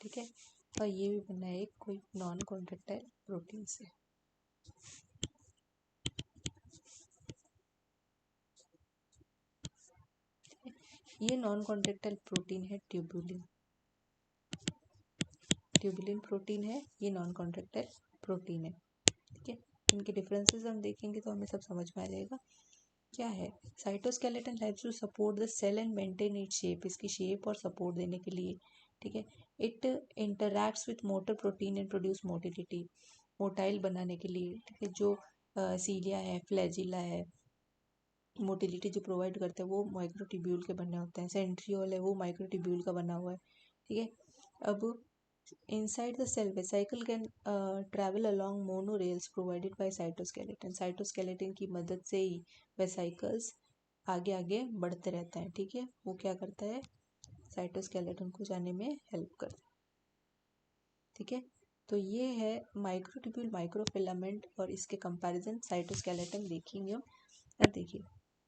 ठीक है। और ये भी बना है कोई नॉन कॉन्ट्रेक्टाइल प्रोटीन से। ये नॉन कॉन्ट्रेक्टाइल प्रोटीन है ट्यूबुलिन, ट्यूबुलिन प्रोटीन है, ये नॉन कॉन्ट्रेक्टाइल प्रोटीन है, ठीक है। इनके डिफरेंसेस हम देखेंगे तो हमें सब समझ में आ जाएगा। क्या है? Cytoskeleton helps to support the cell and maintain its shape, इसकी शेप और सपोर्ट देने के लिए, ठीक है। It interacts with motor protein and produce motility, motile बनाने के लिए, ठीक है। जो सीलिया है, फ्लैजिला है, मोटिलिटी जो प्रोवाइड करता है वो माइक्रोट्यूब्यूल के बने होते हैं। सेंट्रियोल है वो माइक्रोट्यूब्यूल का बना हुआ है, ठीक है। अब inside the cell vesicle can travel along monorails provided by cytoskeleton, cytoskeleton की मदद से ही वेसाइकल्स आगे आगे बढ़ते रहते हैं, ठीक है। वो क्या करता है? साइटोस्केलेटन को जाने में हेल्प करता है, ठीक है। तो ये है माइक्रोट्यूब्यूल, माइक्रोफिलामेंट और इसके कंपैरिजन साइटोस्केलेटन देखेंगे हम। अब देखिए,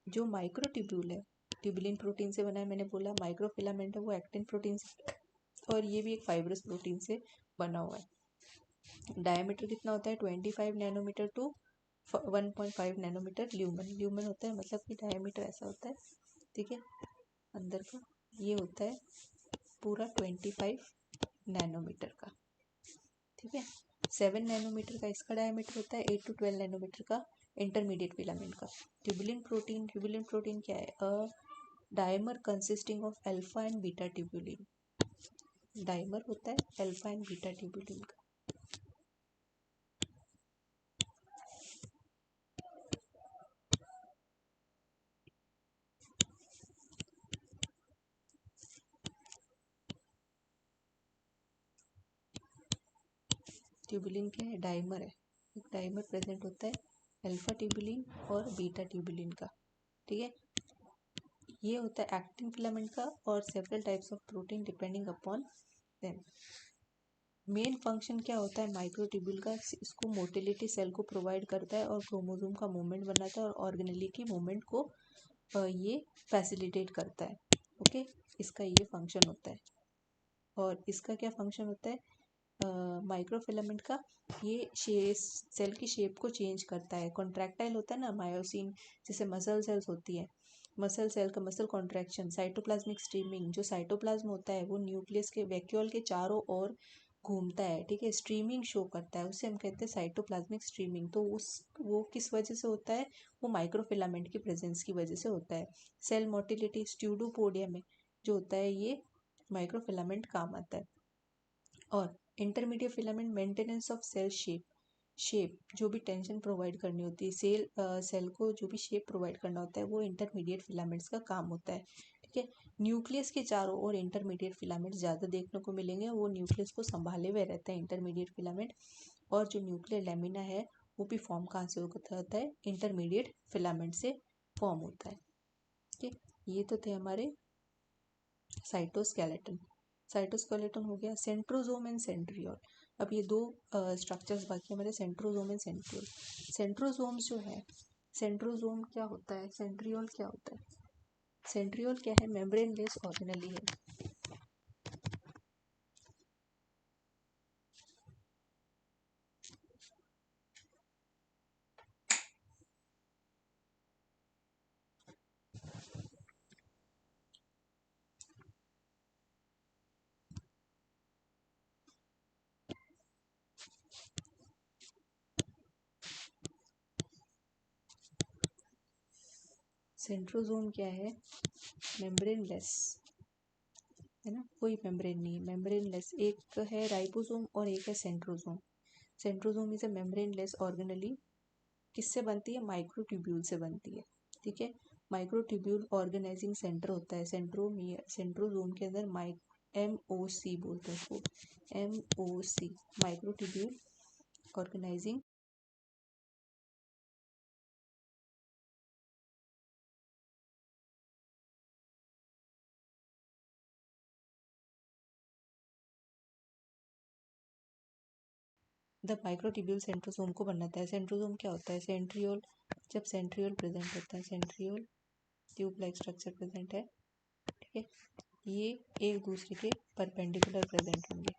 जो माइक्रोट्यूब्यूल है ट्यूबुलिन प्रोटीन से बना है, मैंने बोला। माइक्रोफिलामेंट है वो एक्टिन प्रोटीन से, और ये भी एक फाइब्रस प्रोटीन से बना हुआ है। डायमीटर कितना होता है? 25 nanometre to 1.5 nanometre lumen, lumen होता है मतलब कि डायमीटर ऐसा होता है, ठीक है। अंदर का ये होता है पूरा 25 नैनोमीटर का, ठीक है। 7 नैनोमीटर का इसका डायमीटर होता है, 8 to 12 नैनोमीटर का इंटरमीडिएट फिलामेंट का। ट्यूबुलिन प्रोटीन, ट्यूबुलिन प्रोटीन क्या है? A dimer consisting of alpha and beta tubulin, dimer होता है अल्फा एंड बीटा ट्यूबुलिन का। ट्यूबुलिन क्या है? डाइमर है, एक डाइमर प्रेजेंट होता है अल्फा ट्यूबुलिन और बीटा ट्यूबुलिन का, ठीक है। ये होता है एक्टिन फिलामेंट का और several types of protein depending upon them. Main function क्या होता है माइक्रोट्यूब्यूल का? इसको मोटिलिटी सेल को प्रोवाइड करता है और क्रोमोसोम का मूवमेंट बनाता है और ऑर्गेनेली की मूवमेंट को ये फैसिलिटेट करता है, ओके। इसका ये फंक्शन होता है। और इसका क्या फंक्शन होता है माइक्रोफिलामेंट का? ये सेल की शेप को चेंज करता है। कॉन्ट्रैक्टाइल होता है ना मायोसिन, जैसे मसल सेल्स होती है, मसल सेल का मसल कॉन्ट्रैक्शन। साइटोप्लाज्मिक स्ट्रीमिंग, जो साइटोप्लाज्म होता है वो न्यूक्लियस के वैक्यूल के चारों ओर घूमता है, ठीक है, स्ट्रीमिंग शो करता है, उसे हम कहते हैं साइटोप्लाज्मिक स्ट्रीमिंग। तो उस वो किस वजह से होता है? वो माइक्रोफिलामेंट की प्रेजेंस की वजह से होता है। सेल मोटिलिटी, स्ट्यूडोपोडिया में जो होता है ये माइक्रोफिलामेंट काम आता है। और intermediate filament maintenance of cell shape, shape जो भी टेंशन प्रोवाइड करनी होती है सेल को, जो भी शेप प्रोवाइड करना होता है वो इंटरमीडिएट फिलामेंट्स का काम होता है, ठीक है। न्यूक्लियस के चारों ओर इंटरमीडिएट फिलामेंट ज़्यादा देखने को मिलेंगे, वो न्यूक्लियस को संभाले हुए रहते हैं इंटरमीडिएट फिलामेंट। और जो न्यूक्लियर लेमिना है वो भी फॉर्म कहाँ से होता है? इंटरमीडिएट फिलामेंट से फॉर्म होता है, ठीक है। ये तो थे हमारे साइटोस्केलेटन। साइटोस्केलेटन हो गया। सेंट्रोजोम एंड सेंट्रियोल, अब ये दो स्ट्रक्चर्स बाकी हमारे, सेंट्रोजोम एंड सेंट्रियोल। सेंट्रोजोम्स जो है, सेंट्रोजोम क्या होता है, सेंट्रियोल क्या होता है? सेंट्रियोल क्या है? मेम्ब्रेन लेस ऑर्गेनेली है, सेंट्रोजोम क्या है? मेम्ब्रेनलेस है ना, कोई मेम्ब्रेन नहीं, मेम्ब्रेनलेस। एक है राइबोसोम और एक है centrosome. Centrosome is a membraneless organelle. किससे बनती है? माइक्रोट्यूब्यूल से बनती है। ठीक है, माइक्रोट्यूब्यूल ऑर्गेनाइजिंग सेंटर होता है सेंट्रोजोम के अंदर। MOC बोलते हैं उसको, MOC, microtubule organising the microtubule centrosome को बनाता है। सेंट्रोसोम क्या होता है? सेंट्रियोल, जब सेंट्रियोल प्रेजेंट होता है, centriole tube like structure present है, ठीक है, ये एक दूसरे के परपेंडिकुलर प्रेजेंट होंगे।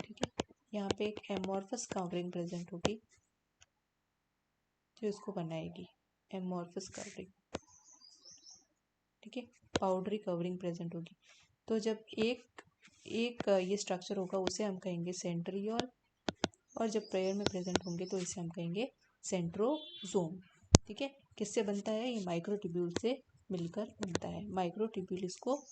ठीक है, यहाँ पे एक एमॉर्फस कवरिंग प्रेजेंट होगी जो इसको बनाएगी, एमॉर्फस कवरिंग। ठीक है, पाउडरी कवरिंग प्रेजेंट होगी। तो जब एक एक ये स्ट्रक्चर होगा उसे हम कहेंगे सेंट्रियोल, और जब पेयर में प्रेजेंट होंगे तो इसे हम कहेंगे सेंट्रोजोम। ठीक है, किससे बनता है? ये माइक्रोट्यूब्यूल से मिलकर बनता है। माइक्रोट्यूब्यूल इसको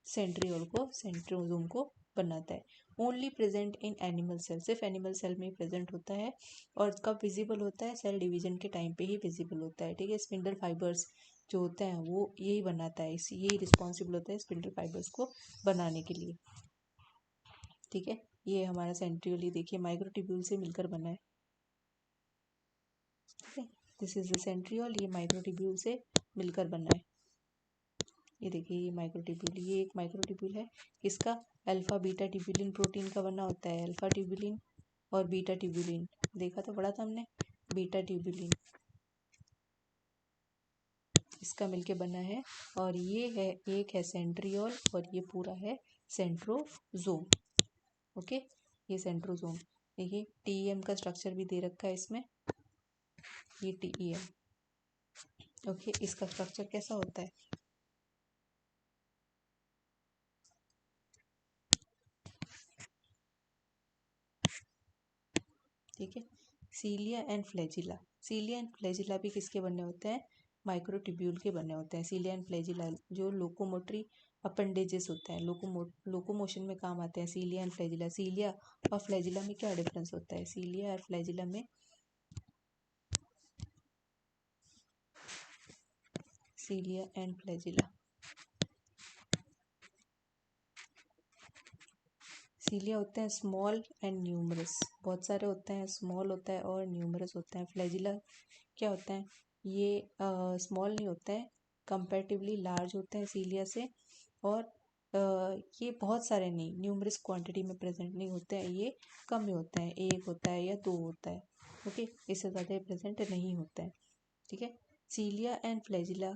सेंट्रियोल को, सेंट्रोजोम को बनाता है। Only present in animal cell, सिर्फ एनिमल सेल में ही प्रेजेंट होता है। और कब विजिबल होता है? सेल डिवीजन के टाइम पे ही विजिबल होता है। ठीक है, स्पिंडल फाइबर्स जो होते हैं वो यही बनाता है, यही रिस्पॉन्सिबल होता है स्पिंडल फाइबर्स को बनाने के लिए। ठीक है, ये हमारा सेंट्रियोल, ये देखिए माइक्रोट्यूब्यूल से मिलकर बना है। ठीक है, दिस इज द सेंट्रियोल, ये माइक्रोट्यूब्यूल से मिलकर बना है। ये देखिए ये माइक्रोट्यूब्यूल, ये एक माइक्रोट्यूब्यूल है। इसका अल्फा बीटा ट्यूब्यूलिन प्रोटीन का बना होता है। अल्फा ट्यूब्यूलिन और बीटा ट्यूब्यूलिन देखा तो पढ़ा था हमने। बीटा ट्यूब्यूलिन इसका मिलके बना है। और ये है, एक है सेंट्रियोल और ये पूरा है सेंट्रोजोम। ओके, ये सेंट्रोजोम। देखिए TEM का स्ट्रक्चर भी दे रखा है इसमें, ये TEM। ओके, इसका स्ट्रक्चर कैसा होता है? ठीक है, cilia and flagella. Cilia and flagella भी किसके बने होते हैं? माइक्रोट्यूब्यूल के बने होते हैं। सीलिया एंड फ्लैजिला जो लोकोमोटरी अपेंडेजेस होता है, लोकोमोशन में काम आते हैं। सीलिया एंड फ्लैजिला, सीलिया और फ्लैजिला में क्या डिफरेंस होता है? सीलिया और फ्लैजिला में, सीलिया एंड फ्लैजिला, सीलिया होते हैं स्मॉल एंड न्यूमरस, बहुत सारे होते हैं, स्मॉल होता है और न्यूमरस होता है। फ्लैजिला क्या होता है? ये स्मॉल नहीं होता है, कंपैरेटिवली लार्ज होते हैं सीलिया से। और ये बहुत सारे नहीं, न्यूमरस क्वांटिटी में प्रेजेंट नहीं होते हैं, ये कम में होता है, एक होता है या दो होता है। ओके, इससे ज़्यादा प्रेजेंट नहीं होता है। ठीक है, cilia and flagella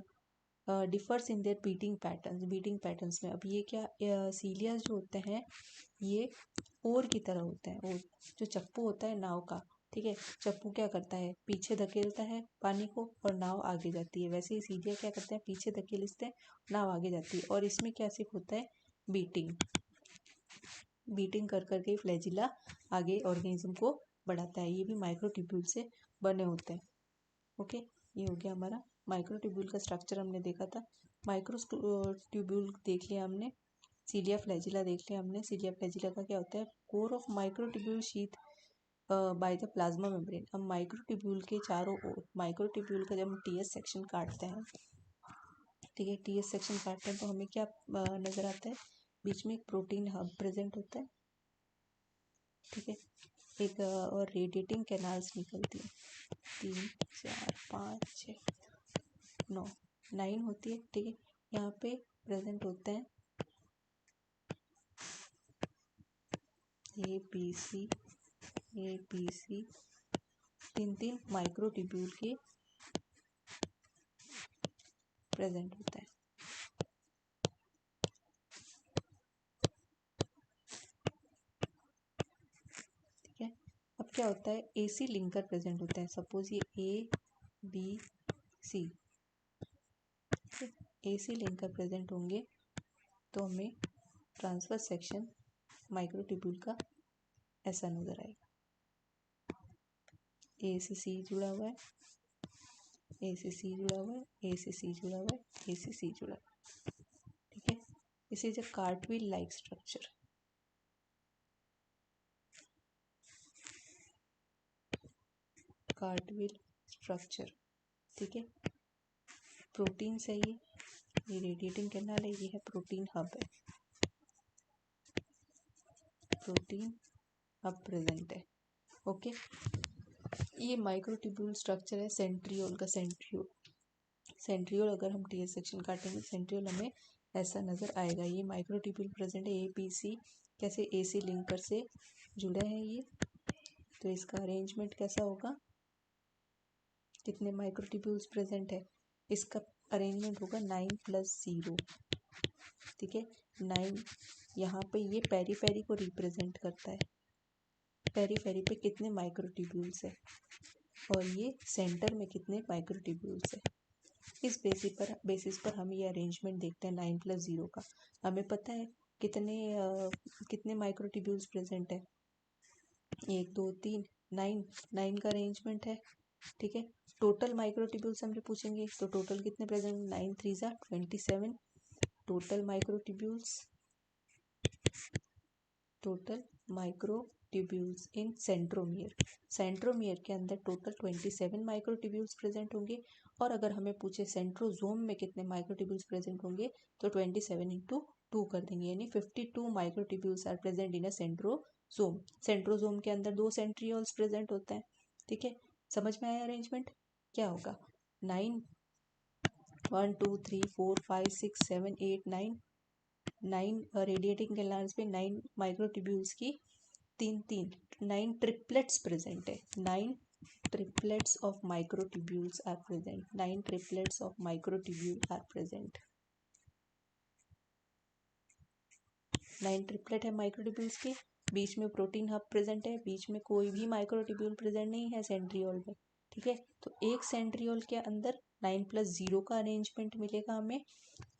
differs in their beating patterns में। अब ये क्या, सीलियास जो होते हैं ये ओर की तरह होते हैं। ओर जो चप्पू होता है नाव का, ठीक है, चप्पू क्या करता है? पीछे धकेलता है पानी को और नाव आगे जाती है। वैसे ही सीलिया क्या करते हैं? पीछे धकेलते हैं, नाव आगे जाती है। और इसमें क्या सिर्फ होता है? बीटिंग, बीटिंग कर करके फ्लैजिला आगे ऑर्गेनिज्म को बढ़ाता है। ये भी माइक्रोट्यूब्यूल से बने होते हैं। ओके, ये हो गया हमारा माइक्रोट्यूब्यूल का स्ट्रक्चर, हमने देखा था। माइक्रोट्यूब्यूल देख लिया हमने, सीलिया फ्लैजिला देख लिया हमने। सीलिया फ्लैजिला का क्या होता है? Core of microtubule sheath by the plasma membrane. अब माइक्रोट्यूब्यूल के चारों ओर, माइक्रोट्यूब्यूल का जब हम TS सेक्शन काटते हैं, ठीक है, TS सेक्शन काटते हैं तो हमें क्या नजर आता है? बीच में एक प्रोटीन हब प्रेजेंट होता है। ठीक है, एक और रेडिएटिंग कैनाल्स निकलती है, 3 4 5 6 9 9 होती है। ठीक है, यहाँ पे प्रेजेंट होते हैं A B C तीन माइक्रोट्यूब्यूल के प्रेजेंट होता है। ठीक है, अब क्या होता है? AC लिंकर प्रेजेंट होता है। सपोज ये ABC, AC लिंकर प्रेजेंट होंगे तो हमें ट्रांसफर सेक्शन माइक्रोट्यूब्यूल का ऐसा नजर आएगा। A से C जुड़ा हुआ है, ए से सी जुड़ा हुआ है, ए से सी जुड़ा हुआ है, ए से सी जुड़ा है, ठीक है। This is a कार्टविल like structure. कार्टविल structure, ठीक है। प्रोटीन से ये रेडिएटिंग कैनाल है, ये है प्रोटीन हब है, प्रोटीन हब प्रेजेंट है, ओके। ये माइक्रोट्यूब्यूल स्ट्रक्चर है सेंट्रियोल का। सेंट्रियोल अगर हम टीएस सेक्शन काटेंगे सेंट्रियोल हमें ऐसा नज़र आएगा। ये माइक्रोट्यूब्यूल प्रेजेंट है, ए पी सी कैसे ए सी लिंकर से जुड़े हैं ये। तो इसका अरेंजमेंट कैसा होगा, कितने माइक्रोट्यूब्यूल्स प्रेजेंट है, इसका अरेंजमेंट होगा 9+0, ठीक है। 9 यहाँ पे ये पेरी पेरी को रिप्रेजेंट करता है, पेरी पेरी पे कितने माइक्रोट्यूब्यूल्स है और ये सेंटर में कितने माइक्रोट्यूब्यूल्स है। इस बेसिस पर हम ये अरेंजमेंट देखते हैं 9+0 का। हमें पता है कितने माइक्रोट्यूब्यूल्स प्रेजेंट है, 1 2 3 9 का अरेंजमेंट है, ठीक है। टोटल माइक्रोट्यूब्यूल्स हमसे पूछेंगे तो टोटल कितने प्रेजेंट, 9 3 27 टोटल माइक्रोट्यूब्यूल्स इन सेंट्रोमियर। सेंट्रोमियर के अंदर टोटल 27 माइक्रोट्यूब्यूल्स प्रेजेंट होंगे। और अगर हमें पूछे सेंट्रोजोम में कितने माइक्रोट्यूब्यूल्स प्रेजेंट होंगे तो 27 इंटू 2 कर देंगे, यानी 52 microtubules are present in a centrosome. Centrosome के अंदर 2 सेंट्रियोल्स प्रेजेंट होते हैं, ठीक है। समझ में आया अरेंजमेंट क्या होगा, 9 1 2 3 4 5 6 7 8 9 रेडिएटिंग कैनाल्स पे 9 माइक्रोट्यूब्यूल्स की 9 ट्रिपलेट्स प्रेजेंट है, 9 triplets of microtubules are present, 9 triplets of microtubule are present। 9 triplet है माइक्रोट्यूब्यूल्स के, बीच में प्रोटीन हब प्रेजेंट है, बीच में कोई भी माइक्रोट्यूब्यूल प्रेजेंट नहीं है सेंट्रियोल में, ठीक है। तो एक सेंट्रियोल के अंदर 9+0 का अरेंजमेंट मिलेगा हमें।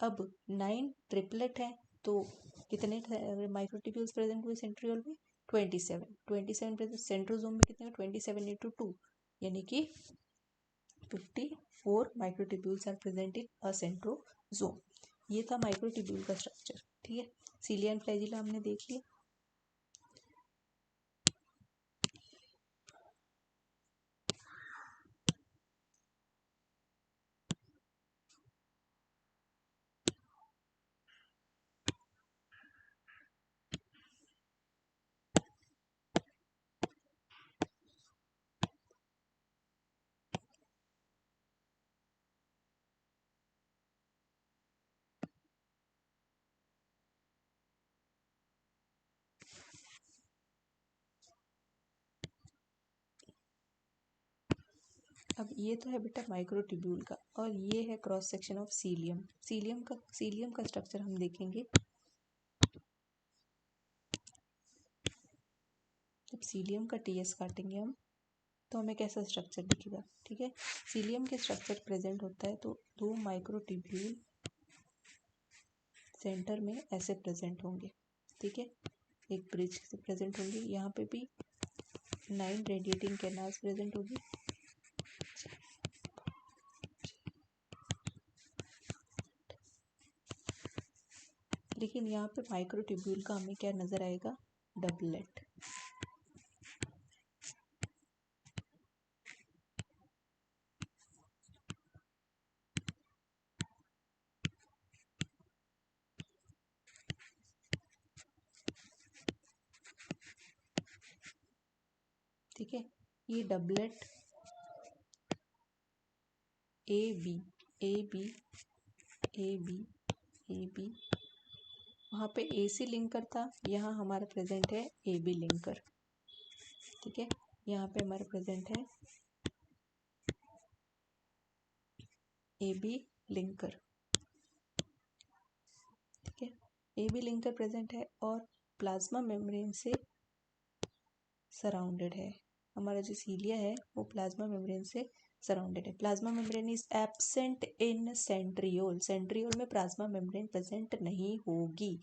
अब 9 ट्रिपलेट है तो कितने माइक्रोट्यूब्यूल्स प्रेजेंट हुए सेंट्रियोल में, 27 प्रेजेंट। सेंट्रोजोम में कितने, 27 इंटू 2 यानी कि 54 microtubules are present in a centrosome. ये था माइक्रोट्यूब्यूल का स्ट्रक्चर, ठीक है। सीलिया एंड फ्लैजिला हमने देख लिया। अब ये तो है बेटा माइक्रोट्यूब्यूल का, और ये है cross section of cilium. Cilium का स्ट्रक्चर हम देखेंगे। जब सीलियम का टीएस काटेंगे हम तो हमें कैसा स्ट्रक्चर दिखेगा, ठीक है। सीलियम के स्ट्रक्चर प्रेजेंट होता है तो 2 माइक्रोट्यूब्यूल सेंटर में ऐसे प्रेजेंट होंगे, ठीक है। एक ब्रिज से प्रेजेंट होंगे, यहाँ पे भी 9 रेडिएटिंग कैनाल्स प्रेजेंट होगी, लेकिन यहाँ पे माइक्रोट्यूब्यूल का हमें क्या नजर आएगा, डबलेट। ठीक है, ये doublet A B A B A B A B, वहाँ पे ए सी लिंकर था, यहाँ हमारा प्रेजेंट है ए बी लिंकर, ठीक है। यहाँ पे हमारा प्रेजेंट है ए बी लिंकर, ठीक है। ए बी लिंकर प्रेजेंट है और प्लाज्मा मेम्ब्रेन से सराउंडेड है। हमारा जो सीलिया है वो प्लाज्मा मेम्ब्रेन से सराउंडेड है। Plasma membrane is absent in centriole. Centriole में प्लाज्मा मेम्ब्रेन प्रेजेंट नहीं होगी,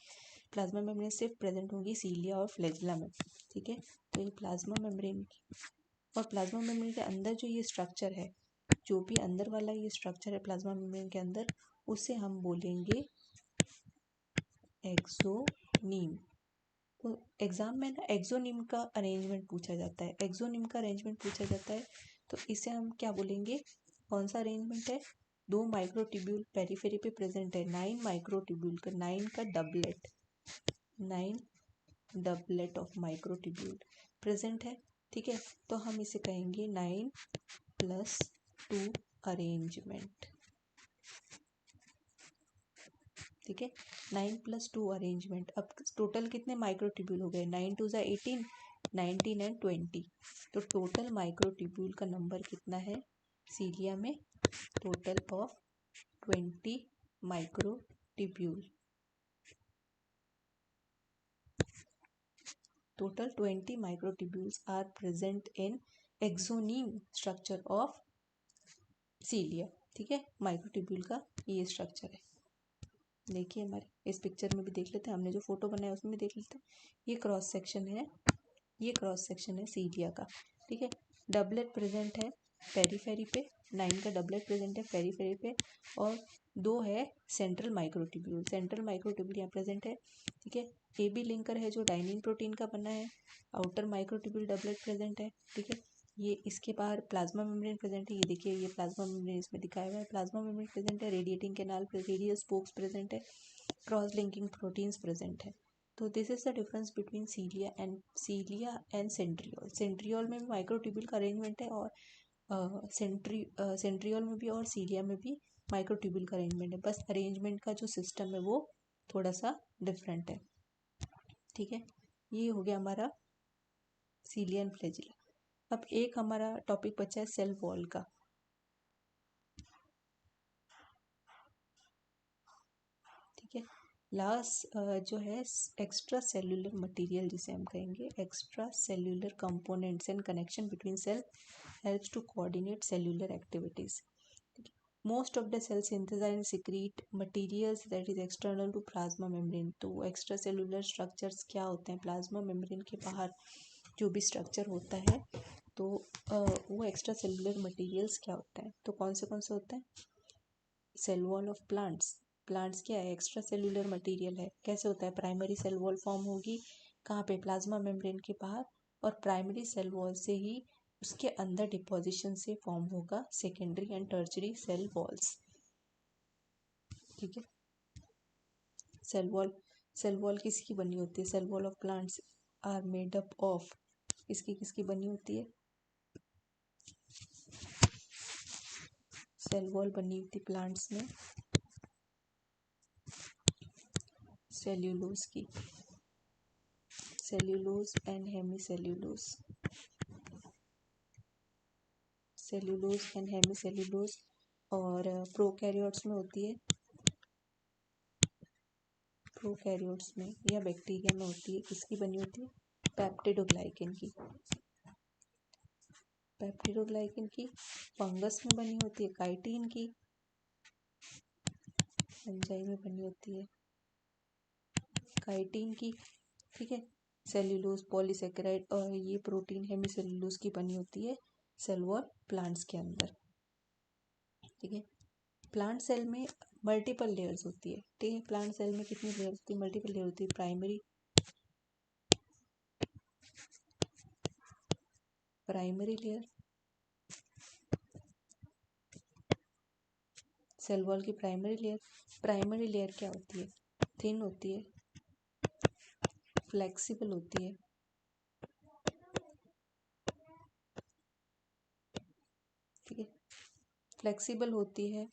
प्लाज्मा मेम्ब्रेन सिर्फ प्रेजेंट होगी सीलिया और फ्लैजिला में, ठीक है। तो ये प्लाज्मा मेम्ब्रेन और प्लाज्मा मेम्ब्रेन के अंदर जो ये स्ट्रक्चर है जो भी अंदर वाला ये स्ट्रक्चर है प्लाज्मा मेम्ब्रेन के अंदर, उसे हम बोलेंगे एक्सोनीम। तो एग्जाम में ना एक्सोनीम का अरेंजमेंट पूछा जाता है, एक्सोनीम का अरेंजमेंट पूछा जाता है, तो इसे हम क्या बोलेंगे, कौन सा अरेंजमेंट है, 2 माइक्रोट्यूब्यूल पेरिफेरी पे प्रेजेंट है, 9 माइक्रोट्यूब्यूल का, 9 का doublet, 9 doublet of microtubule present है। ठीक है, तो हम इसे कहेंगे 9+2 अरेंजमेंट। ठीक है, 9+2 अरेंजमेंट। अब टोटल कितने माइक्रोट्यूब्यूल हो गए, 9 2 18, 19 एंड 20। तो टोटल माइक्रोट्यूब्यूल का नंबर कितना है सीलिया में, total of 20 microtubule. Total 20 microtubules are present in exoneme structure of cilia। ठीक है, माइक्रोट्यूब्यूल का ये स्ट्रक्चर है। देखिए हमारे इस पिक्चर में भी देख लेते हैं, हमने जो फोटो बनाया उसमें भी देख लेते हैं। ये क्रॉस सेक्शन है, ये क्रॉस सेक्शन है सीलिया का। ठीक है, डबलेट प्रेजेंट है पेरीफेरी पे, 9 का डबलेट प्रेजेंट है पेरीफेरी पे, और 2 है सेंट्रल माइक्रोट्यूब्यूल, सेंट्रल माइक्रोट्यूब्यूल यहाँ प्रेजेंट है। ठीक है, ए बी लिंकर है जो डाइनिन प्रोटीन का बना है, आउटर माइक्रोट्यूब्यूल डबलेट प्रेजेंट है। ठीक है, ये इसके बाहर प्लाज्मा मेम्ब्रेन प्रेजेंट है, ये देखिए ये प्लाज्मा मेम्ब्रेन इसमें दिखाया हुआ है, प्लाज्मा मेम्ब्रेन प्रेजेंट है, radiating canal, radial spokes present है, क्रॉस लिंकिंग प्रोटीन्स प्रेजेंट है। तो this is the difference between cilia and centriole. Centriole में भी माइक्रोट्यूब्यूल का अरेंजमेंट है, और सेंट्रियोल में भी और सीलिया में भी माइक्रोट्यूब्यूल का अरेंजमेंट है, बस अरेंजमेंट का जो सिस्टम है वो थोड़ा सा डिफरेंट है। ठीक है, ये हो गया हमारा सीलिया एंड फ्लैजिला। अब एक हमारा टॉपिक बचा है सेल वॉल का। ठीक है, लास्ट जो है एक्स्ट्रा सेल्यूलर मटेरियल जिसे हम कहेंगे, extra cellular components and connection between cell helps to coordinate cellular activities. Most of the cell synthesise and secrete materials that is external to plasma membrane. तो extra cellular structures क्या होते हैं, plasma membrane के बाहर जो भी structure होता है, तो वो एक्स्ट्रा सेल्यूलर मटेरियल्स क्या होते हैं, तो कौन से होते हैं, cell wall of plants. Plants क्या है, एक्स्ट्रा सेल्यूलर मटेरियल है। कैसे होता है, प्राइमरी सेल वॉल फॉर्म होगी कहाँ पे, प्लाज्मा मेम्ब्रेन के बाहर, और प्राइमरी सेल वॉल से ही उसके अंदर डिपोजिशन से फॉर्म होगा secondary and tertiary cell walls. ठीक है, सेल वॉल किसकी बनी होती है, cell wall of plants are made up of, किसकी बनी होती है, सेल वॉल बनी होती प्लांट्स में सेल्यूलोज की, cellulose and hemicellulose, cellulose and hemicellulose. और प्रोकैरियोट्स में होती है, प्रोकैरियोट्स में या बैक्टीरिया में होती है, किसकी बनी होती है, पेप्टिडोग्लाइकेन की, पेप्टिडोग्लाइकेन की। फंगस में बनी होती है काइटिन की, एंजाइम में बनी होती है काइटिन की। ठीक है, सेल्यूलोज पॉलीसेकेराइड और ये प्रोटीन हेमीसेल्यूलोज की बनी होती है सेल वॉल प्लांट्स के अंदर। ठीक है, प्लांट सेल में मल्टीपल लेयर्स होती है। ठीक है, प्लांट सेल में कितनी लेयर्स होती है, मल्टीपल लेयर होती है। प्राइमरी लेयर, सेल वॉल की प्राइमरी लेयर क्या होती है, थिन होती है, फ्लेक्सिबल होती है। ठीक है, फ्लेक्सिबल होती है।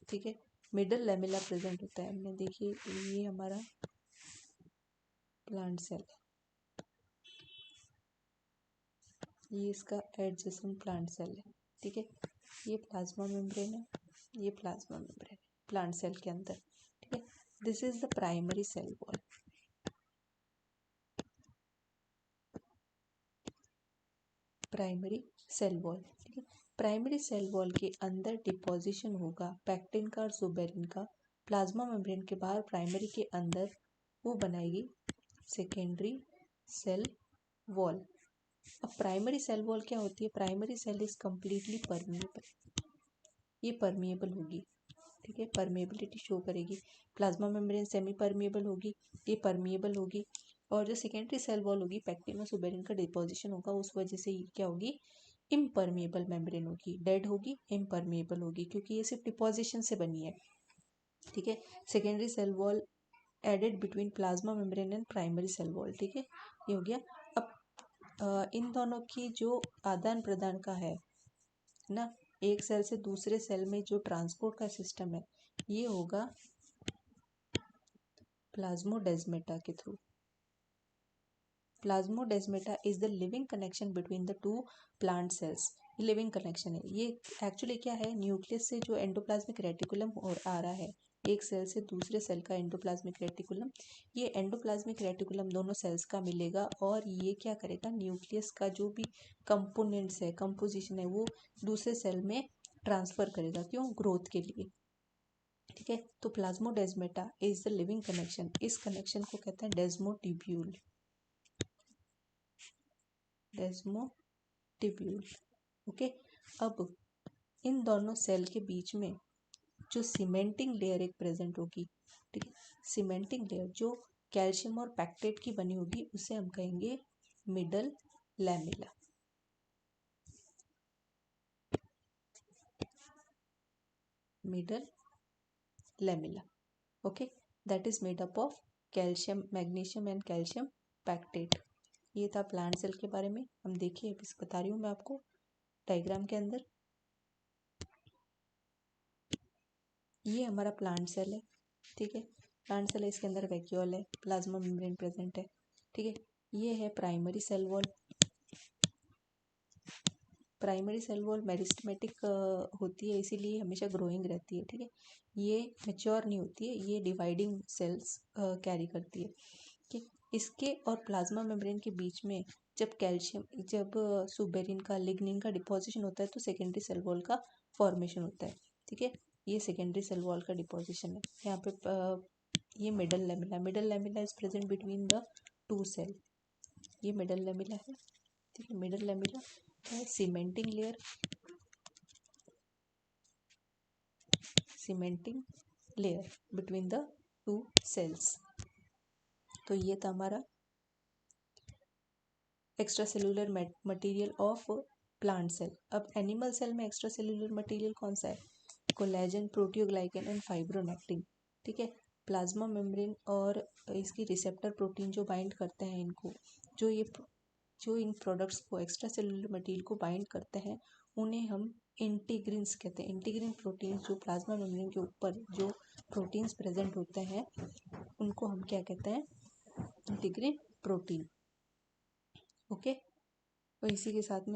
ठीक है, मिडल लेमेला प्रेजेंट होता है। हमने देखिए ये हमारा प्लांट सेल है, ये इसका एडजेसेंट प्लांट सेल है। ठीक है, ये प्लाज्मा मेम्ब्रेन है, ये प्लाज्मा मेम्ब्रेन है प्लांट सेल के अंदर। ठीक है, this is the primary cell wall. Primary cell wall. ठीक है, प्राइमरी सेल वॉल के अंदर डिपोजिशन होगा पैक्टिन का और सुबेरिन का। प्लाज्मा मेम्ब्रेन के बाहर प्राइमरी के अंदर वो बनाएगी सेकेंडरी सेल वॉल। अब प्राइमरी सेल वॉल क्या होती है, primary cell is completely permeable. ये परमिएबल होगी, ठीक है, परमिएबिलिटी शो करेगी। प्लाज्मा मेम्ब्रेन सेमी परमिएबल होगी, ये परमिएबल होगी। और जो सेकेंडरी सेल वॉल होगी, पैक्टिन और सुबेरिन का डिपोजिशन होगा, उस वजह से ये क्या होगी, इम्परमिएबल मेम्ब्रेन होगी, डेड होगी, इम्परमिएबल होगी, क्योंकि ये सिर्फ डिपोजिशन से बनी है, ठीक है। Secondary cell wall added between plasma membrane and primary cell wall, ठीक है, ये हो गया। अब इन दोनों की जो आदान प्रदान का है ना, एक सेल से दूसरे सेल में जो ट्रांसपोर्ट का सिस्टम है, ये होगा प्लाज्मोडेस्मेटा के through. Plasmodesmata is the living connection between the to plant cells. ये लिविंग कनेक्शन है। ये एक्चुअली क्या है, न्यूक्लियस से जो एंडोप्लाज्मिक रेटिकुलम और आ रहा है, एक सेल से दूसरे सेल का एंडोप्लाज्मिक रेटिकुलम, ये एंडोप्लाज्मिक रेटिकुलम दोनों सेल्स का मिलेगा और ये क्या करेगा, न्यूक्लियस का जो भी कंपोनेंट्स है, कंपोजिशन है, वो दूसरे सेल में ट्रांसफर करेगा। क्यों, ग्रोथ के लिए, ठीक है। तो plasmodesmata is the living connection. इस कनेक्शन को कहते हैं डेस्मोटिब्यूल, डेस्मोटिब्यूल, ओके। अब इन दोनों सेल के बीच में जो सीमेंटिंग लेयर एक प्रेजेंट होगी, ठीक है, सीमेंटिंग लेयर जो कैल्शियम और पैक्टेट की बनी होगी, उसे हम कहेंगे middle lamella. Middle lamella, okay, that is made up of calcium, magnesium and calcium pectate. ये था प्लांट सेल के बारे में। हम देखिए, अभी बता रही हूँ मैं आपको डायग्राम के अंदर। ये हमारा प्लांट सेल है, ठीक है, प्लांट सेल है, इसके अंदर वैक्यूल है, प्लाज्मा मेम्ब्रेन प्रेजेंट है, ठीक है। ये है primary cell wall. Primary cell wall meristematic होती है, इसीलिए हमेशा ग्रोइंग रहती है, ठीक है। ये मैच्योर नहीं होती है, ये डिवाइडिंग सेल्स कैरी करती है, ठीक है। इसके और प्लाज्मा मेम्ब्रेन के बीच में जब सुबेरिन का, लिग्निन का डिपोजिशन होता है, तो सेकेंडरी सेल वॉल का फॉर्मेशन होता है, ठीक है। ये सेकेंडरी सेल वॉल का डिपोजिशन है। यहाँ पे ये middle lamella, middle lamella is present between the two cell. ये मिडल लैमेला है, ठीक है। मिडल लैमेला है cementing layer, cementing layer between the two cells. तो ये था हमारा extra cellular material of plant cell. अब एनिमल सेल में एक्स्ट्रा सेलुलर मटेरियल कौन सा है, कोलेजन, प्रोटियोग्लाइकन एंड फाइब्रोनेक्टिन, ठीक है। प्लाज्मा मेम्ब्रेन और इसकी रिसेप्टर प्रोटीन जो बाइंड करते हैं इनको, जो इन प्रोडक्ट्स को, एक्स्ट्रा सेलुलर मटेरियल को बाइंड करते हैं, उन्हें हम इंटीग्रिन्स कहते हैं। इंटीग्रिन प्रोटीन जो प्लाज्मा मेम्ब्रेन के ऊपर जो प्रोटीन्स प्रेजेंट होते हैं, उनको हम क्या कहते हैं, इंटीग्रिन प्रोटीन, ओके। तो इसी के साथ में